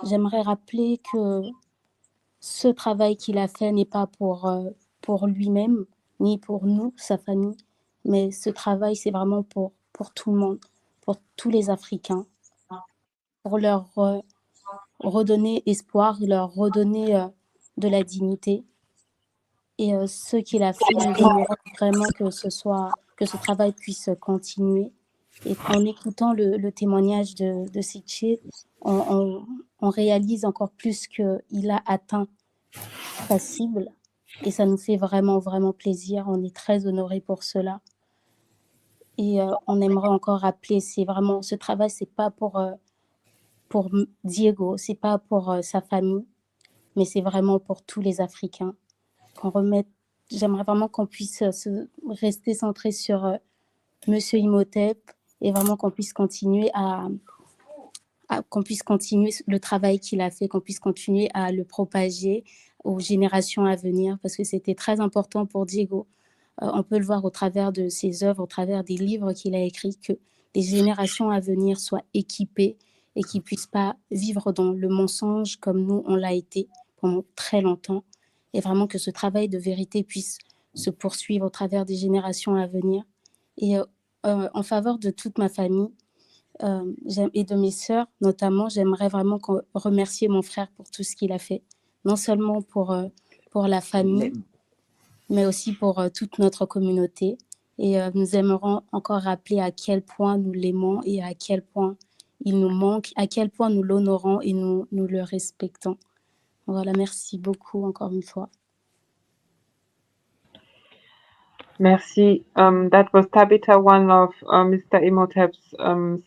j'aimerais rappeler que ce travail qu'il a fait n'est pas pour lui-même, ni pour nous, sa famille, mais ce travail, c'est vraiment pour tout le monde, pour tous les Africains, pour leur redonner espoir, leur redonner de la dignité. Et ce qu'il a fait, nous aimerions vraiment que ce travail puisse continuer. Et qu'en écoutant le témoignage de Sache, on réalise encore plus qu'il a atteint sa cible. Et ça nous fait vraiment, vraiment plaisir. On est très honorés pour cela. Et on aimerait encore rappeler, c'est vraiment, ce travail, c'est pas pour Diego, c'est pas pour sa famille, mais c'est vraiment pour tous les Africains. J'aimerais vraiment qu'on puisse rester centré sur Monsieur Imhotep et vraiment qu'on puisse continuer qu'on puisse continuer le travail qu'il a fait, qu'on puisse continuer à le propager aux générations à venir, parce que c'était très important pour Diego. On peut le voir au travers de ses œuvres, au travers des livres qu'il a écrits, que les générations à venir soient équipées et qu'ils ne puissent pas vivre dans le mensonge comme nous, on l'a été pendant très longtemps. Et vraiment que ce travail de vérité puisse se poursuivre au travers des générations à venir. Et en faveur de toute ma famille et de mes sœurs, notamment, j'aimerais vraiment remercier mon frère pour tout ce qu'il a fait. Non seulement pour la famille, mais aussi pour toute notre communauté. Et nous aimerons encore rappeler à quel point nous l'aimons et à quel point il nous manque, à quel point nous l'honorons et nous le respectons. Voilà, merci beaucoup encore une fois. Merci. That was Tabitha, one of Mr. Imhotep's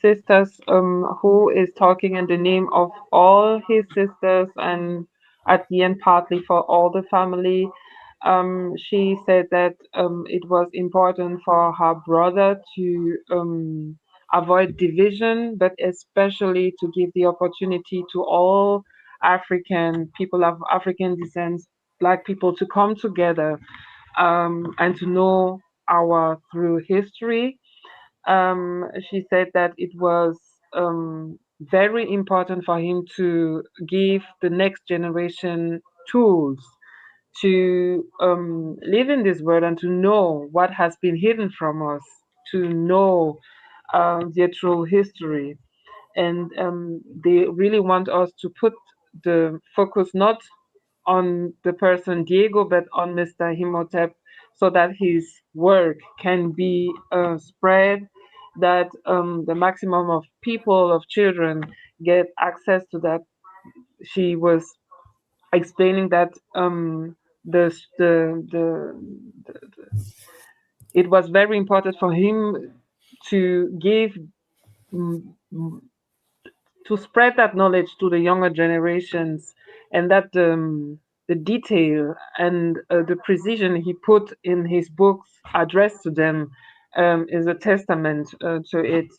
sisters, who is talking in the name of all his sisters and at the end partly for all the family. She said that it was important for her brother to avoid division, but especially to give the opportunity to all African people of African descent, Black people, to come together and to know our through history. She said that it was very important for him to give the next generation tools to live in this world and to know what has been hidden from us, to know their true history. And they really want us to put the focus not on the person Diego, but on Mr. Imhotep, so that his work can be spread, that the maximum of people, of children, get access to that. She was explaining that it was very important for him to give to spread that knowledge to the younger generations, and that the detail and the precision he put in his books addressed to them is a testament to it.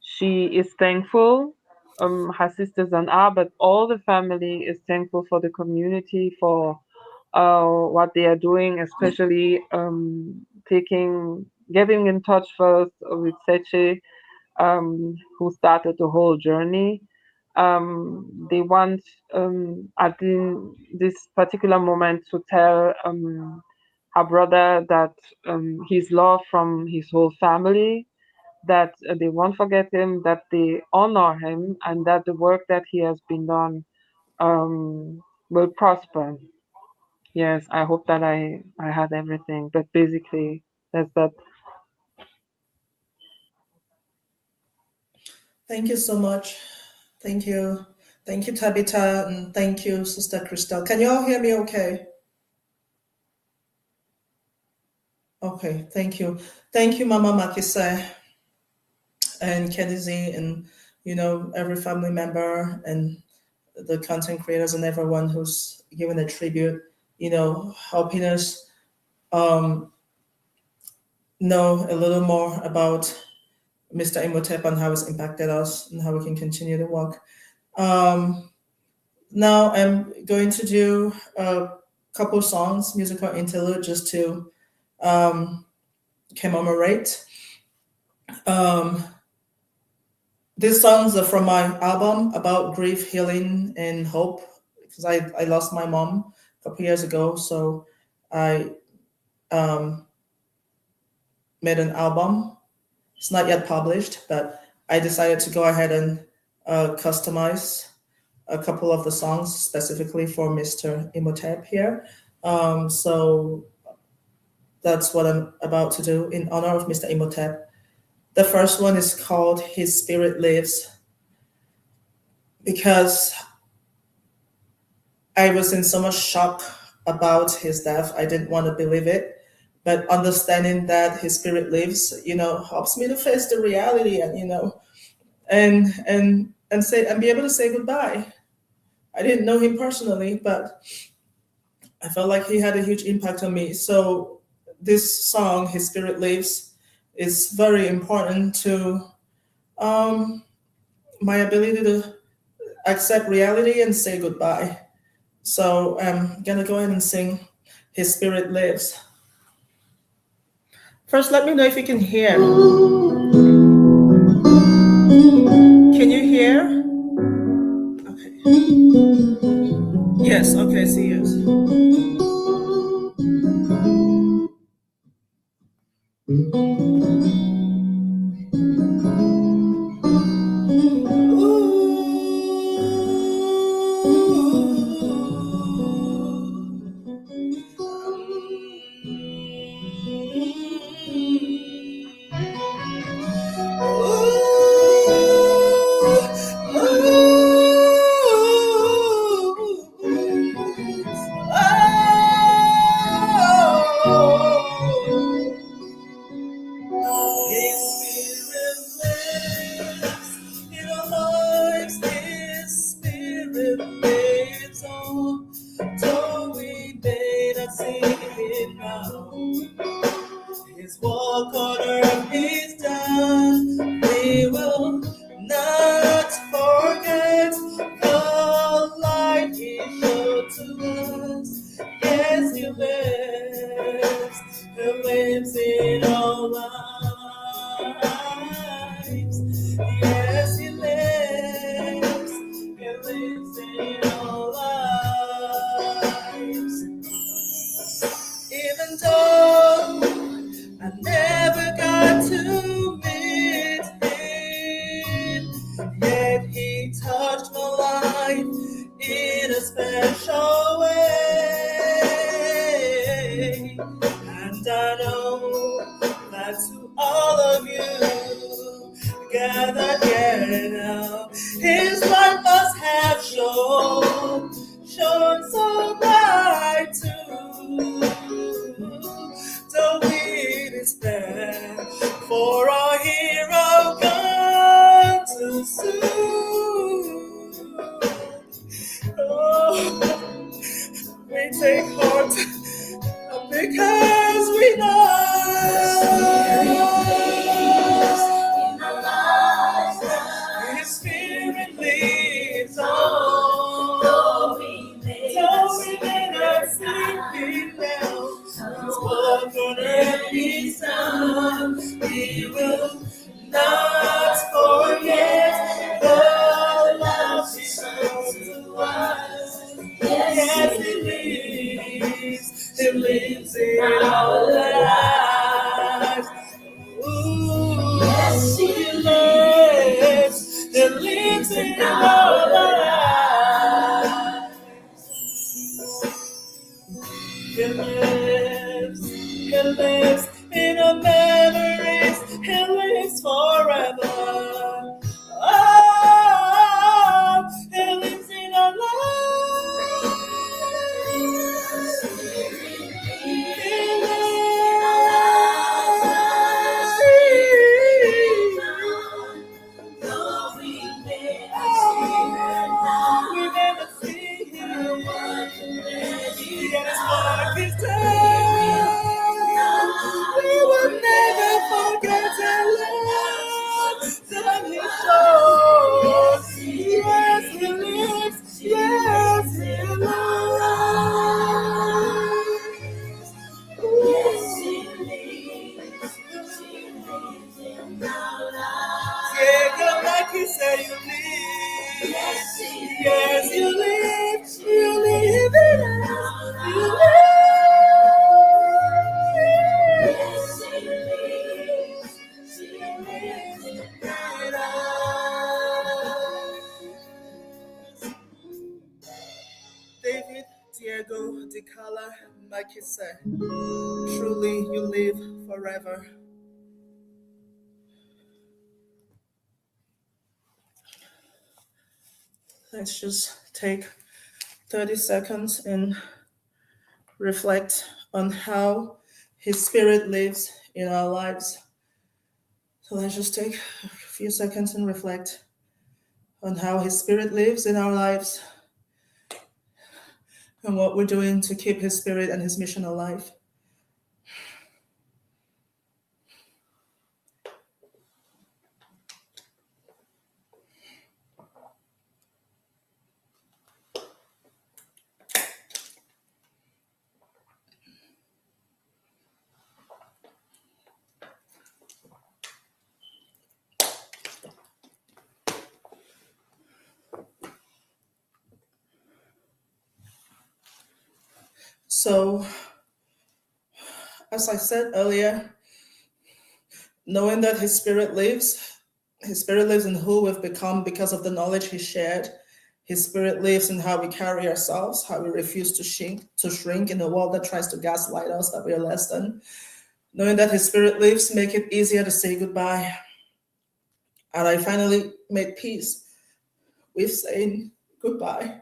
She is thankful, her sisters and I, but all the family is thankful for the community, for what they are doing, especially getting in touch first with Sache, who started the whole journey. They want at this particular moment to tell her brother that he's loved from his whole family, that they won't forget him, that they honor him, and that the work that he has been done will prosper. Yes, I hope that I had everything, but basically that's that. Thank you so much. Thank you. Thank you, Tabitha, and thank you, Sister Christelle. Can you all hear me okay? Okay, thank you. Thank you, Mama Makise and Kedizi, and every family member and the content creators and everyone who's given a tribute, helping us know a little more about Mr. Imhotep and how it's impacted us and how we can continue to work. Now I'm going to do a couple songs, musical interlude, just to commemorate. These songs are from my album about grief, healing, and hope, because I lost my mom a couple years ago. So I made an album It's not yet published, but I decided to go ahead and customize a couple of the songs specifically for Mr. Imhotep here. So that's what I'm about to do in honor of Mr. Imhotep. The first one is called His Spirit Lives, because I was in so much shock about his death. I didn't want to believe it. But understanding that his spirit lives, helps me to face the reality and, and be able to say goodbye. I didn't know him personally, but I felt like he had a huge impact on me. So this song, His Spirit Lives, is very important to my ability to accept reality and say goodbye. So I'm gonna go ahead and sing His Spirit Lives. First, let me know if you can hear. Can you hear? Okay. Yes, okay, see you. His walk on earth is done. We will not forget the light he showed to us. Yes, he lives. He lives in our lives. Yes, he lives. He lives in our lives. Even though I never got to meet him, yet he touched my life in a special way. And I know that to all of you gathered here now, his light must have shone so bright too. Don't we despair, for our hero gone too soon. Oh, we take heart because we know His Spirit lives on. Though we may not see Him now, His walk on earth is done. We will not forget the love He showed to us. Yes, He lives in our lives. Ooh, yes, He lives in our lives. He lives in our memories. He lives forever. Oh, He lives in our lives. He we never see Him. Yet His work is done. We will never forget the love that He showed. Yes, He lives. Yes, He lives. Yes, He lives. He lives in our lives. Yeah, God, like you say, you live. Yes, you live. You live in us. You live. Yes, you live. Dikala Makise. Truly you live forever. Let's just take 30 seconds and reflect on how His Spirit lives in our lives. So let's just take a few seconds and reflect on how His Spirit lives in our lives and what we're doing to keep His Spirit and His mission alive. So, as I said earlier, knowing that His Spirit lives in who we've become because of the knowledge He shared. His Spirit lives in how we carry ourselves, how we refuse to shrink in a world that tries to gaslight us that we are less than. Knowing that His Spirit lives make it easier to say goodbye. And I finally made peace with saying goodbye.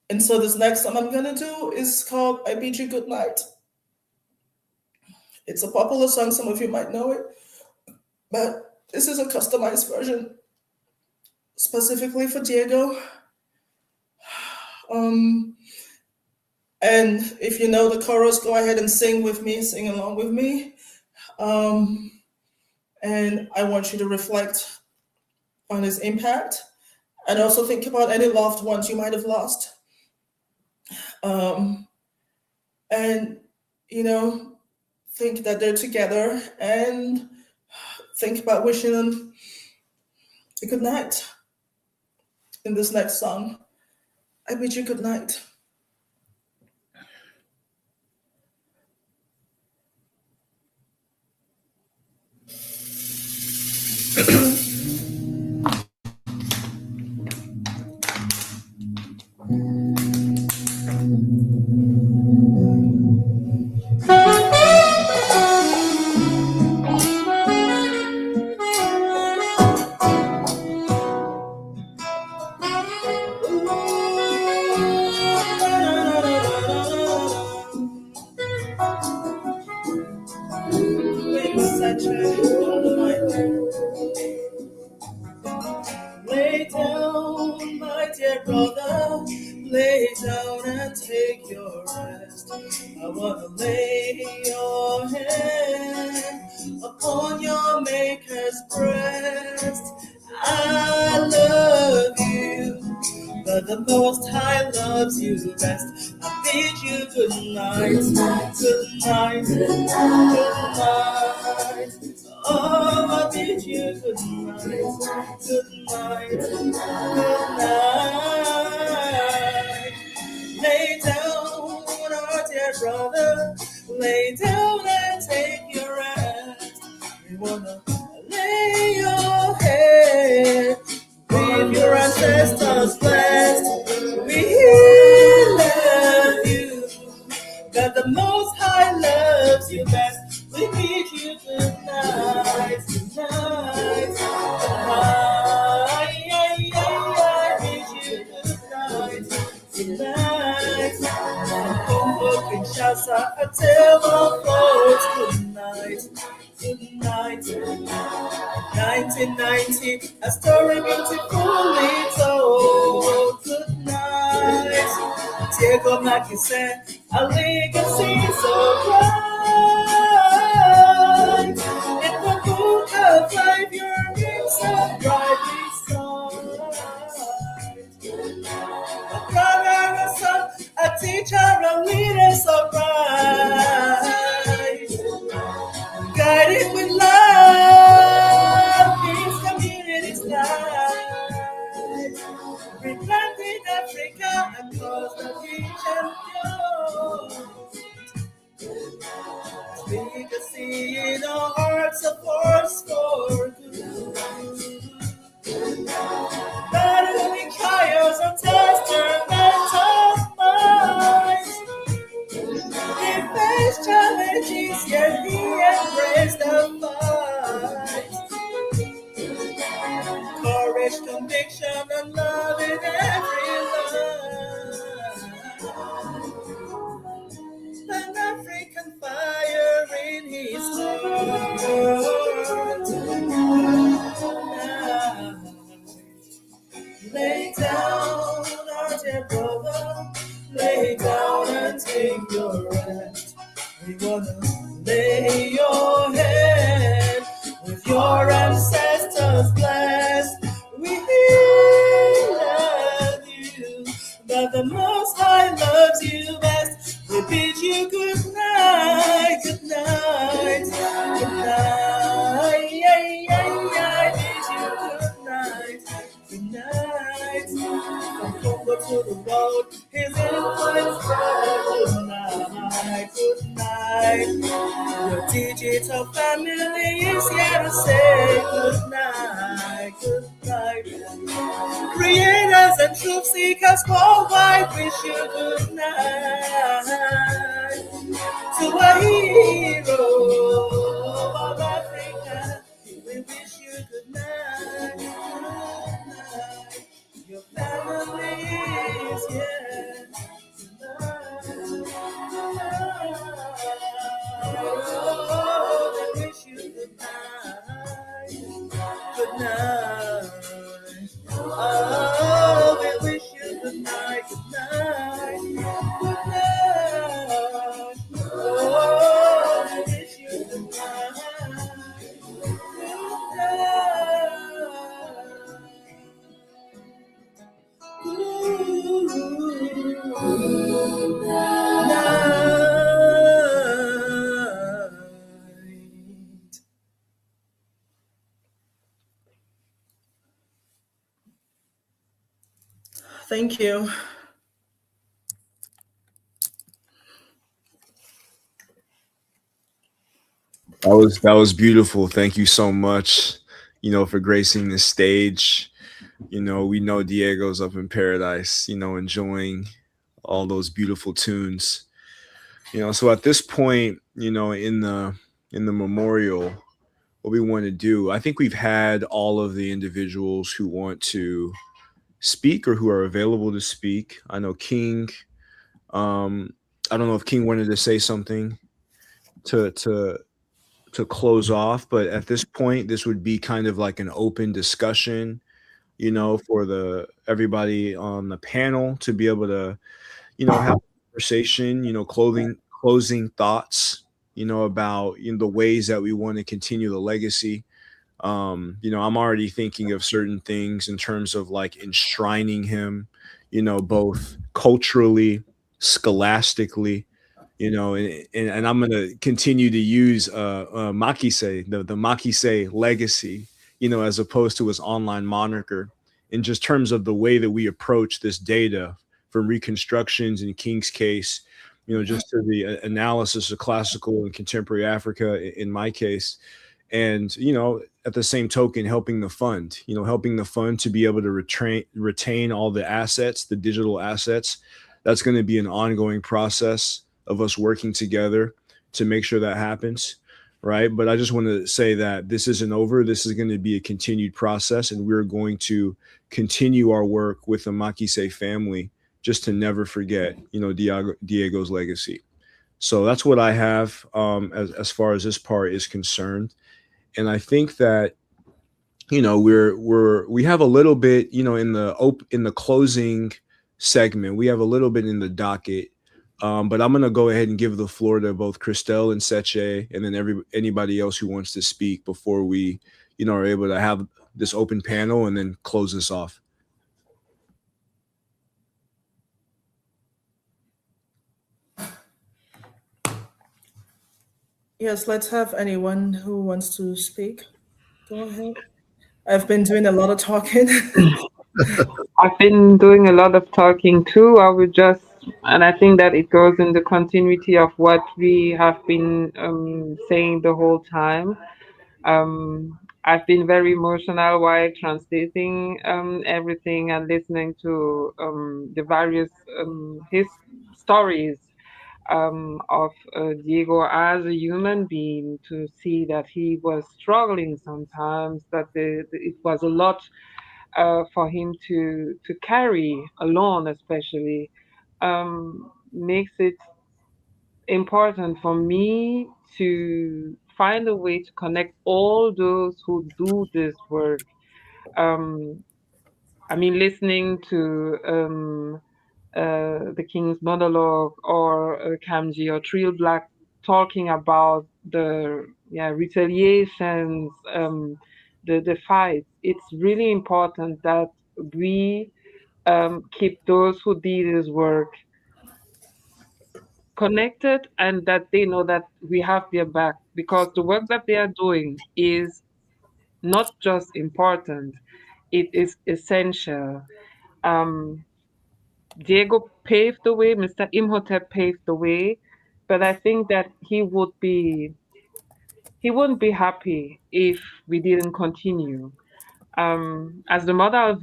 And so this next song I'm gonna do is called I Bid You Good Night. It's a popular song, some of you might know it, but this is a customized version specifically for Diego. And if you know the chorus, go ahead and sing with me, sing along with me. And I want you to reflect on his impact and also think about any loved ones you might have lost. And, think that they're together and think about wishing them a good night in this next song. I bid you good night. Sache, lay down, my dear brother, lay down and take your rest. I wanna lay your hand upon your maker's breast. I love you, but the Most High loves you best. I bid you good night, good night, good night. Oh, I bid you good night, good night, good night. Lay down, our dear brother, lay down and take your rest. We wanna lay your head with your ancestors blessed. We love you, that the Most High loves you best. We bid you good night, good night, good night. I bid you good night, good night. Congo, Kinshasa, I tell my folks good night, good night. 1990, a story beautifully told. Good night. Diego Mackison, a legacy so bright. In the book of life, your name so brightly shines. A brother, a son, a teacher, a leader so bright. Guided with love, these communities life. Replanting Africa across the region. Legacy in our hearts, a force for good. Battling trials and tests, mental minds. Courage, conviction, and love in every line. An African fire in his heart. Lay down, our dear brother. Lay down and take your rest. We wanna lay your head with your ancestors blessed. We love you, but the Most High loves you best. We bid you good night, good night, good night. Yeah, yeah, yeah. I bid you good night, good night. From Congo to the road, his influence spread. Good night, good night. Your digital family is here to say good night, good night. Creators and truth seekers worldwide wish you good night. To a hero of Africa, we wish you good night, good night. Your family is here tonight. Oh, they wish you good night, good night. Oh, we wish you good night, good night, good night. Oh, we wish you good night, good night. Thank you. That was beautiful. Thank you so much, for gracing the stage. We know Diego's up in paradise, enjoying all those beautiful tunes. So at this point, in the memorial, what we want to do, I think we've had all of the individuals who want to speak or who are available to speak. I know King. I don't know if King wanted to say something to close off, but at this point, this would be kind of like an open discussion, for the everybody on the panel to be able to, have a conversation, closing thoughts, about the ways that we want to continue the legacy. I'm already thinking of certain things in terms of like enshrining him, both culturally, scholastically, and I'm gonna continue to use Makise, the Makise legacy, as opposed to his online moniker, in just terms of the way that we approach this data, from reconstructions in King's case, just to the analysis of classical and contemporary Africa in my case. And at the same token, helping the fund to be able to retain all the assets, the digital assets. That's going to be an ongoing process of us working together to make sure that happens, right? But I just want to say that this isn't over. This is going to be a continued process, and we're going to continue our work with the Makise family, just to never forget, Diego's legacy. So that's what I have, as far as this part is concerned. And I think that, we have a little bit, in the closing segment, we have a little bit in the docket. But I'm gonna go ahead and give the floor to both Christelle and Sache, and then anybody else who wants to speak before we, are able to have this open panel and then close this off. Yes, let's have anyone who wants to speak. Go ahead. I've been doing a lot of talking. I've been doing a lot of talking too. And I think that it goes in the continuity of what we have been saying the whole time. I've been very emotional while translating everything and listening to the various his stories. of Diego as a human being, to see that he was struggling sometimes, that it was a lot for him to carry alone, especially, makes it important for me to find a way to connect all those who do this work. Um, I mean, listening to the King's monologue, or Kamji or Trill Black talking about the retaliations, the fights. It's really important that we keep those who did this work connected, and that they know that we have their back, because the work that they are doing is not just important, it is essential. Um, Diego paved the way, Mr. Imhotep paved the way, but I think that he wouldn't be happy if we didn't continue. As the mother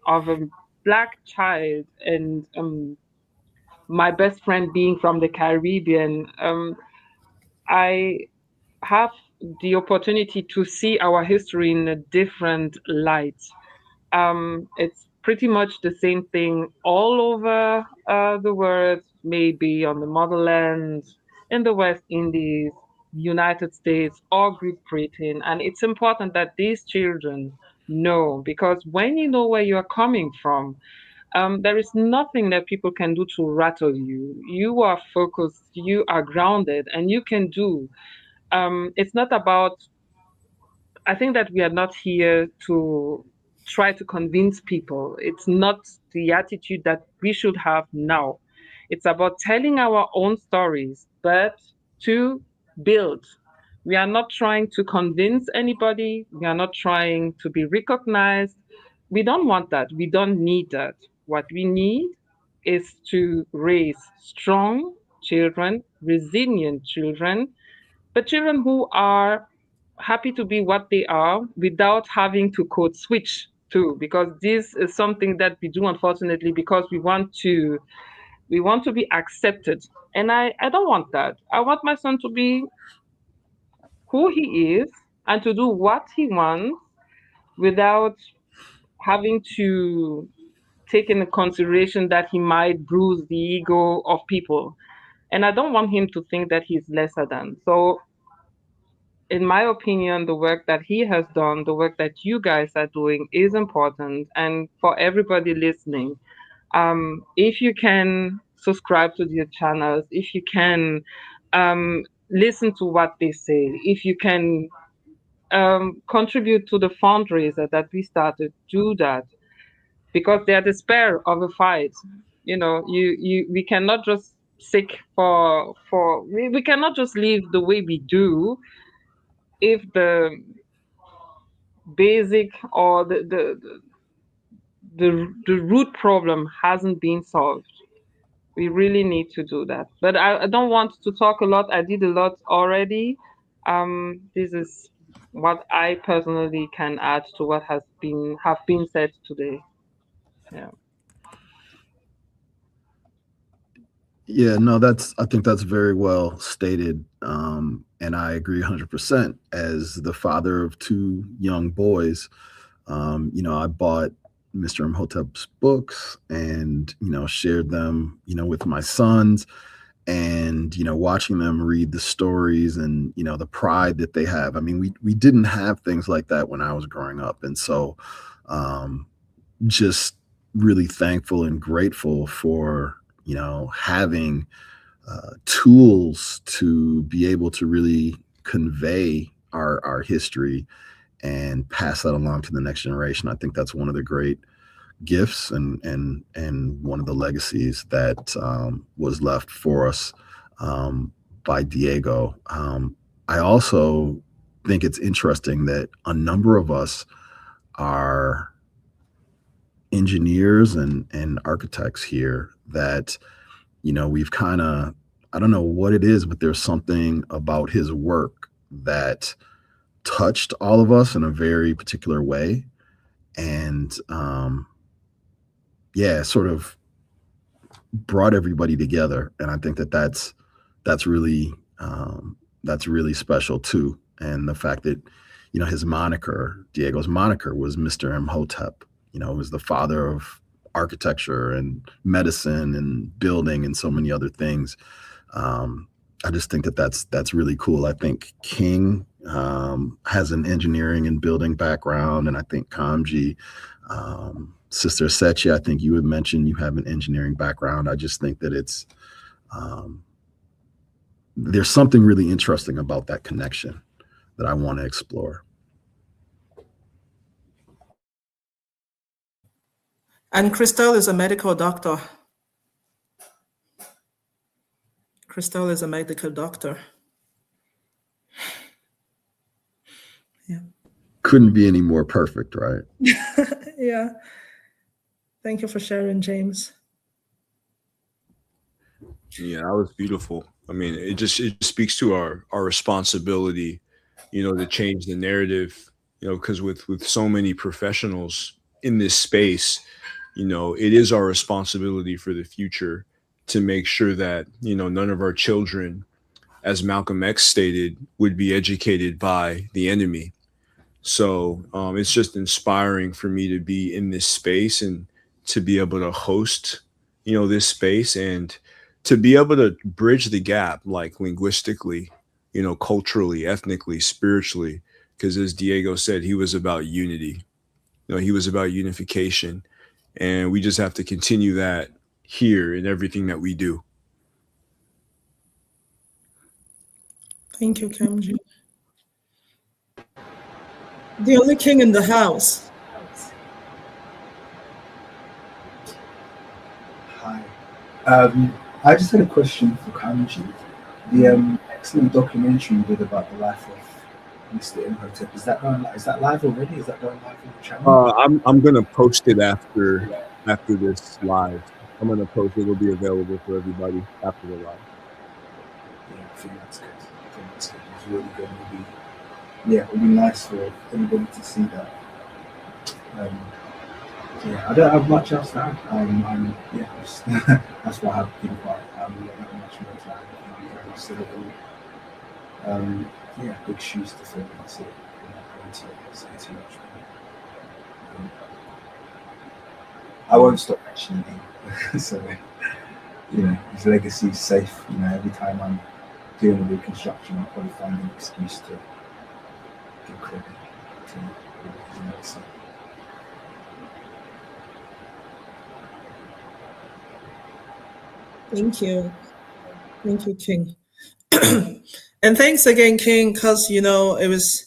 of a black child, and my best friend being from the Caribbean, I have the opportunity to see our history in a different light. It's pretty much the same thing all over the world, maybe on the motherland, in the West Indies, United States, or Great Britain. And it's important that these children know, because when you know where you are coming from, there is nothing that people can do to rattle you. You are focused, you are grounded, and you can do. It's not about, I think that we are not here to try to convince people. It's not the attitude that we should have now. It's about telling our own stories, but to build. We are not trying to convince anybody. We are not trying to be recognized. We don't want that. We don't need that. What we need is to raise strong children, resilient children, but children who are happy to be what they are without having to code switch too, because this is something that we do, unfortunately, because we want to be accepted. And I don't want that. I want my son to be who he is and to do what he wants without having to take into consideration that he might bruise the ego of people. And I don't want him to think that he's lesser than. So in my opinion, the work that he has done, the work that you guys are doing is important. And for everybody listening, if you can subscribe to their channels, if you can listen to what they say, if you can contribute to the fundraiser that we started, do that, because they are the spare of a fight. You know, we cannot just seek we cannot just live the way we do if the basic or the root problem hasn't been solved. We really need to do that. But I don't want to talk a lot. I did a lot already. This is what I personally can add to what have been said today. Yeah. Yeah, no, I think that's very well stated. And I agree 100%. As the father of two young boys, I bought Mr. Imhotep's books and, shared them, with my sons, and, watching them read the stories and, the pride that they have. I mean, we didn't have things like that when I was growing up. And so, just really thankful and grateful for, having tools to be able to really convey our history and pass that along to the next generation. I think that's one of the great gifts and one of the legacies that was left for us by Diego. I also think it's interesting that a number of us are engineers and architects here that, we've kind of, I don't know what it is, but there's something about his work that touched all of us in a very particular way. And yeah, sort of brought everybody together, and I think that that's really special too. And the fact that his moniker, Diego's moniker, was Mr. Imhotep. It was the father of architecture and medicine and building and so many other things. I just think that that's really cool. I think King has an engineering and building background, and I think Kamji, Sister Sache, I think you had mentioned you have an engineering background. I just think that it's there's something really interesting about that connection that I want to explore. And Crystal is a medical doctor. Crystal is a medical doctor. Yeah. Couldn't be any more perfect, right? Yeah. Thank you for sharing, James. Yeah, that was beautiful. I mean, it speaks to our responsibility, to change the narrative, because with so many professionals in this space, it is our responsibility for the future to make sure that, none of our children, as Malcolm X stated, would be educated by the enemy. So it's just inspiring for me to be in this space and to be able to host, this space, and to be able to bridge the gap, like linguistically, culturally, ethnically, spiritually. Because as Diego said, he was about unity. He was about unification, and we just have to continue that here in everything that we do. Thank you, Kamji. The only king in the house. Hi. I just had a question for Kamji. The excellent documentary you did about the life of Mr. Imhotep, is that live already? Is that going live on the channel? I'm gonna post it after this live. I'm gonna post it. It'll be available for everybody after the live. Yeah, I think that's good. It's really good. It would be nice for everybody to see that. I don't have much else to add. That's why I've been quiet. I don't have much more to add. I'm very much big shoes to fill. That's it. I'm not going to say too much. I won't stop mentioning him. So, his legacy is safe. Every time I'm doing a reconstruction, I'll probably find an excuse to give credit to his legacy. Thank you. Thank you, King. And thanks again, King, because, it was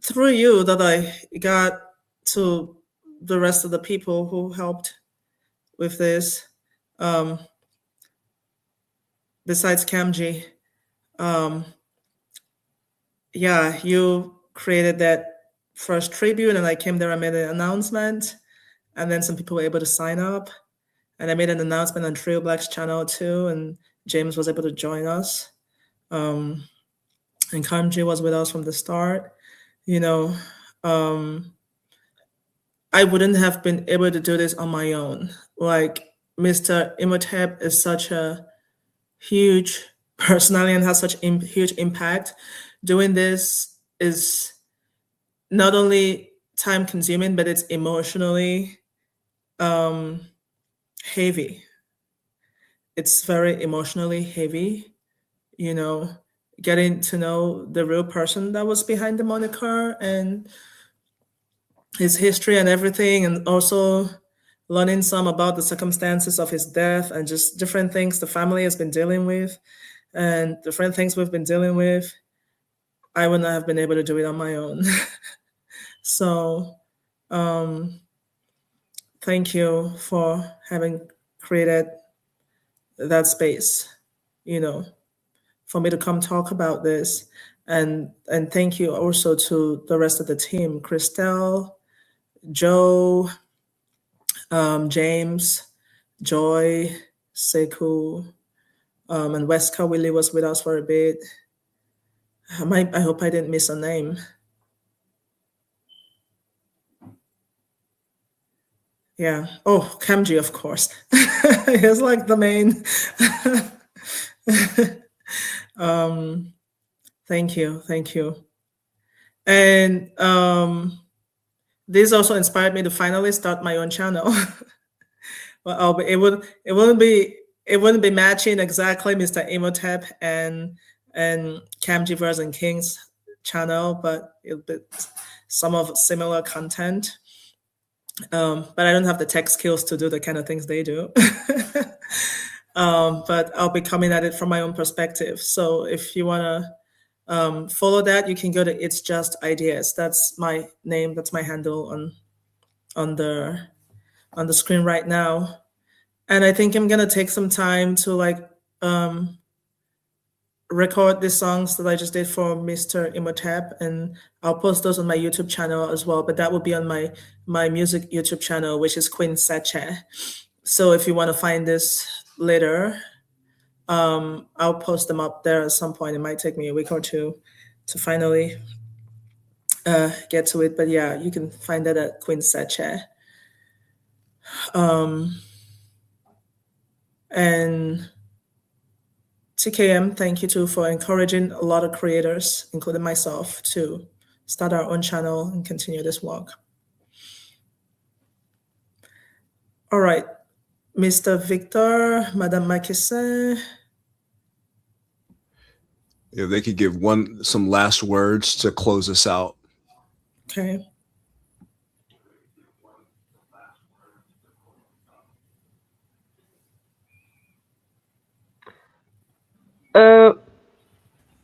through you that I got to the rest of the people who helped with this. Besides Kamji, you created that first tribute, and I came there, I made an announcement, and then some people were able to sign up. And I made an announcement on Trio Black's channel too, and James was able to join us. And Kamji was with us from the start. I wouldn't have been able to do this on my own. Like, Mr. Imhotep is such a huge personality and has such huge impact. Doing this is not only time consuming, but it's emotionally heavy. It's very emotionally heavy, getting to know the real person that was behind the moniker and his history and everything, and also learning some about the circumstances of his death and just different things the family has been dealing with and different things we've been dealing with. I would not have been able to do it on my own. So, thank you for having created that space, for me to come talk about this. And thank you also to the rest of the team, Christelle, Joe, James, Joy, Sekou, and Weska Willie was with us for a bit. I hope I didn't miss a name. Yeah. Oh, Kamji, of course. He's like the main. Thank you. Thank you. And this also inspired me to finally start my own channel. Well, it wouldn't be matching exactly Mr. Imhotep and Camgiverse and King's channel, but it'll be some of similar content. But I don't have the tech skills to do the kind of things they do. But I'll be coming at it from my own perspective. So if you want to follow that, you can go to It's Just Ideas. That's my name. That's my handle on the screen right now. And I think I'm gonna take some time to like record the songs that I just did for Mr. Imhotep, and I'll post those on my YouTube channel as well. But that will be on my music YouTube channel, which is Queen Sache. So if you want to find this later, I'll post them up there at some point. It might take me a week or two to finally get to it. But yeah, you can find that at Queen Sache. And TKM, thank you too for encouraging a lot of creators, including myself, to start our own channel and continue this work. All right, Mr. Victor, Madame Makissin. If they could give some last words to close us out. Okay.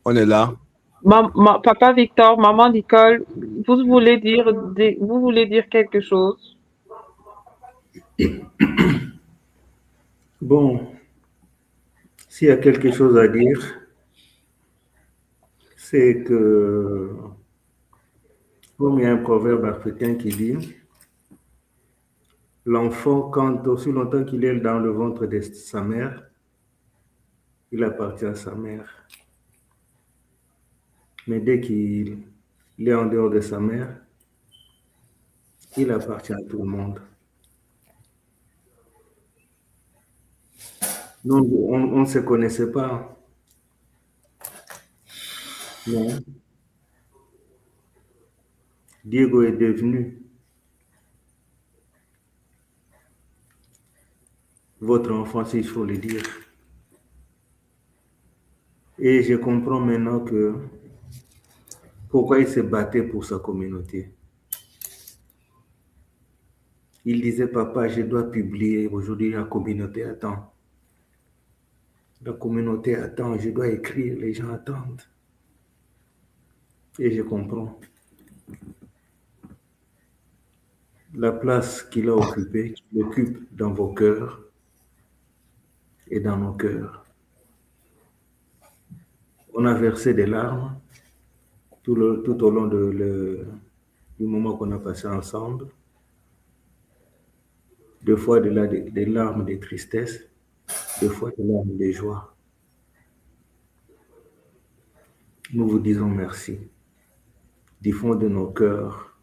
On est là. Papa Victor, maman Nicole, vous voulez dire quelque chose? Bon, s'il y a quelque chose à dire, c'est que, comme il y a un proverbe africain qui dit, l'enfant, quand aussi longtemps qu'il est dans le ventre de sa mère, il appartient à sa mère. Mais dès qu'il est en dehors de sa mère, il appartient à tout le monde. Nous, on ne se connaissait pas. Non. Diego est devenu votre enfant, s'il faut le dire. Et je comprends maintenant que pourquoi il se battait pour sa communauté. Il disait, papa, je dois publier, aujourd'hui la communauté attend. La communauté attend, je dois écrire, les gens attendent. Et je comprends. La place qu'il a occupée, qu'il occupe dans vos cœurs et dans nos cœurs. On a versé des larmes tout au long du moment qu'on a passé ensemble. Deux fois des larmes de tristesse, deux fois des larmes de joie. Nous vous disons merci. Du fond de nos cœurs,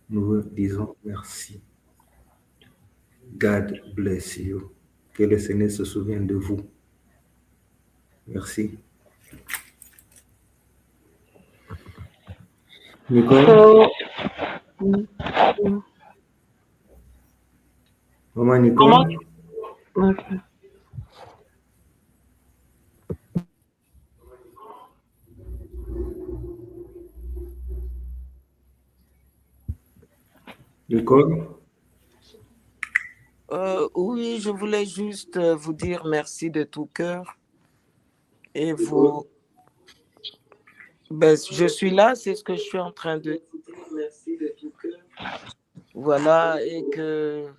nous vous disons merci. God bless you. Que le Seigneur se souvienne de vous. Merci. Nicole? Maman Nicole? Okay. Nicole? Oui, je voulais juste vous dire merci de tout cœur. Et vous... Ben, je suis là, c'est ce que je suis en train de... Merci de tout cœur. Voilà, et que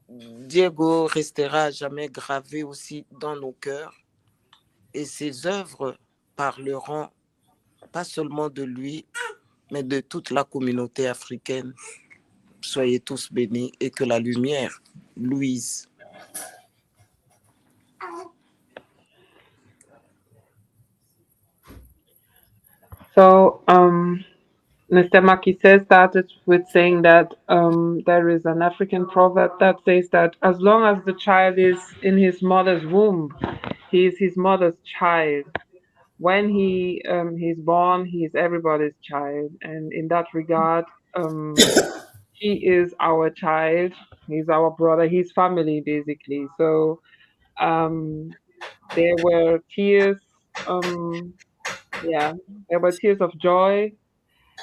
Diego restera jamais gravé aussi dans nos cœurs. Et ses œuvres parleront pas seulement de lui, mais de toute la communauté africaine. Soyez tous bénis et que la lumière luise. So, Mr. Makise started with saying that there is an African proverb that says that as long as the child is in his mother's womb, he is his mother's child. When he's born, he is everybody's child, and in that regard, he is our child. He's our brother. He's family basically. So there were tears. Yeah, there were tears of joy.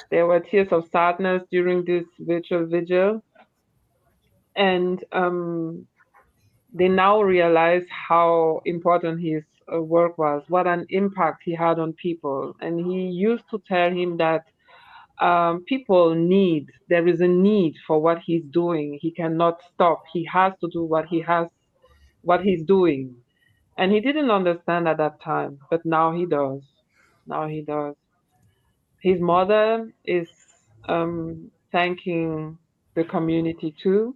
There were tears of sadness during this virtual vigil, and they now realize how important his work was, what an impact he had on people. And he used to tell him that people need, there is a need for what he's doing. He cannot stop. He has to do what he's doing. And he didn't understand at that time, but now he does. Now he does. His mother is thanking the community too.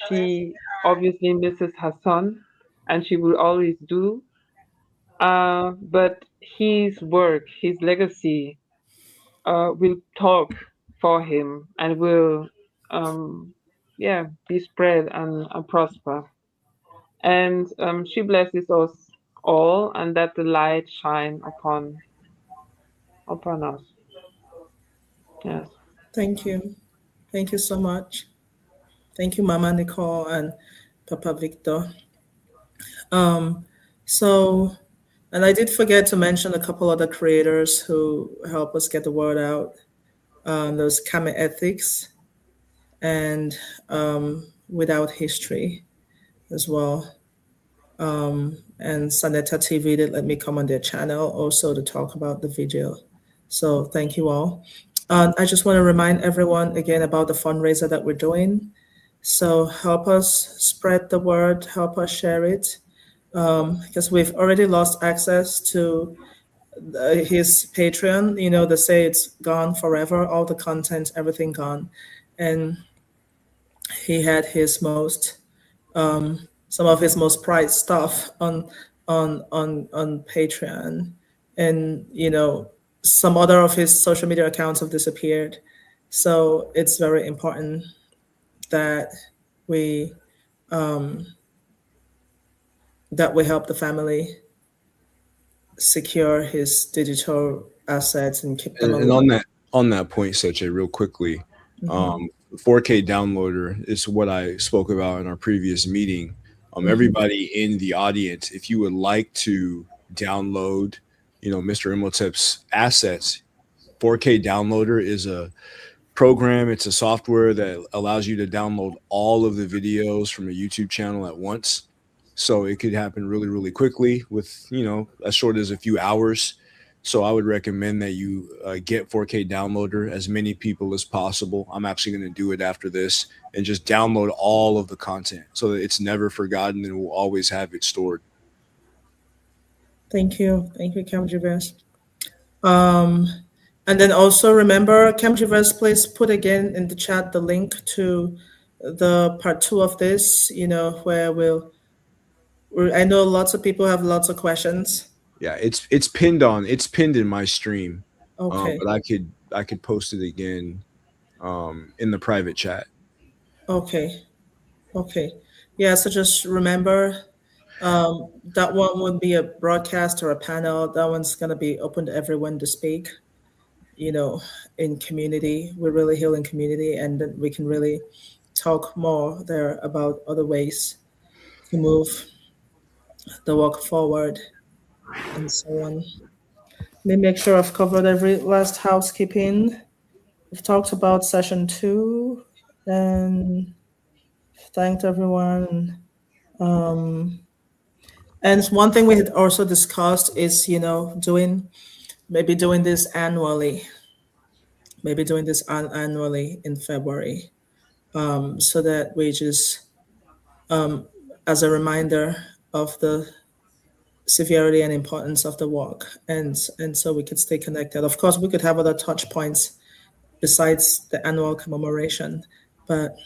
She obviously misses her son, and she will always do. But his work, his legacy, will talk for him and will, yeah, be spread and prosper. And she blesses us all, and that the light shine upon us. Yes. Thank you. Thank you so much. Thank you, Mama Nicole and Papa Victor. So, and I did forget to mention a couple other creators who help us get the word out. There's Kame Ethics and Without History as well. And Saneta TV that let me come on their channel also to talk about the video. So thank you all. I just want to remind everyone again about the fundraiser that we're doing. So help us spread the word, help us share it, because we've already lost access to his Patreon. You know, they say it's gone forever, all the content, everything gone. And he had his most some of his most prized stuff on Patreon, and you know some other of his social media accounts have disappeared. So it's very important that we help the family secure his digital assets and keep them And alive. on that point, Sache, real quickly, Mhm. 4K downloader is what I spoke about in our previous meeting. Mhm. Everybody in the audience, if you would like to download, Mr. Imhotep's assets, 4K downloader is a program. It's a software that allows you to download all of the videos from a YouTube channel at once. So it could happen really, really quickly with, as short as a few hours. So I would recommend that you get 4K downloader, as many people as possible. I'm actually going to do it after this and just download all of the content so that it's never forgotten and we'll always have it stored. Thank you, Cam Javers. And then also remember, Cam Javers, please put again in the chat the link to the part 2 of this. Where I know lots of people have lots of questions. Yeah, it's pinned in my stream. Okay. But I could post it again in the private chat. Okay. Yeah, so just remember that one would be a broadcast or a panel. That one's going to be open to everyone to speak, in community. We're really healing community, and then we can really talk more there about other ways to move the walk forward and so on. Let me make sure I've covered every last housekeeping. We've talked about session 2 and thanked everyone. And one thing we had also discussed is, maybe doing this annually, in February, so that we just, as a reminder of the severity and importance of the walk, and so we could stay connected. Of course, we could have other touch points besides the annual commemoration, but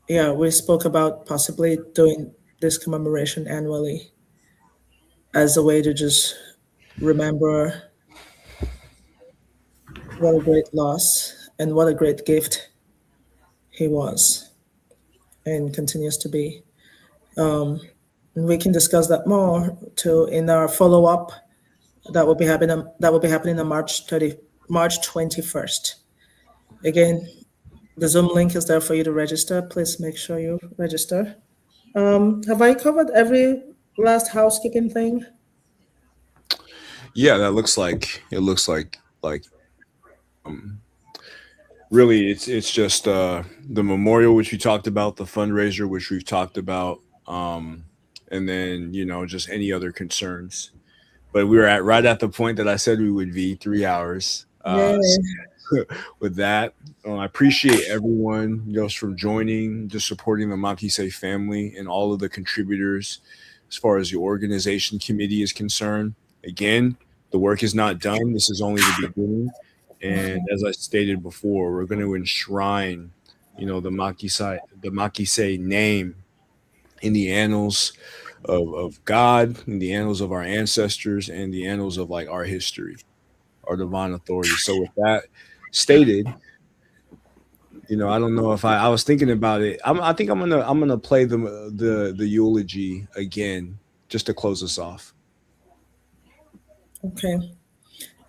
yeah, we spoke about possibly doing this commemoration annually as a way to just remember What a great loss, and what a great gift he was and continues to be. And we can discuss that more too in our follow up that will be happening. That will be happening on March 21st. Again, the Zoom link is there for you to register. Please make sure you register. Have I covered every last housekeeping thing? Yeah, that looks like really it's just the memorial which we talked about, the fundraiser which we've talked about, and then just any other concerns. But we were right at the point that I said we would be 3 hours. Yay. With that, I appreciate everyone just from joining, just supporting the Makise family and all of the contributors as far as the organization committee is concerned. Again, the work is not done. This is only the beginning. And as I stated before, we're going to enshrine, the Makise name in the annals of God, in the annals of our ancestors, and the annals of like our history, our divine authority. So with that stated, I don't know if I was thinking about it. I think I'm gonna play the eulogy again just to close us off. Okay.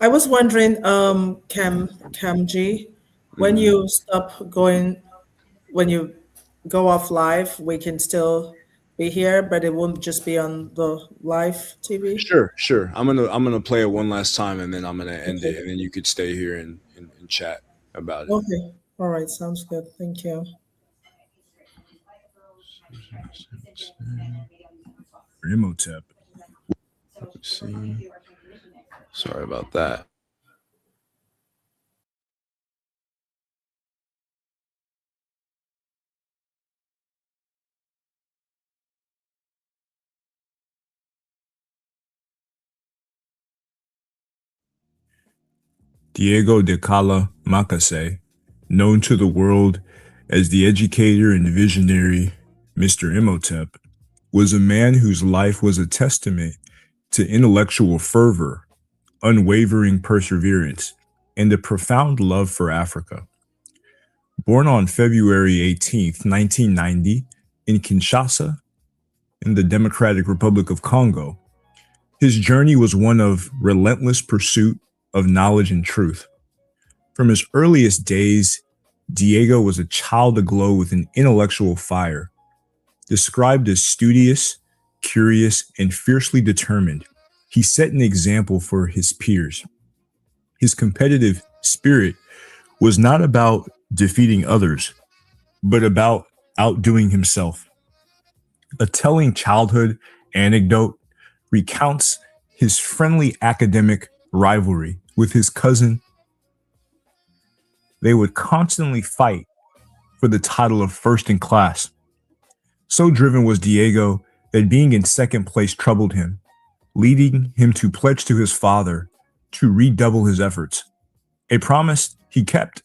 I was wondering, Cam G, when you stop going, when you go off live, we can still be here, but it won't just be on the live TV. Sure. I'm gonna play it one last time, and then I'm gonna end it, and then you could stay here and chat about it. Okay. All right. Sounds good. Thank you. Imhotep. Let's see. Sorry about that. Diego de Cala Macase, known to the world as the educator and visionary Mr. Imhotep, was a man whose life was a testament to intellectual fervor, unwavering perseverance, and a profound love for Africa. Born on February 18, 1990, in Kinshasa, in the Democratic Republic of Congo, his journey was one of relentless pursuit of knowledge and truth. From his earliest days, Diego was a child aglow with an intellectual fire. Described as studious, curious, and fiercely determined, he set an example for his peers. His competitive spirit was not about defeating others, but about outdoing himself. A telling childhood anecdote recounts his friendly academic rivalry with his cousin. They would constantly fight for the title of first in class. So driven was Diego that being in second place troubled him, leading him to pledge to his father to redouble his efforts, a promise he kept.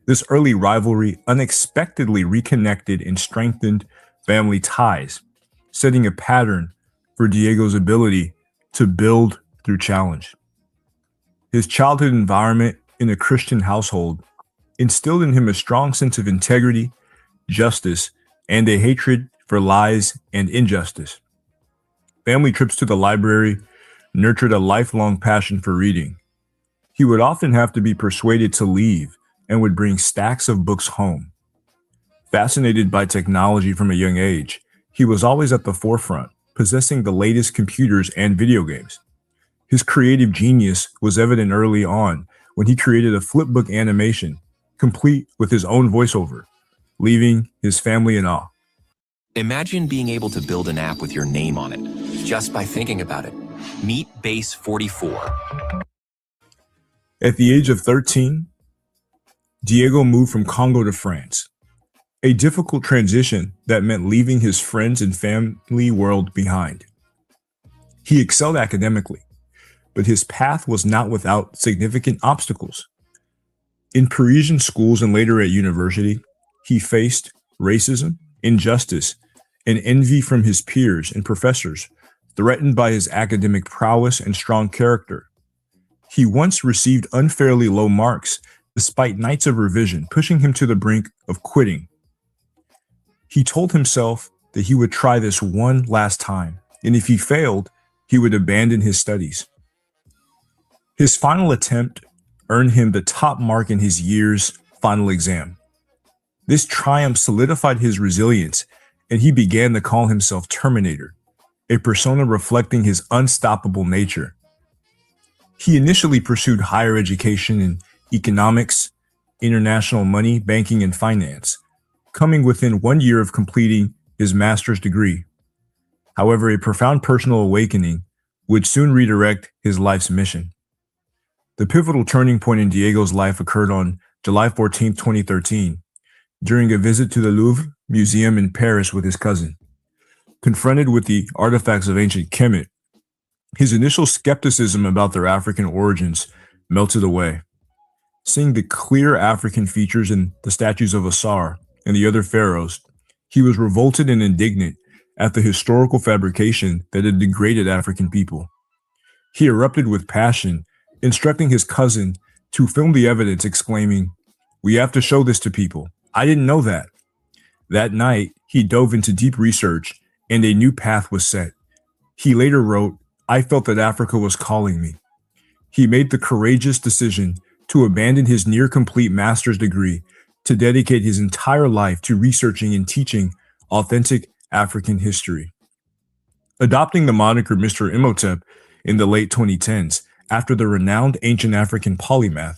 This early rivalry unexpectedly reconnected and strengthened family ties, setting a pattern for Diego's ability to build through challenge. His childhood environment in a Christian household instilled in him a strong sense of integrity, justice, and a hatred for lies and injustice. Family trips to the library nurtured a lifelong passion for reading. He would often have to be persuaded to leave and would bring stacks of books home. Fascinated by technology from a young age, he was always at the forefront, possessing the latest computers and video games. His creative genius was evident early on when he created a flipbook animation, complete with his own voiceover, leaving his family in awe. Imagine being able to build an app with your name on it, just by thinking about it. Meet Base 44. At the age of 13, Diego moved from Congo to France, a difficult transition that meant leaving his friends and family world behind. He excelled academically, but his path was not without significant obstacles. In Parisian schools and later at university, he faced racism, injustice, and envy from his peers and professors, threatened by his academic prowess and strong character. He once received unfairly low marks despite nights of revision, pushing him to the brink of quitting. He told himself that he would try this one last time, and if he failed, he would abandon his studies. His final attempt earned him the top mark in his year's final exam. This triumph solidified his resilience, and he began to call himself Terminator, a persona reflecting his unstoppable nature. He initially pursued higher education in economics, international money, banking, and finance, coming within 1 year of completing his master's degree. However, a profound personal awakening would soon redirect his life's mission. The pivotal turning point in Diego's life occurred on July 14, 2013, during a visit to the Louvre Museum in Paris with his cousin. Confronted with the artifacts of ancient Kemet, his initial skepticism about their African origins melted away. Seeing the clear African features in the statues of Asar and the other pharaohs, he was revolted and indignant at the historical fabrication that had degraded African people. He erupted with passion, instructing his cousin to film the evidence, exclaiming, "We have to show this to people. I didn't know that." That night, he dove into deep research and a new path was set. He later wrote, "I felt that Africa was calling me." He made the courageous decision to abandon his near-complete master's degree to dedicate his entire life to researching and teaching authentic African history. Adopting the moniker Mr. Imhotep in the late 2010s, after the renowned ancient African polymath,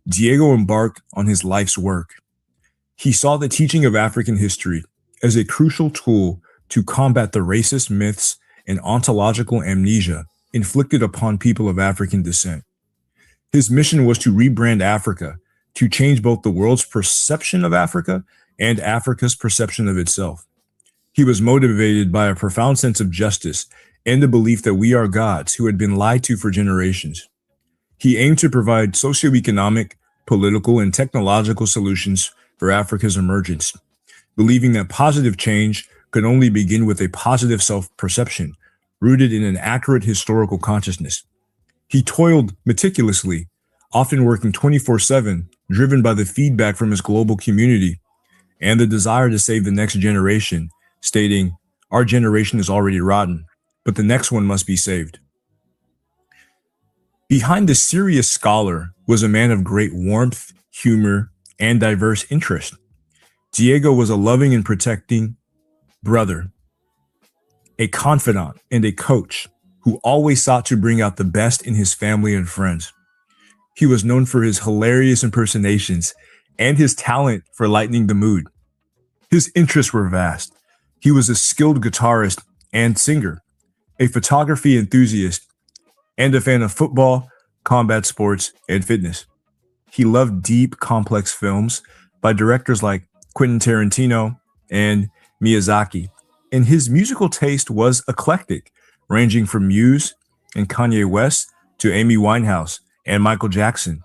Diego embarked on his life's work. He saw the teaching of African history as a crucial tool to combat the racist myths and ontological amnesia inflicted upon people of African descent. His mission was to rebrand Africa, to change both the world's perception of Africa and Africa's perception of itself. He was motivated by a profound sense of justice and the belief that we are gods who had been lied to for generations. He aimed to provide socioeconomic, political, and technological solutions for Africa's emergence, believing that positive change could only begin with a positive self-perception rooted in an accurate historical consciousness. He toiled meticulously, often working 24/7, driven by the feedback from his global community and the desire to save the next generation, stating, "Our generation is already rotten, but the next one must be saved." Behind the serious scholar was a man of great warmth, humor, and diverse interest. Diego was a loving and protecting brother, a confidant, and a coach who always sought to bring out the best in his family and friends. He was known for his hilarious impersonations and his talent for lightening the mood. His interests were vast. He was a skilled guitarist and singer, a photography enthusiast, and a fan of football, combat sports, and fitness. He loved deep, complex films by directors like Quentin Tarantino and Miyazaki, and his musical taste was eclectic, ranging from Muse and Kanye West to Amy Winehouse and Michael Jackson.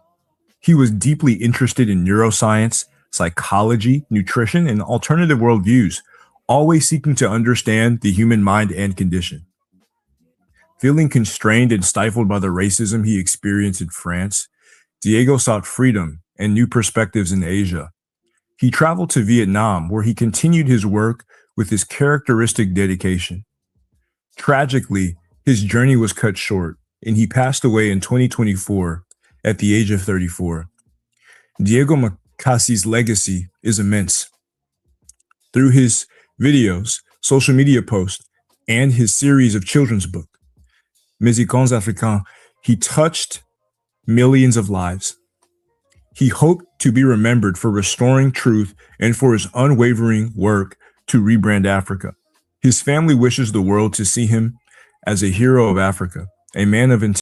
He was deeply interested in neuroscience, psychology, nutrition, and alternative worldviews, always seeking to understand the human mind and condition. Feeling constrained and stifled by the racism he experienced in France, Diego sought freedom and new perspectives in Asia. He traveled to Vietnam, where he continued his work with his characteristic dedication. Tragically, his journey was cut short, and he passed away in 2024 at the age of 34. Diego Makasi's legacy is immense. Through his videos, social media posts, and his series of children's books, Musicons Africains, he touched millions of lives. He hoped to be remembered for restoring truth and for his unwavering work to rebrand Africa. His family wishes the world to see him as a hero of Africa, a man of integrity